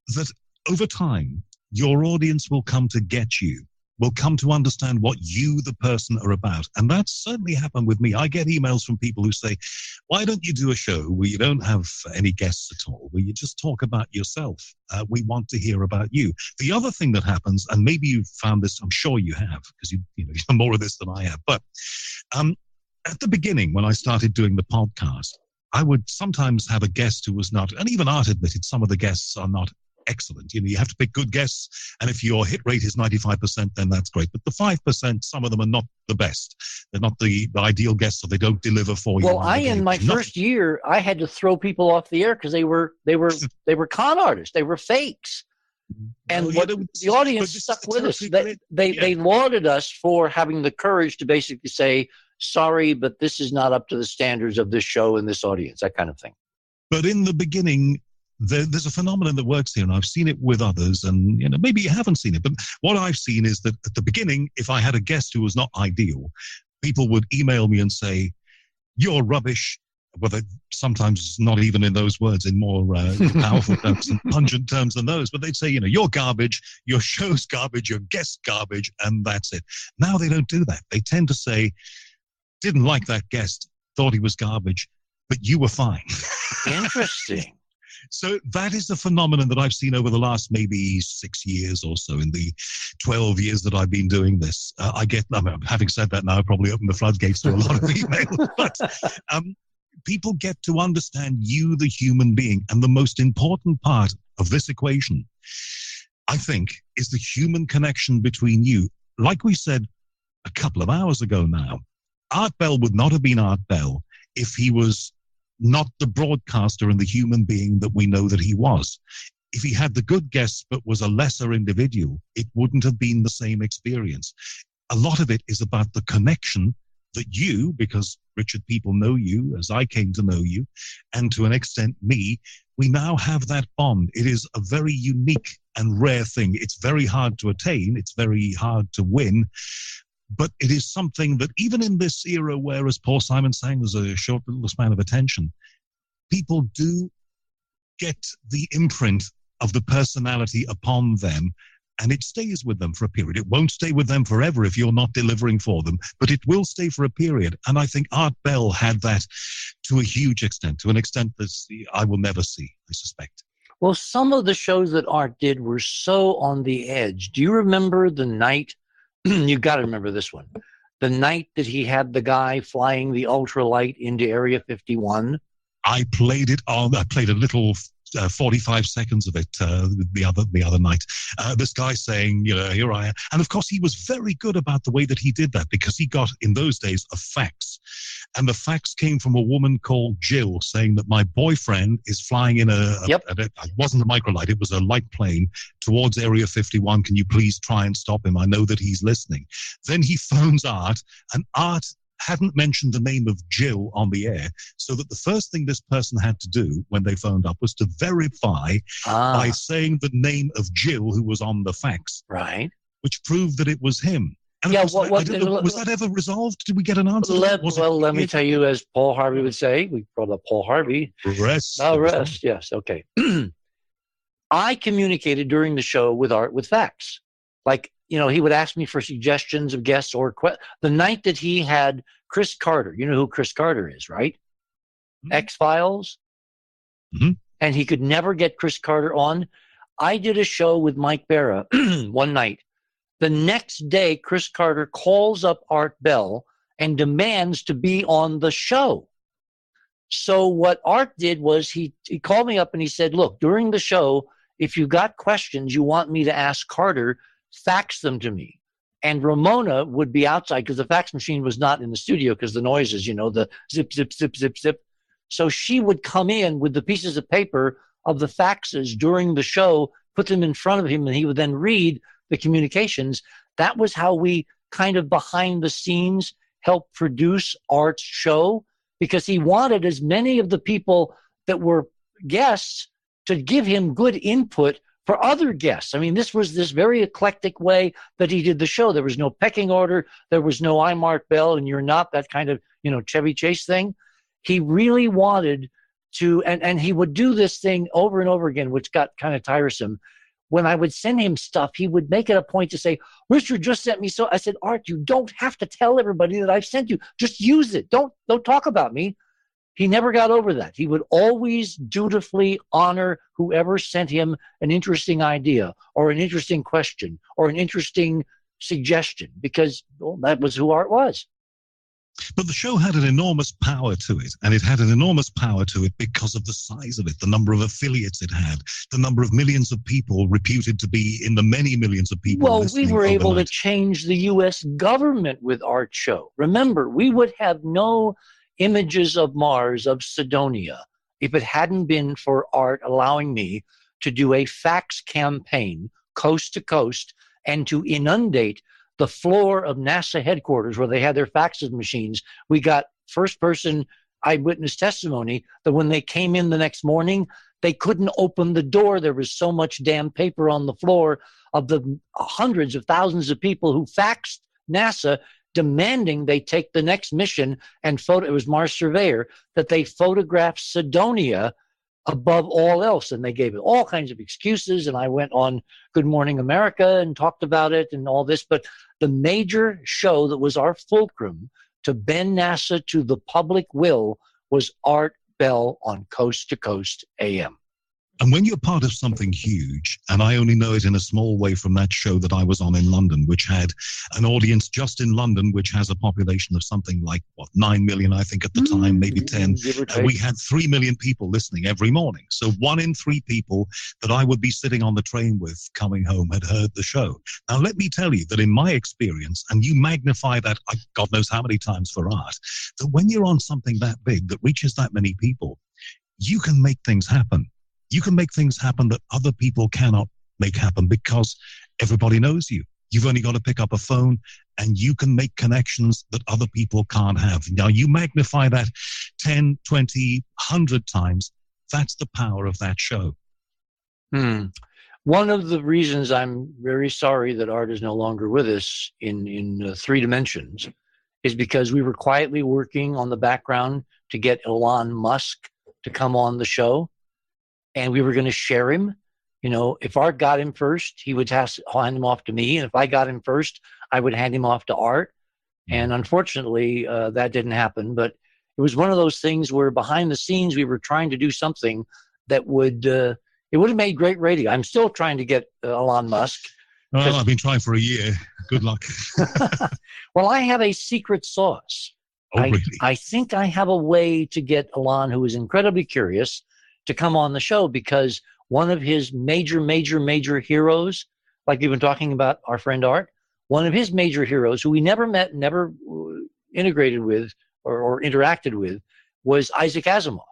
[SPEAKER 2] that over time, your audience will come to get you, will come to understand what you, the person, are about. And that's certainly happened with me. I get emails from people who say, why don't you do a show where you don't have any guests at all, where you just talk about yourself? We want to hear about you. The other thing that happens, and maybe you've found this, I'm sure you have, because you know more of this than I have, but at the beginning, when I started doing the podcast, I would sometimes have a guest who was not, and even Art admitted some of the guests are not excellent. You have to pick good guests, and if your hit rate is 95%, then that's great. But the 5%, some of them are not the best. They're not the ideal guests, so they don't deliver for you.
[SPEAKER 1] Well, in my first year, I had to throw people off the air because they were con artists. They were fakes. And the audience stuck with us. They lauded us for having the courage to basically say, sorry, but this is not up to the standards of this show and this audience, that kind of thing.
[SPEAKER 2] But in the beginning, there's a phenomenon that works here, and I've seen it with others, and maybe you haven't seen it, but what I've seen is that at the beginning, if I had a guest who was not ideal, people would email me and say, you're rubbish. Well, sometimes not even in those words, in more powerful terms and pungent terms than those, but they'd say, you're garbage, your show's garbage, your guest's garbage, and that's it. Now they don't do that. They tend to say, didn't like that guest, thought he was garbage, but you were fine.
[SPEAKER 1] Interesting.
[SPEAKER 2] So that is the phenomenon that I've seen over the last maybe 6 years or so, in the 12 years that I've been doing this. Having said that now, I probably opened the floodgates to a lot of email. But people get to understand you, the human being. And the most important part of this equation, I think, is the human connection between you. Like we said a couple of hours ago now, Art Bell would not have been Art Bell if he was not the broadcaster and the human being that we know that he was. If he had the good guests but was a lesser individual, it wouldn't have been the same experience. A lot of it is about the connection that you, because Richard, people know you as I came to know you, and to an extent me, we now have that bond. It is a very unique and rare thing. It's very hard to attain. It's very hard to win. But it is something that even in this era where, as Paul Simon sang, there's a short little span of attention, people do get the imprint of the personality upon them, and it stays with them for a period. It won't stay with them forever if you're not delivering for them, but it will stay for a period. And I think Art Bell had that to a huge extent, to an extent that I will never see, I suspect.
[SPEAKER 1] Well, some of the shows that Art did were so on the edge. Do you remember the night? You got to remember this one. The night that he had the guy flying the ultralight into Area 51.
[SPEAKER 2] I played it on. I played a little 45 seconds of it the other night. This guy saying, here I am. And of course, he was very good about the way that he did that, because he got, in those days, a fax. And the fax came from a woman called Jill saying that my boyfriend is flying in it wasn't a microlight, it was a light plane towards Area 51. Can you please try and stop him? I know that he's listening. Then he phones Art, and Art hadn't mentioned the name of Jill on the air, so that the first thing this person had to do when they phoned up was to verify by saying the name of Jill, who was on the fax,
[SPEAKER 1] right,
[SPEAKER 2] which proved that it was him. And
[SPEAKER 1] yeah,
[SPEAKER 2] was that ever resolved? Did we get an answer?
[SPEAKER 1] Let me tell you, as Paul Harvey would say, we brought up Paul Harvey.
[SPEAKER 2] Rest.
[SPEAKER 1] Yes, okay. I communicated during the show with Art with fax. Like, he would ask me for suggestions of guests or the night that he had Chris Carter. You know who Chris Carter is, right? Mm-hmm. X-Files.
[SPEAKER 2] Mm-hmm.
[SPEAKER 1] And he could never get Chris Carter on. I did a show with Mike Barra one night. The next day, Chris Carter calls up Art Bell and demands to be on the show. So what Art did was he called me up and he said, look, during the show, if you got questions you want me to ask Carter, fax them to me. And Ramona would be outside because the fax machine was not in the studio because the noises, the zip, zip, zip, zip, zip. So she would come in with the pieces of paper of the faxes during the show, put them in front of him, and he would then read the communications. That was how we kind of behind the scenes helped produce Art's show, because he wanted as many of the people that were guests to give him good input for other guests. I mean, this was this very eclectic way that he did the show. There was no pecking order. There was no I'm Art Bell and you're not, that kind of, Chevy Chase thing. He really wanted to, and he would do this thing over and over again, which got kind of tiresome. When I would send him stuff, he would make it a point to say, Richard just sent me. So I said, Art, you don't have to tell everybody that I've sent you. Just use it. Don't talk about me. He never got over that. He would always dutifully honor whoever sent him an interesting idea or an interesting question or an interesting suggestion, because that was who Art was.
[SPEAKER 2] But the show had an enormous power to it, and it had an enormous power to it because of the size of it, the number of affiliates it had, the number of millions of people reputed to be in the many millions of people.
[SPEAKER 1] Well, we were able to change the U.S. government with Art's show. Remember, we would have no images of Mars, of Cydonia, if it hadn't been for Art allowing me to do a fax campaign coast to coast and to inundate the floor of NASA headquarters where they had their faxes machines. We got first-person eyewitness testimony that when they came in the next morning, they couldn't open the door. There was so much damn paper on the floor of the hundreds of thousands of people who faxed NASA demanding they take the next mission and it was Mars Surveyor, that they photograph Cydonia above all else. And they gave it all kinds of excuses. And I went on Good Morning America and talked about it and all this. But the major show that was our fulcrum to bend NASA to the public will was Art Bell on Coast to Coast AM.
[SPEAKER 2] And when you're part of something huge, and I only know it in a small way from that show that I was on in London, which had an audience just in London, which has a population of something like, 9 million, I think at the time, maybe 10. We had 3 million people listening every morning. So 1 in 3 people that I would be sitting on the train with coming home had heard the show. Now, let me tell you that in my experience, and you magnify that, God knows how many times for Art, that when you're on something that big, that reaches that many people, you can make things happen. You can make things happen that other people cannot make happen because everybody knows you. You've only got to pick up a phone and you can make connections that other people can't have. Now, you magnify that 10, 20, 100 times. That's the power of that show.
[SPEAKER 1] One of the reasons I'm very sorry that Art is no longer with us in 3 dimensions is because we were quietly working on the background to get Elon Musk to come on the show. And we were going to share him. If Art got him first, he would hand him off to me. And if I got him first, I would hand him off to Art. And unfortunately, that didn't happen. But it was one of those things where behind the scenes, we were trying to do something that would have made great radio. I'm still trying to get Elon Musk.
[SPEAKER 2] Well, I've been trying for a year. Good luck.
[SPEAKER 1] Well, I have a secret sauce.
[SPEAKER 2] Oh, really?
[SPEAKER 1] I think I have a way to get Alon, who is incredibly curious, to come on the show, because one of his major heroes, like we've been talking about our friend Art, one of his major heroes who we never met, never integrated with or interacted with, was Isaac Asimov.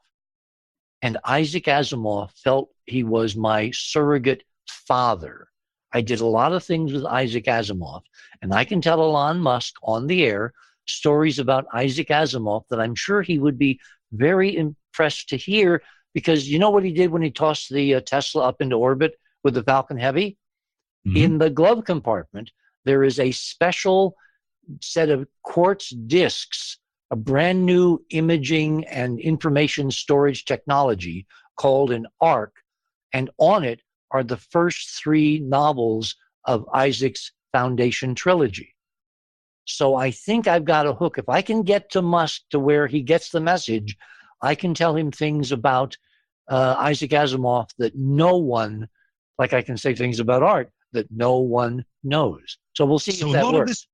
[SPEAKER 1] And Isaac Asimov felt he was my surrogate father. I did a lot of things with Isaac Asimov, and I can tell Elon Musk on the air stories about Isaac Asimov that I'm sure he would be very impressed to hear, because you know what he did when he tossed the Tesla up into orbit with the Falcon Heavy? Mm-hmm. In the glove compartment, there is a special set of quartz discs, a brand new imaging and information storage technology called an ARC, and on it are the first 3 novels of Isaac's Foundation trilogy. So I think I've got a hook. If I can get to Musk to where he gets the message, I can tell him things about Isaac Asimov that no one, like I can say things about Art that no one knows. So we'll see if that works. So a lot of this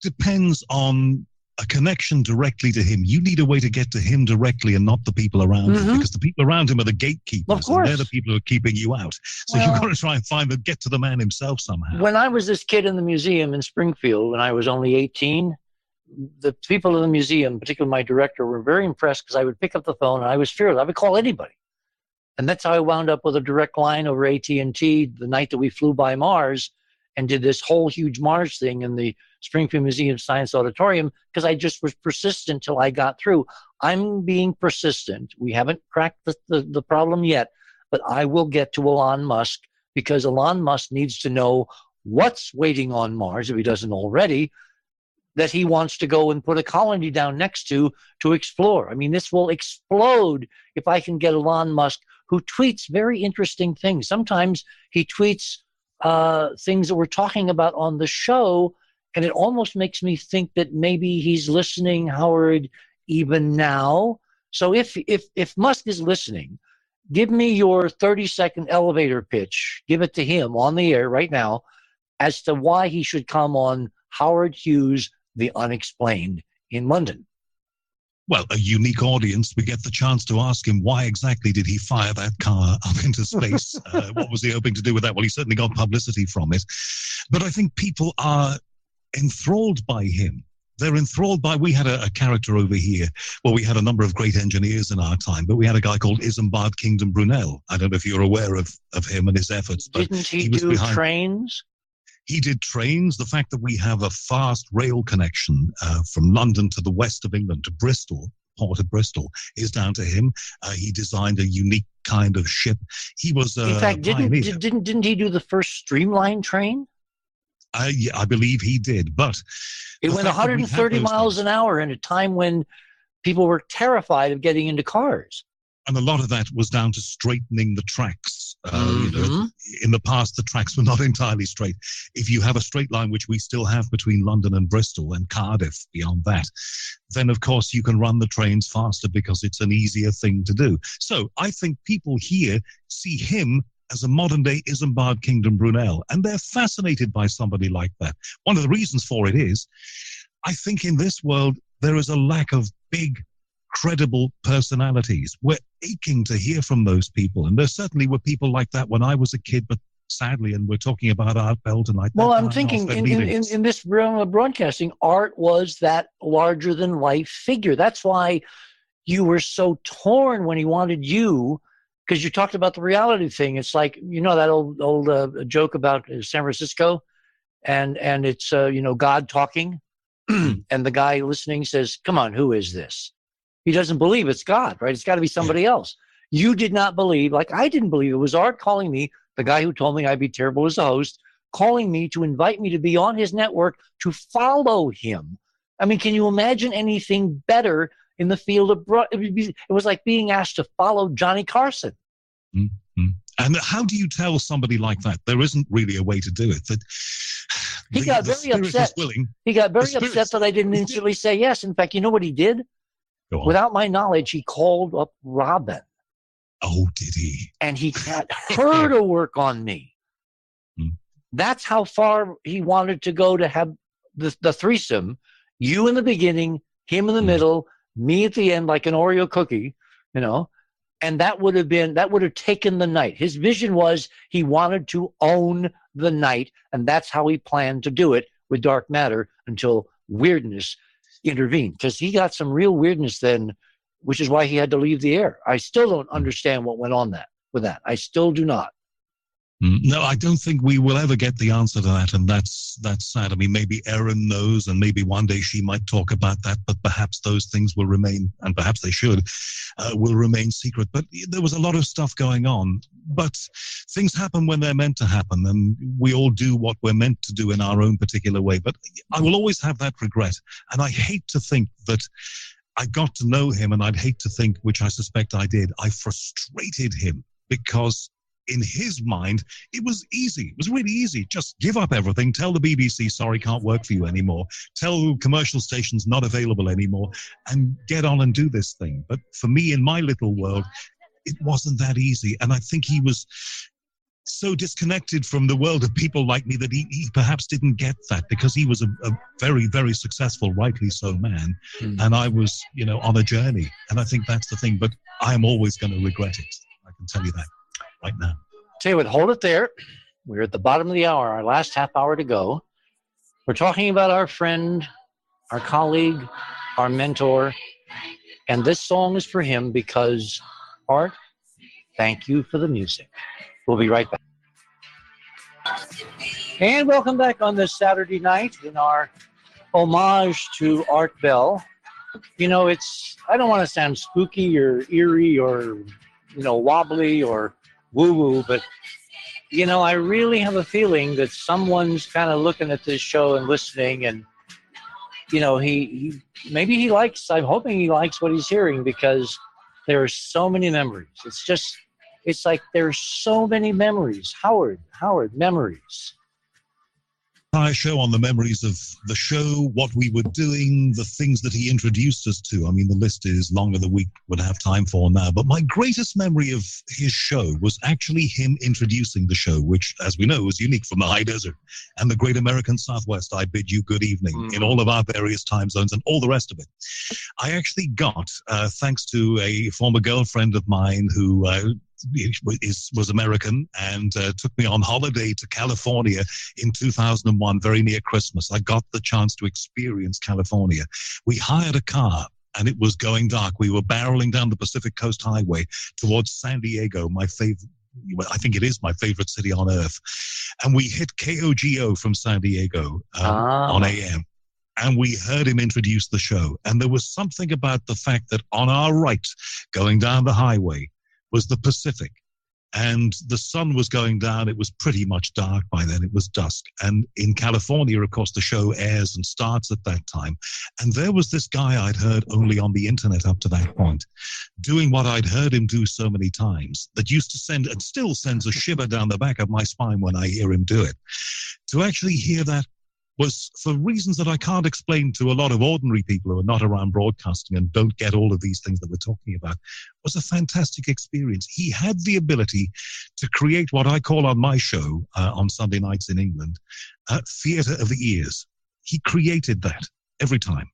[SPEAKER 2] depends on a connection directly to him. You need a way to get to him directly and not the people around him, because the people around him are the gatekeepers.
[SPEAKER 1] Of course.
[SPEAKER 2] And they're the people who are keeping you out. So you've got to try and get to the man himself somehow.
[SPEAKER 1] When I was this kid in the museum in Springfield, when I was only 18, the people in the museum, particularly my director, were very impressed, because I would pick up the phone and I was fearless. I would call anybody. And that's how I wound up with a direct line over AT&T the night that we flew by Mars and did this whole huge Mars thing in the Springfield Museum Science Auditorium, because I just was persistent till I got through. I'm being persistent. We haven't cracked the problem yet, but I will get to Elon Musk, because Elon Musk needs to know what's waiting on Mars, if he doesn't already, that he wants to go and put a colony down next to explore. I mean, this will explode if I can get Elon Musk, who tweets very interesting things. Sometimes he tweets things that we're talking about on the show, and it almost makes me think that maybe he's listening, Howard, even now. So if Musk is listening, give me your 30-second elevator pitch. Give it to him on the air right now as to why he should come on Howard Hughes' The Unexplained in London.
[SPEAKER 2] Well, a unique audience. We get the chance to ask him, why exactly did he fire that car up into space? What was he hoping to do with that? Well, he certainly got publicity from it. But I think people are enthralled by him. They're enthralled by, we had a character over here. Well, we had a number of great engineers in our time, but we had a guy called Isambard Kingdom Brunel. I don't know if you're aware of him and his efforts. But
[SPEAKER 1] didn't he do trains?
[SPEAKER 2] He did trains. The fact that we have a fast rail connection from London to the west of England to Bristol, Port of Bristol, is down to him. He designed a unique kind of ship. He was
[SPEAKER 1] in fact, didn't he do the first streamlined train?
[SPEAKER 2] Yeah, I believe he did, but
[SPEAKER 1] it went 130 miles an hour in a time when people were terrified of getting into cars.
[SPEAKER 2] And a lot of that was down to straightening the tracks. You know, in the past, the tracks were not entirely straight. If you have a straight line, which we still have between London and Bristol and Cardiff beyond that, then, of course, you can run the trains faster because it's an easier thing to do. So I think people here see him as a modern-day Isambard Kingdom Brunel, and they're fascinated by somebody like that. One of the reasons for it is, I think in this world, there is a lack of big, credible personalities. We're aching to hear from those people, and there certainly were people like that when I was a kid, but sadly, and we're talking about Art Bell tonight.
[SPEAKER 1] Well, I'm thinking in this realm of broadcasting, Art was that larger-than-life figure. That's why you were so torn when he wanted you, because you talked about the reality thing. It's like, you know, that old joke about San Francisco, and it's, God talking, and the guy listening says, come on, who is this? He doesn't believe it's God, right? It's got to be somebody else. You did not believe, like I didn't believe. It was Art calling me, the guy who told me I'd be terrible as a host, calling me to invite me to be on his network to follow him. I mean, can you imagine anything better in the field of it was like being asked to follow Johnny Carson.
[SPEAKER 2] Mm-hmm. And how do you tell somebody like that? There isn't really a way to do it. That
[SPEAKER 1] he got very upset. He got very upset that I didn't instantly say yes. In fact, you know what he did? Without my knowledge, he called up Robin.
[SPEAKER 2] Oh, did he?
[SPEAKER 1] And he got her to work on me. That's how far he wanted to go to have the threesome. You in the beginning, him in the middle, me at the end like an Oreo cookie, and that would have taken the night. His vision was he wanted to own the night, and that's how he planned to do it with Dark Matter until weirdness intervened, because he got some real weirdness then, which is why he had to leave the air. I still don't understand what went on with that. I still do not.
[SPEAKER 2] No, I don't think we will ever get the answer to that, and that's sad. I mean, maybe Erin knows, and maybe one day she might talk about that, but perhaps those things will remain, and perhaps they should, will remain secret. But there was a lot of stuff going on, but things happen when they're meant to happen, and we all do what we're meant to do in our own particular way. But I will always have that regret, and I hate to think that I got to know him, and I'd hate to think, which I suspect I did, I frustrated him, because in his mind, it was easy. It was really easy. Just give up everything. Tell the BBC, sorry, can't work for you anymore. Tell commercial stations not available anymore, and get on and do this thing. But for me, in my little world, it wasn't that easy. And I think he was so disconnected from the world of people like me that he perhaps didn't get that, because he was a very, very successful, rightly so, man. And I was, on a journey. And I think that's the thing. But I am always going to regret it. I can tell you that right now.
[SPEAKER 1] Tell you what, hold it there. We're at the bottom of the hour, our last half hour to go. We're talking about our friend, our colleague, our mentor, and this song is for him because, Art, thank you for the music. We'll be right back. And welcome back on this Saturday night in our homage to Art Bell. I don't want to sound spooky or eerie or, wobbly or woo-woo, but, I really have a feeling that someone's kind of looking at this show and listening, and, I'm hoping he likes what he's hearing, because there are so many memories. It's like there's so many memories. Howard, memories.
[SPEAKER 2] Entire show on the memories of the show, what we were doing, the things that he introduced us to. I mean, the list is longer than we would have time for now. But my greatest memory of his show was actually him introducing the show, which, as we know, is unique from the high desert and the great American Southwest. I bid you good evening in all of our various time zones and all the rest of it. I actually got, thanks to a former girlfriend of mine who was American and took me on holiday to California in 2001, very near Christmas. I got the chance to experience California. We hired a car and it was going dark. We were barreling down the Pacific Coast Highway towards San Diego, my favorite. I think it is my favorite city on earth. And we hit KOGO from San Diego on AM. And we heard him introduce the show. And there was something about the fact that on our right, going down the highway, was the Pacific, and the sun was going down. It was pretty much dark by then. It was dusk. And in California, of course, the show airs and starts at that time. And there was this guy I'd heard only on the internet up to that point, doing what I'd heard him do so many times, that used to send and still sends a shiver down the back of my spine when I hear him do it. To actually hear that was, for reasons that I can't explain to a lot of ordinary people who are not around broadcasting and don't get all of these things that we're talking about, was a fantastic experience. He had the ability to create what I call on my show on Sunday nights in England, theatre of the ears. He created that every time.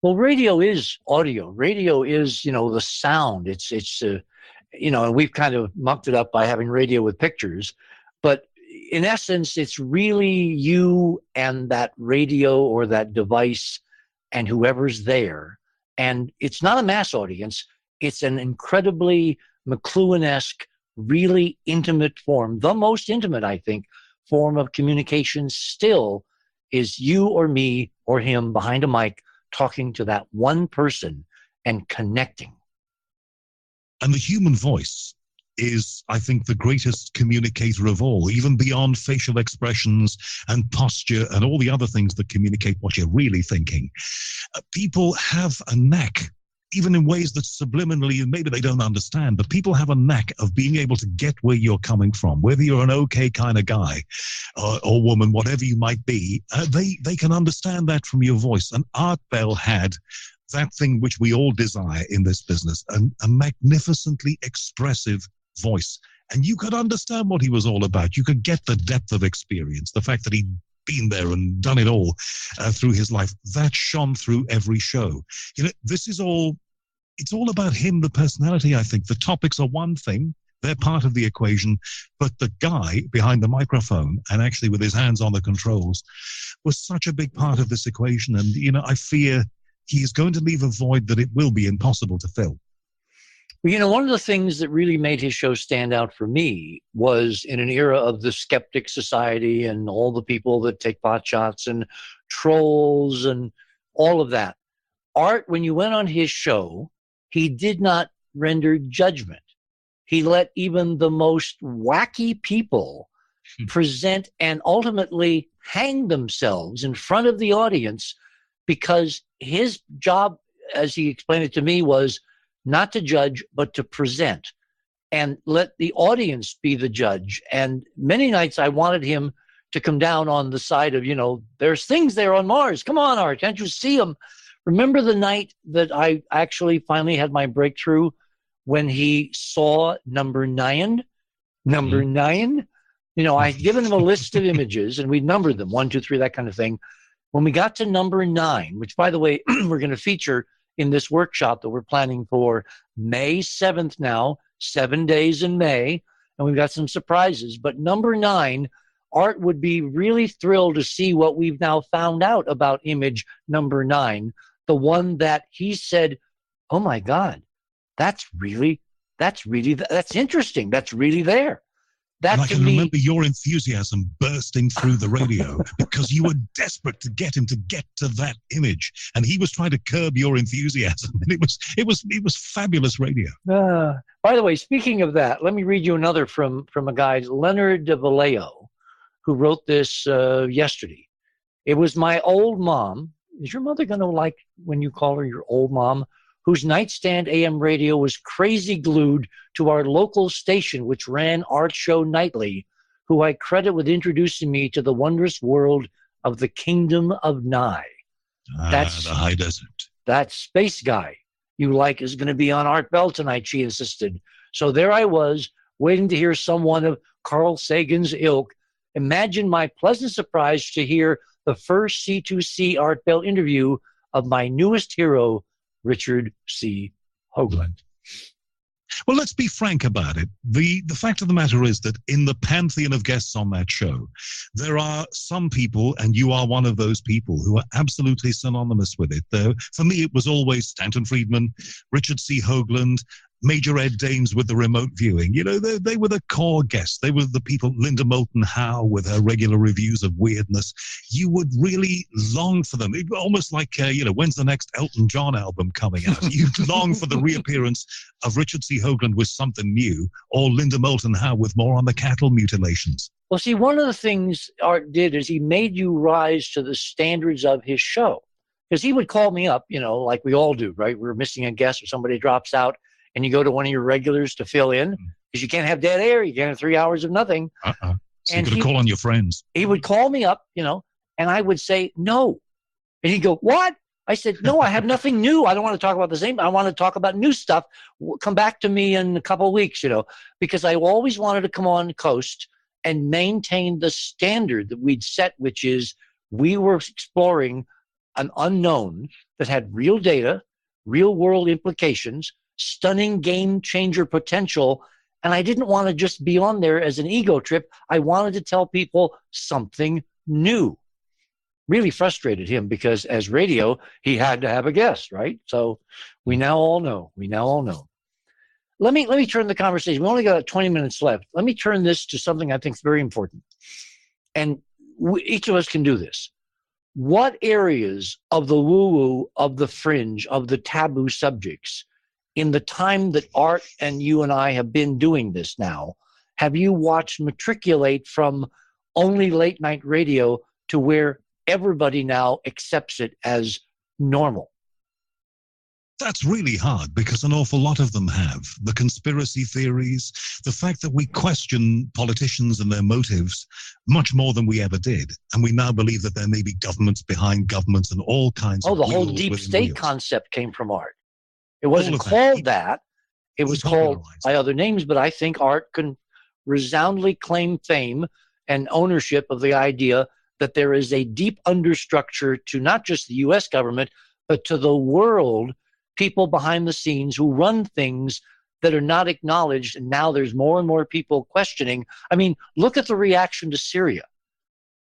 [SPEAKER 1] Well, radio is audio. Radio is, the sound. It's and we've kind of mucked it up by having radio with pictures, but in essence, it's really you and that radio or that device and whoever's there. And it's not a mass audience. It's an incredibly McLuhan-esque, really intimate form. The most intimate, I think, form of communication still is you or me or him behind a mic talking to that one person and connecting.
[SPEAKER 2] And the human voice is, I think, the greatest communicator of all, even beyond facial expressions and posture and all the other things that communicate what you're really thinking. People have a knack, even in ways that subliminally, maybe they don't understand, but people have a knack of being able to get where you're coming from, whether you're an okay kind of guy or woman, whatever you might be, they can understand that from your voice. And Art Bell had that thing which we all desire in this business, a magnificently expressive voice. And you could understand what he was all about. You could get the depth of experience, the fact that he been there and done it all through his life. That shone through every show. This is all, it's all about him, the personality, I think. The topics are one thing. They're part of the equation, but the guy behind the microphone and actually with his hands on the controls was such a big part of this equation. And, I fear he is going to leave a void that it will be impossible to fill.
[SPEAKER 1] Well, one of the things that really made his show stand out for me was in an era of the skeptic society and all the people that take pot shots and trolls and all of that. Art, when you went on his show, he did not render judgment. He let even the most wacky people present and ultimately hang themselves in front of the audience, because his job, as he explained it to me, was not to judge, but to present and let the audience be the judge. And many nights I wanted him to come down on the side of, there's things there on Mars. Come on, Art, can't you see them? Remember the night that I actually finally had my breakthrough when he saw number 9? Number 9? I'd given him a list of images and we numbered them, 1, 2, 3, that kind of thing. When we got to number 9, which, by the way, we're going to feature in this workshop that we're planning for May 7th now, 7 days in May, and we've got some surprises. But number 9, Art would be really thrilled to see what we've now found out about image number 9, the one that he said, oh my God, that's interesting. That's really there.
[SPEAKER 2] And I can remember your enthusiasm bursting through the radio because you were desperate to get him to get to that image, and he was trying to curb your enthusiasm. And it was fabulous radio.
[SPEAKER 1] By the way, speaking of that, let me read you another from a guy, Leonard de Vallejo, who wrote this yesterday. It was my old mom. Is your mother going to like when you call her your old mom? Whose nightstand AM radio was crazy glued to our local station, which ran Art Show nightly, who I credit with introducing me to the wondrous world of the Kingdom of Nye.
[SPEAKER 2] That's the high desert.
[SPEAKER 1] That space guy you like is going to be on Art Bell tonight, she insisted. So there I was, waiting to hear someone of Carl Sagan's ilk. Imagine my pleasant surprise to hear the first C2C Art Bell interview of my newest hero, Richard C. Hoagland.
[SPEAKER 2] Well, let's be frank about it. The fact of the matter is that in the pantheon of guests on that show, there are some people, and you are one of those people, who are absolutely synonymous with it. For me, it was always Stanton Friedman, Richard C. Hoagland, Major Ed Dames with the remote viewing. They were the core guests. They were the people, Linda Moulton Howe with her regular reviews of weirdness. You would really long for them. It was almost like, when's the next Elton John album coming out? You'd long for the reappearance of Richard C. Hoagland with something new, or Linda Moulton Howe with more on the cattle mutilations.
[SPEAKER 1] Well, see, one of the things Art did is he made you rise to the standards of his show. Because he would call me up, like we all do, right? We're missing a guest or somebody drops out, and you go to one of your regulars to fill in, because you can't have dead air. You can't have 3 hours of nothing.
[SPEAKER 2] So and you got to call on your friends.
[SPEAKER 1] He would call me up, and I would say, no. And he'd go, what? I said, no, I have nothing new. I don't want to talk about the same. I want to talk about new stuff. Come back to me in a couple of weeks, because I always wanted to come on Coast and maintain the standard that we'd set, which is we were exploring an unknown that had real data, real world implications, stunning game changer potential. And I didn't want to just be on there as an ego trip. I wanted to tell people something new. Really frustrated him because as radio, he had to have a guest, right? So we now all know. Let me turn the conversation. We only got 20 minutes left. Let me turn this to something I think is very important. And each of us can do this. What areas of the woo-woo, of the fringe, of the taboo subjects, in the time that Art and you and I have been doing this now, have you watched matriculate from only late night radio to where everybody now accepts it as normal?
[SPEAKER 2] That's really hard because an awful lot of them have. The conspiracy theories, the fact that we question politicians and their motives much more than we ever did. And we now believe that there may be governments behind governments and all kinds of
[SPEAKER 1] the whole deep state concept came from Art. It wasn't called that. It was called by other names, but I think Art can resoundingly claim fame and ownership of the idea that there is a deep understructure to not just the US government, but to the world, people behind the scenes who run things that are not acknowledged. And now there's more and more people questioning. I mean, look at the reaction to Syria.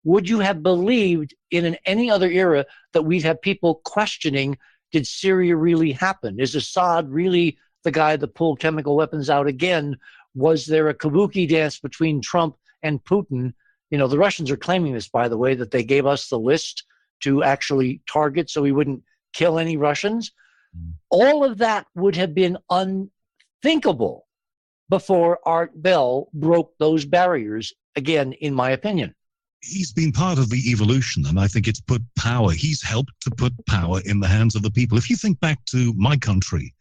[SPEAKER 1] Would you have believed in any other era that we'd have people questioning, did Syria really happen? Is Assad really the guy that pulled chemical weapons out again? Was there a kabuki dance between Trump and Putin? You know, the Russians are claiming this, by the way, that they gave us the list to actually target so we wouldn't kill any Russians. All of that would have been unthinkable before Art Bell broke those barriers, again, in my opinion.
[SPEAKER 2] He's been part of the evolution, and I think it's put power. He's helped to put power in the hands of the people. If you think back to my country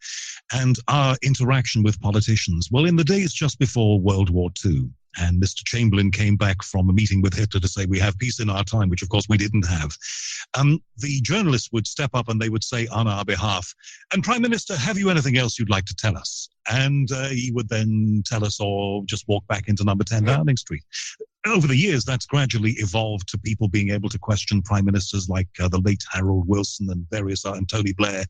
[SPEAKER 2] and our interaction with politicians, well, in the days just before World War II, and Mr. Chamberlain came back from a meeting with Hitler to say we have peace in our time, which of course we didn't have. The journalists would step up and they would say on our behalf, and Prime Minister, have you anything else you'd like to tell us? And he would then tell us or just walk back into number 10 Downing Street. Over the years, that's gradually evolved to people being able to question prime ministers like the late Harold Wilson and various and Tony Blair.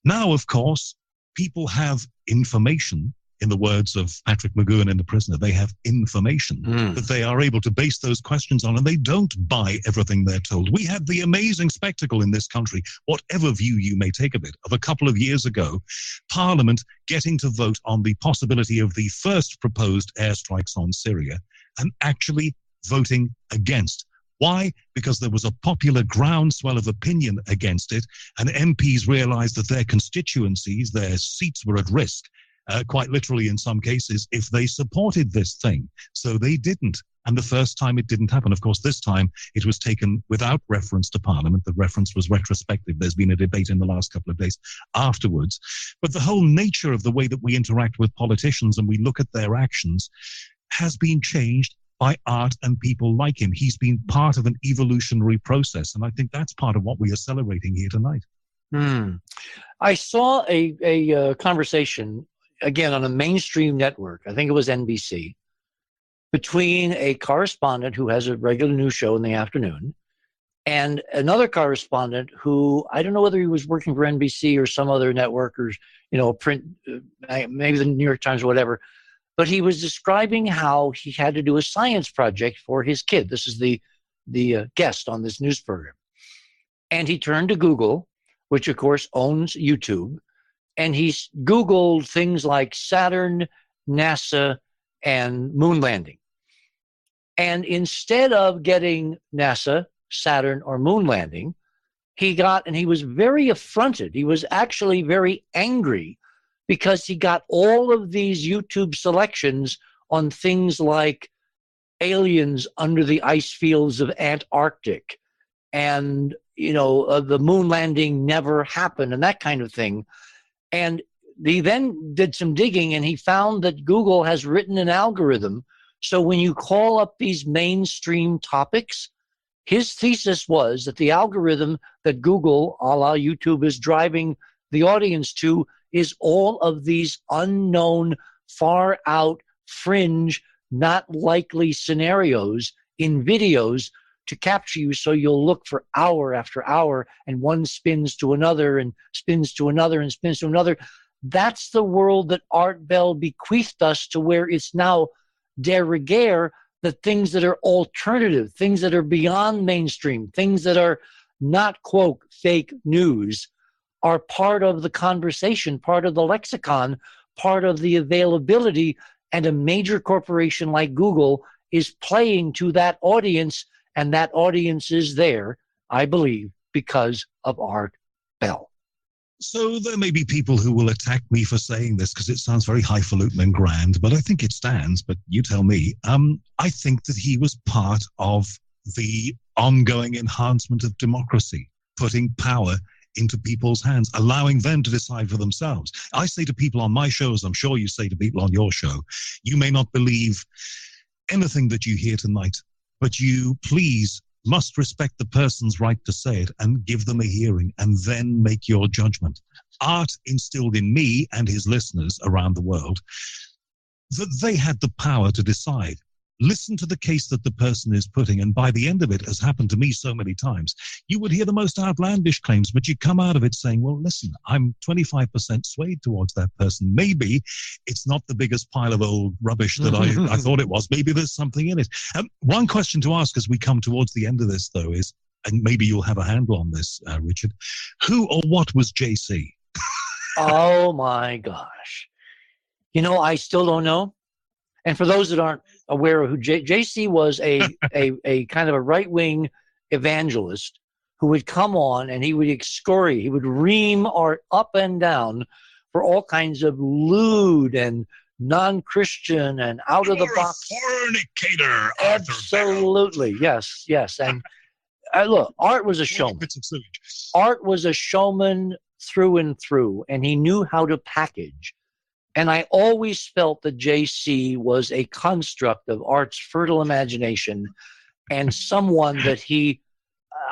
[SPEAKER 2] Now, of course, people have information. In the words of Patrick McGowan in The Prisoner, they have information that they are able to base those questions on, and they don't buy everything they're told. We had the amazing spectacle in this country, whatever view you may take of it, of a couple of years ago, Parliament getting to vote on the possibility of the first proposed airstrikes on Syria and actually voting against. Why? Because there was a popular groundswell of opinion against it, and MPs realized that their constituencies, their seats were at risk. Quite literally in some cases, if they supported this thing. So they didn't. And the first time it didn't happen. Of course, this time it was taken without reference to Parliament. The reference was retrospective. There's been a debate in the last couple of days afterwards. But the whole nature of the way that we interact with politicians and we look at their actions has been changed by Art and people like him. He's been part of an evolutionary process. And I think that's part of what we are celebrating here tonight.
[SPEAKER 1] I saw a conversation again on a mainstream network, I think it was NBC, between a correspondent who has a regular news show in the afternoon and another correspondent who, I don't know whether he was working for NBC or some other network or, you know, print, maybe the New York Times or whatever, but he was describing how he had to do a science project for his kid. This is the guest on this news program. And he turned to Google, which of course owns YouTube, and he's Googled things like Saturn, NASA, and moon landing. And instead of getting NASA, Saturn, or moon landing, he was very affronted. He was actually very angry because he got all of these YouTube selections on things like aliens under the ice fields of Antarctic and, you know, the moon landing never happened and that kind of thing. And he then did some digging and he found that Google has written an algorithm. So when you call up these mainstream topics, his thesis was that the algorithm that Google, a la YouTube, is driving the audience to is all of these unknown, far out, fringe, not likely scenarios in videos to capture you, so you'll look for hour after hour, and one spins to another and spins to another and spins to another. That's the world that Art Bell bequeathed us to, where it's now de rigueur that things that are alternative, things that are beyond mainstream, things that are not, quote, fake news, are part of the conversation, part of the lexicon, part of the availability, and a major corporation like Google is playing to that audience. And that audience is there, I believe, because of Art Bell.
[SPEAKER 2] So there may be people who will attack me for saying this because it sounds very highfalutin and grand, but I think it stands. But you tell me. I think that he was part of the ongoing enhancement of democracy, putting power into people's hands, allowing them to decide for themselves. I say to people on my shows, I'm sure you say to people on your show, you may not believe anything that you hear tonight, but you please must respect the person's right to say it and give them a hearing and then make your judgment. Art instilled in me and his listeners around the world that they had the power to decide. listen to the case that the person is putting, and by the end of it, has happened to me so many times, you would hear the most outlandish claims, but you come out of it saying, well, listen, I'm 25% swayed towards that person. Maybe it's not the biggest pile of old rubbish that I thought it was. Maybe there's something in it. One question to ask as we come towards the end of this, though, is, and maybe you'll have a handle on this, Richard, who or what was JC?
[SPEAKER 1] Oh, my gosh. I still don't know. And for those that aren't aware of who JC was, a kind of a right-wing evangelist who would come on and he would excoriate, he would ream Art up and down for all kinds of lewd and non-Christian and out of the box.
[SPEAKER 2] Fornicator.
[SPEAKER 1] Absolutely, yes. And look, Art was a showman. Art was a showman through and through, and he knew how to package. And I always felt that JC was a construct of Art's fertile imagination and someone that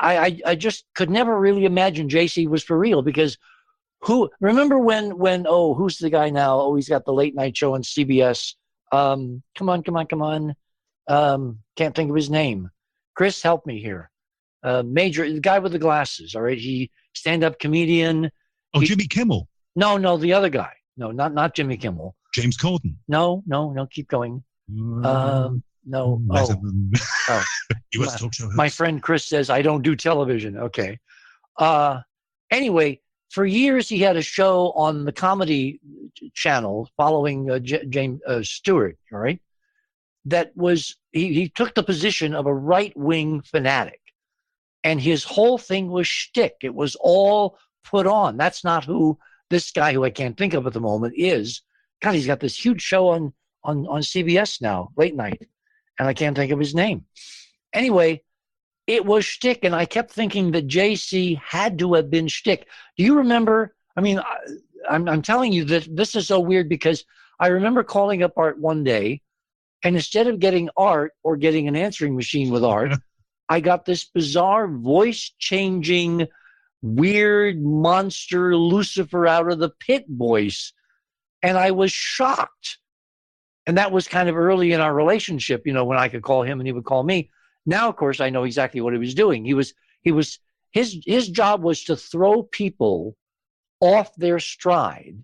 [SPEAKER 1] I just could never really imagine JC was for real, because remember when who's the guy now? Oh, he's got the late night show on CBS. Come on. Can't think of his name. Chris, help me here. The guy with the glasses, all right? He stand-up comedian.
[SPEAKER 2] Jimmy Kimmel.
[SPEAKER 1] No, the other guy. No, not Jimmy Kimmel.
[SPEAKER 2] James Corden.
[SPEAKER 1] No, keep going. No.
[SPEAKER 2] US talk show host.
[SPEAKER 1] My friend Chris says I don't do television. Okay. Anyway, for years he had a show on the Comedy Channel following James Stewart, all right? That was, he took the position of a right-wing fanatic. And his whole thing was shtick. It was all put on. That's not who this guy, who I can't think of at the moment, is. God, he's got this huge show on CBS now, late night, and I can't think of his name. Anyway, it was shtick, and I kept thinking that JC had to have been shtick. Do you remember? I mean, I'm telling you that this is so weird, because I remember calling up Art one day, and instead of getting Art or getting an answering machine with Art, I got this bizarre voice-changing, weird monster Lucifer out of the pit voice, and I was shocked. And that was kind of early in our relationship, when I could call him and he would call me. Now, of course, I know exactly what he was doing. His job was to throw people off their stride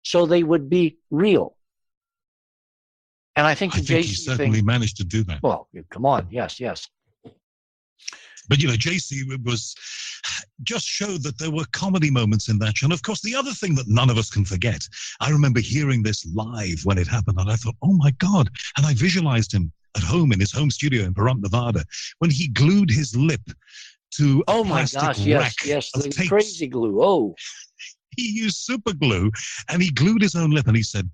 [SPEAKER 1] so they would be real. And I think
[SPEAKER 2] he certainly managed to do that.
[SPEAKER 1] Well, come on, yes.
[SPEAKER 2] But, JC just showed that there were comedy moments in that show. And, of course, the other thing that none of us can forget, I remember hearing this live when it happened, and I thought, oh, my God. And I visualized him at home in his home studio in Pahrump, Nevada, when he glued his lip to a plastic rack of tapes.
[SPEAKER 1] Crazy glue. Oh.
[SPEAKER 2] He used super glue, and he glued his own lip, and he said,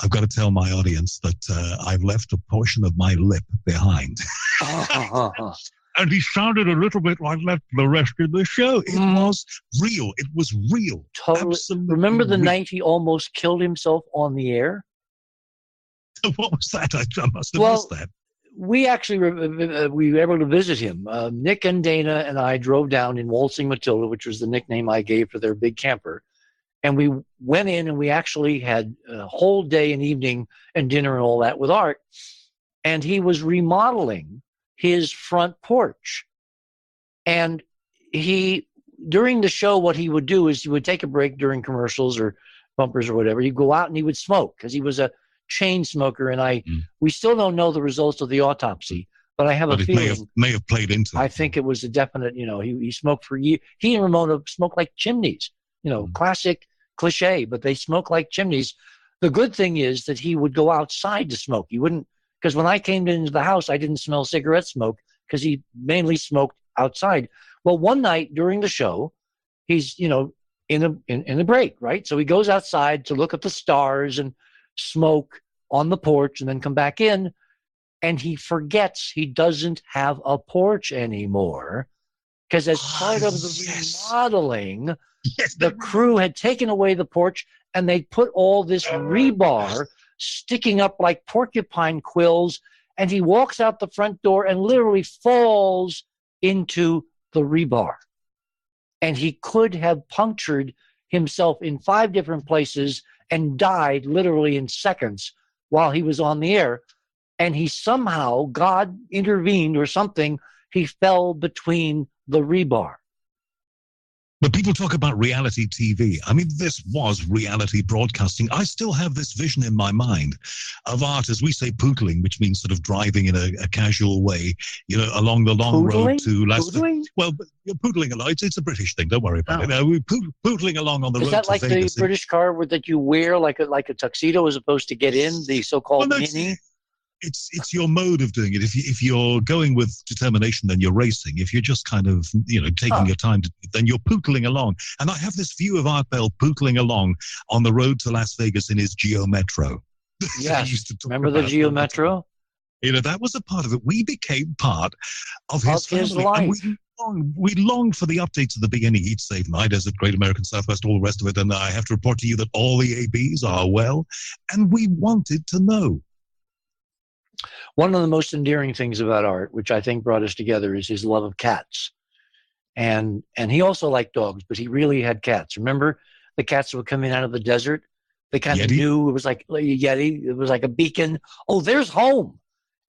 [SPEAKER 2] I've got to tell my audience that I've left a portion of my lip behind. And he sounded a little bit like that the rest of the show. It was real. It was real.
[SPEAKER 1] Totally.
[SPEAKER 2] Absolutely.
[SPEAKER 1] Remember the night he almost killed himself on the air?
[SPEAKER 2] What was that? I must have missed that.
[SPEAKER 1] We actually we were able to visit him. Nick and Dana and I drove down in Waltzing Matilda, which was the nickname I gave for their big camper. And we went in and we actually had a whole day and evening and dinner and all that with Art. And he was remodeling his front porch. And during the show, what he would do is he would take a break during commercials or bumpers or whatever. He'd go out and he would smoke, because he was a chain smoker. And we still don't know the results of the autopsy, but I have a feeling
[SPEAKER 2] may have played into it.
[SPEAKER 1] I think it was a definite, he smoked for years. He and Ramona smoked like chimneys, classic cliche, but they smoke like chimneys. The good thing is that he would go outside to smoke. He wouldn't, because when I came into the house, I didn't smell cigarette smoke, because he mainly smoked outside. Well, one night during the show, he's, in the break, right? So he goes outside to look at the stars and smoke on the porch and then come back in, and he forgets he doesn't have a porch anymore, because as part of the remodeling, the crew had taken away the porch and they put all this rebar sticking up like porcupine quills, and he walks out the front door and literally falls into the rebar. And he could have punctured himself in 5 different places and died literally in seconds while he was on the air. and he somehow, God intervened or something, he fell between the rebar.
[SPEAKER 2] But people talk about reality TV. I mean, this was reality broadcasting. I still have this vision in my mind of art, as we say, pootling, which means sort of driving in a casual way, along the long road to Las Vegas. Well, pootling along, it's a British thing. Don't worry about it. We're pootling along on the road to Vegas.
[SPEAKER 1] Is that like the British car that you wear like a tuxedo as opposed to get in, the so-called mini?
[SPEAKER 2] It's your mode of doing it. If you're going with determination, then you're racing. If you're just kind of taking your time, then you're pootling along. And I have this view of Art Bell pootling along on the road to Las Vegas in his Geo Metro.
[SPEAKER 1] Yes, remember the Geo Metro?
[SPEAKER 2] That was a part of it. We became part of his family.
[SPEAKER 1] His life.
[SPEAKER 2] And we longed for the updates at the beginning. He'd say, My Desert, Great American Southwest, all the rest of it. And I have to report to you that all the ABs are well. And we wanted to know.
[SPEAKER 1] One of the most endearing things about Art, which I think brought us together, is his love of cats. And he also liked dogs, but he really had cats. Remember the cats that would come in out of the desert? They kind of knew it was like a Yeti. It was like a beacon. Oh, there's home.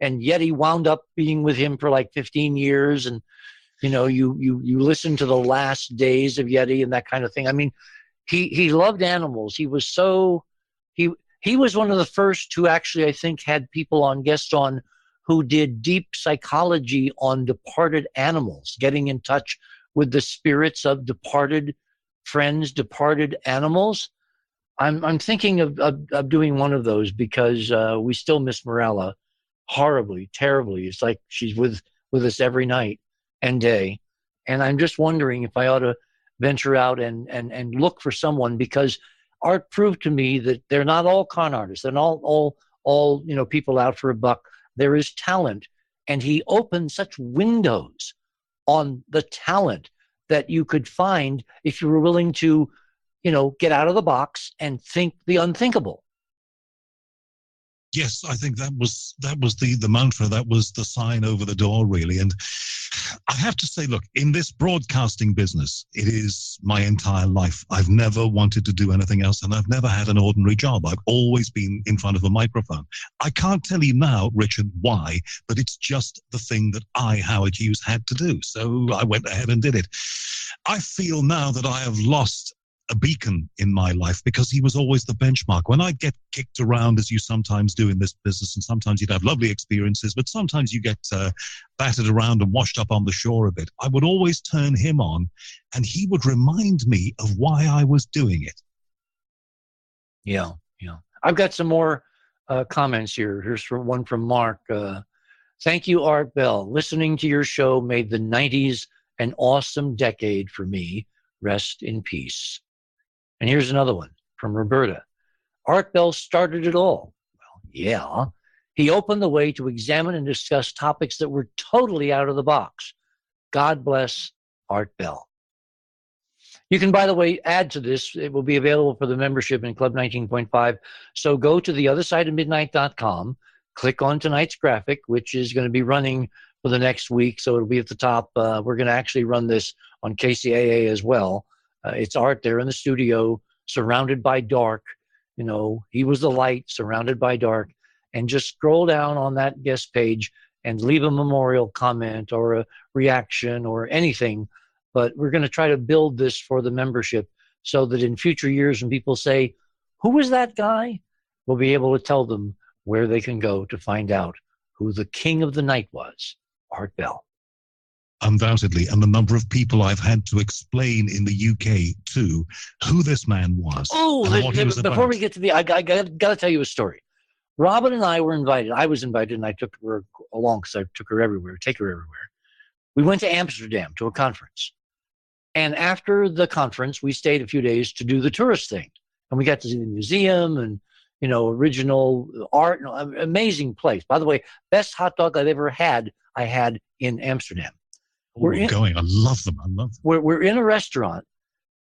[SPEAKER 1] And Yeti wound up being with him for like 15 years. And, you listen to the last days of Yeti and that kind of thing. I mean, he loved animals. He was he was one of the first who actually, I think, had guests on who did deep psychology on departed animals, getting in touch with the spirits of departed friends, departed animals. I'm thinking of doing one of those because we still miss Morella horribly, terribly. It's like she's with us every night and day. And I'm just wondering if I ought to venture out and look for someone, because Art proved to me that they're not all con artists. They're not all people out for a buck. There is talent, and he opened such windows on the talent that you could find if you were willing to, get out of the box and think the unthinkable.
[SPEAKER 2] Yes, I think that was the mantra. That was the sign over the door, really. And I have to say, look, in this broadcasting business, it is my entire life. I've never wanted to do anything else, and I've never had an ordinary job. I've always been in front of a microphone. I can't tell you now, Richard, why, but it's just the thing that I, Howard Hughes, had to do. So I went ahead and did it. I feel now that I have lost a beacon in my life, because he was always the benchmark. When I'd get kicked around, as you sometimes do in this business, and sometimes you'd have lovely experiences, but sometimes you get battered around and washed up on the shore a bit, I would always turn him on, and he would remind me of why I was doing it.
[SPEAKER 1] Yeah. I've got some more comments here. Here's one from Mark. Thank you, Art Bell. Listening to your show made the 90s an awesome decade for me. Rest in peace. And here's another one from Roberta. Art Bell started it all. Well, yeah. He opened the way to examine and discuss topics that were totally out of the box. God bless Art Bell. You can, by the way, add to this. It will be available for the membership in Club 19.5. So go to theothersideofmidnight.com, click on tonight's graphic, which is going to be running for the next week. So it'll be at the top. We're going to actually run this on KCAA as well. It's Art there in the studio, surrounded by dark. He was the light, surrounded by dark. And just scroll down on that guest page and leave a memorial comment or a reaction or anything. But we're going to try to build this for the membership so that in future years, when people say, who was that guy? We'll be able to tell them where they can go to find out who the king of the night was, Art Bell.
[SPEAKER 2] Undoubtedly, and the number of people I've had to explain in the UK to who this man was.
[SPEAKER 1] Oh, before we get to I got to tell you a story. Robin and I were invited. I was invited, and I took her along because I take her everywhere. We went to Amsterdam to a conference. And after the conference, we stayed a few days to do the tourist thing. And we got to see the museum and, original art. Amazing place. By the way, best hot dog I've ever had, I had in Amsterdam.
[SPEAKER 2] I love them.
[SPEAKER 1] We're in a restaurant,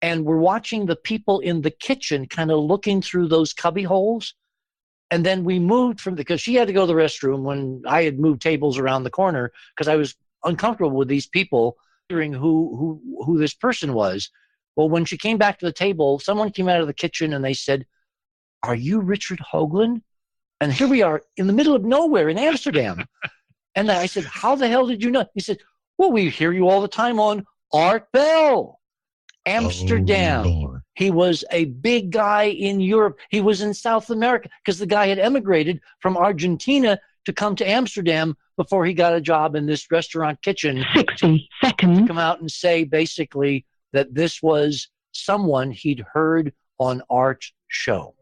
[SPEAKER 1] and we're watching the people in the kitchen kind of looking through those cubby holes. And then we moved because she had to go to the restroom when I had moved tables around the corner because I was uncomfortable with these people, wondering who this person was. Well, when she came back to the table, someone came out of the kitchen and they said, "Are you Richard Hoagland?" And here we are in the middle of nowhere in Amsterdam. And I said, how the hell did you know? He said, well, we hear you all the time on Art Bell, Amsterdam.
[SPEAKER 2] Oh, Lord.
[SPEAKER 1] He was a big guy in Europe. He was in South America because the guy had emigrated from Argentina to come to Amsterdam before he got a job in this restaurant kitchen.
[SPEAKER 4] 60 seconds.
[SPEAKER 1] To come out and say basically that this was someone he'd heard on Art's show.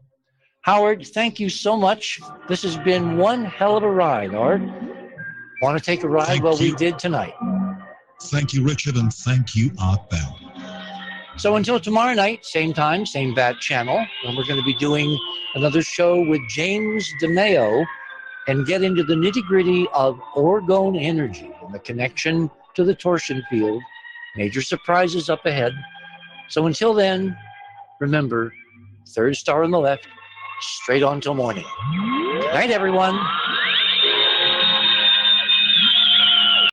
[SPEAKER 1] Howard, thank you so much. This has been one hell of a ride, Art. Want to take a ride? Well, we did tonight.
[SPEAKER 2] Thank you, Richard, and thank you, Art Bell.
[SPEAKER 1] So until tomorrow night, same time, same bat channel, when we're going to be doing another show with James DeMeo and get into the nitty-gritty of orgone energy and the connection to the torsion field. Major surprises up ahead. So until then, remember, third star on the left, straight on till morning. Good night, everyone.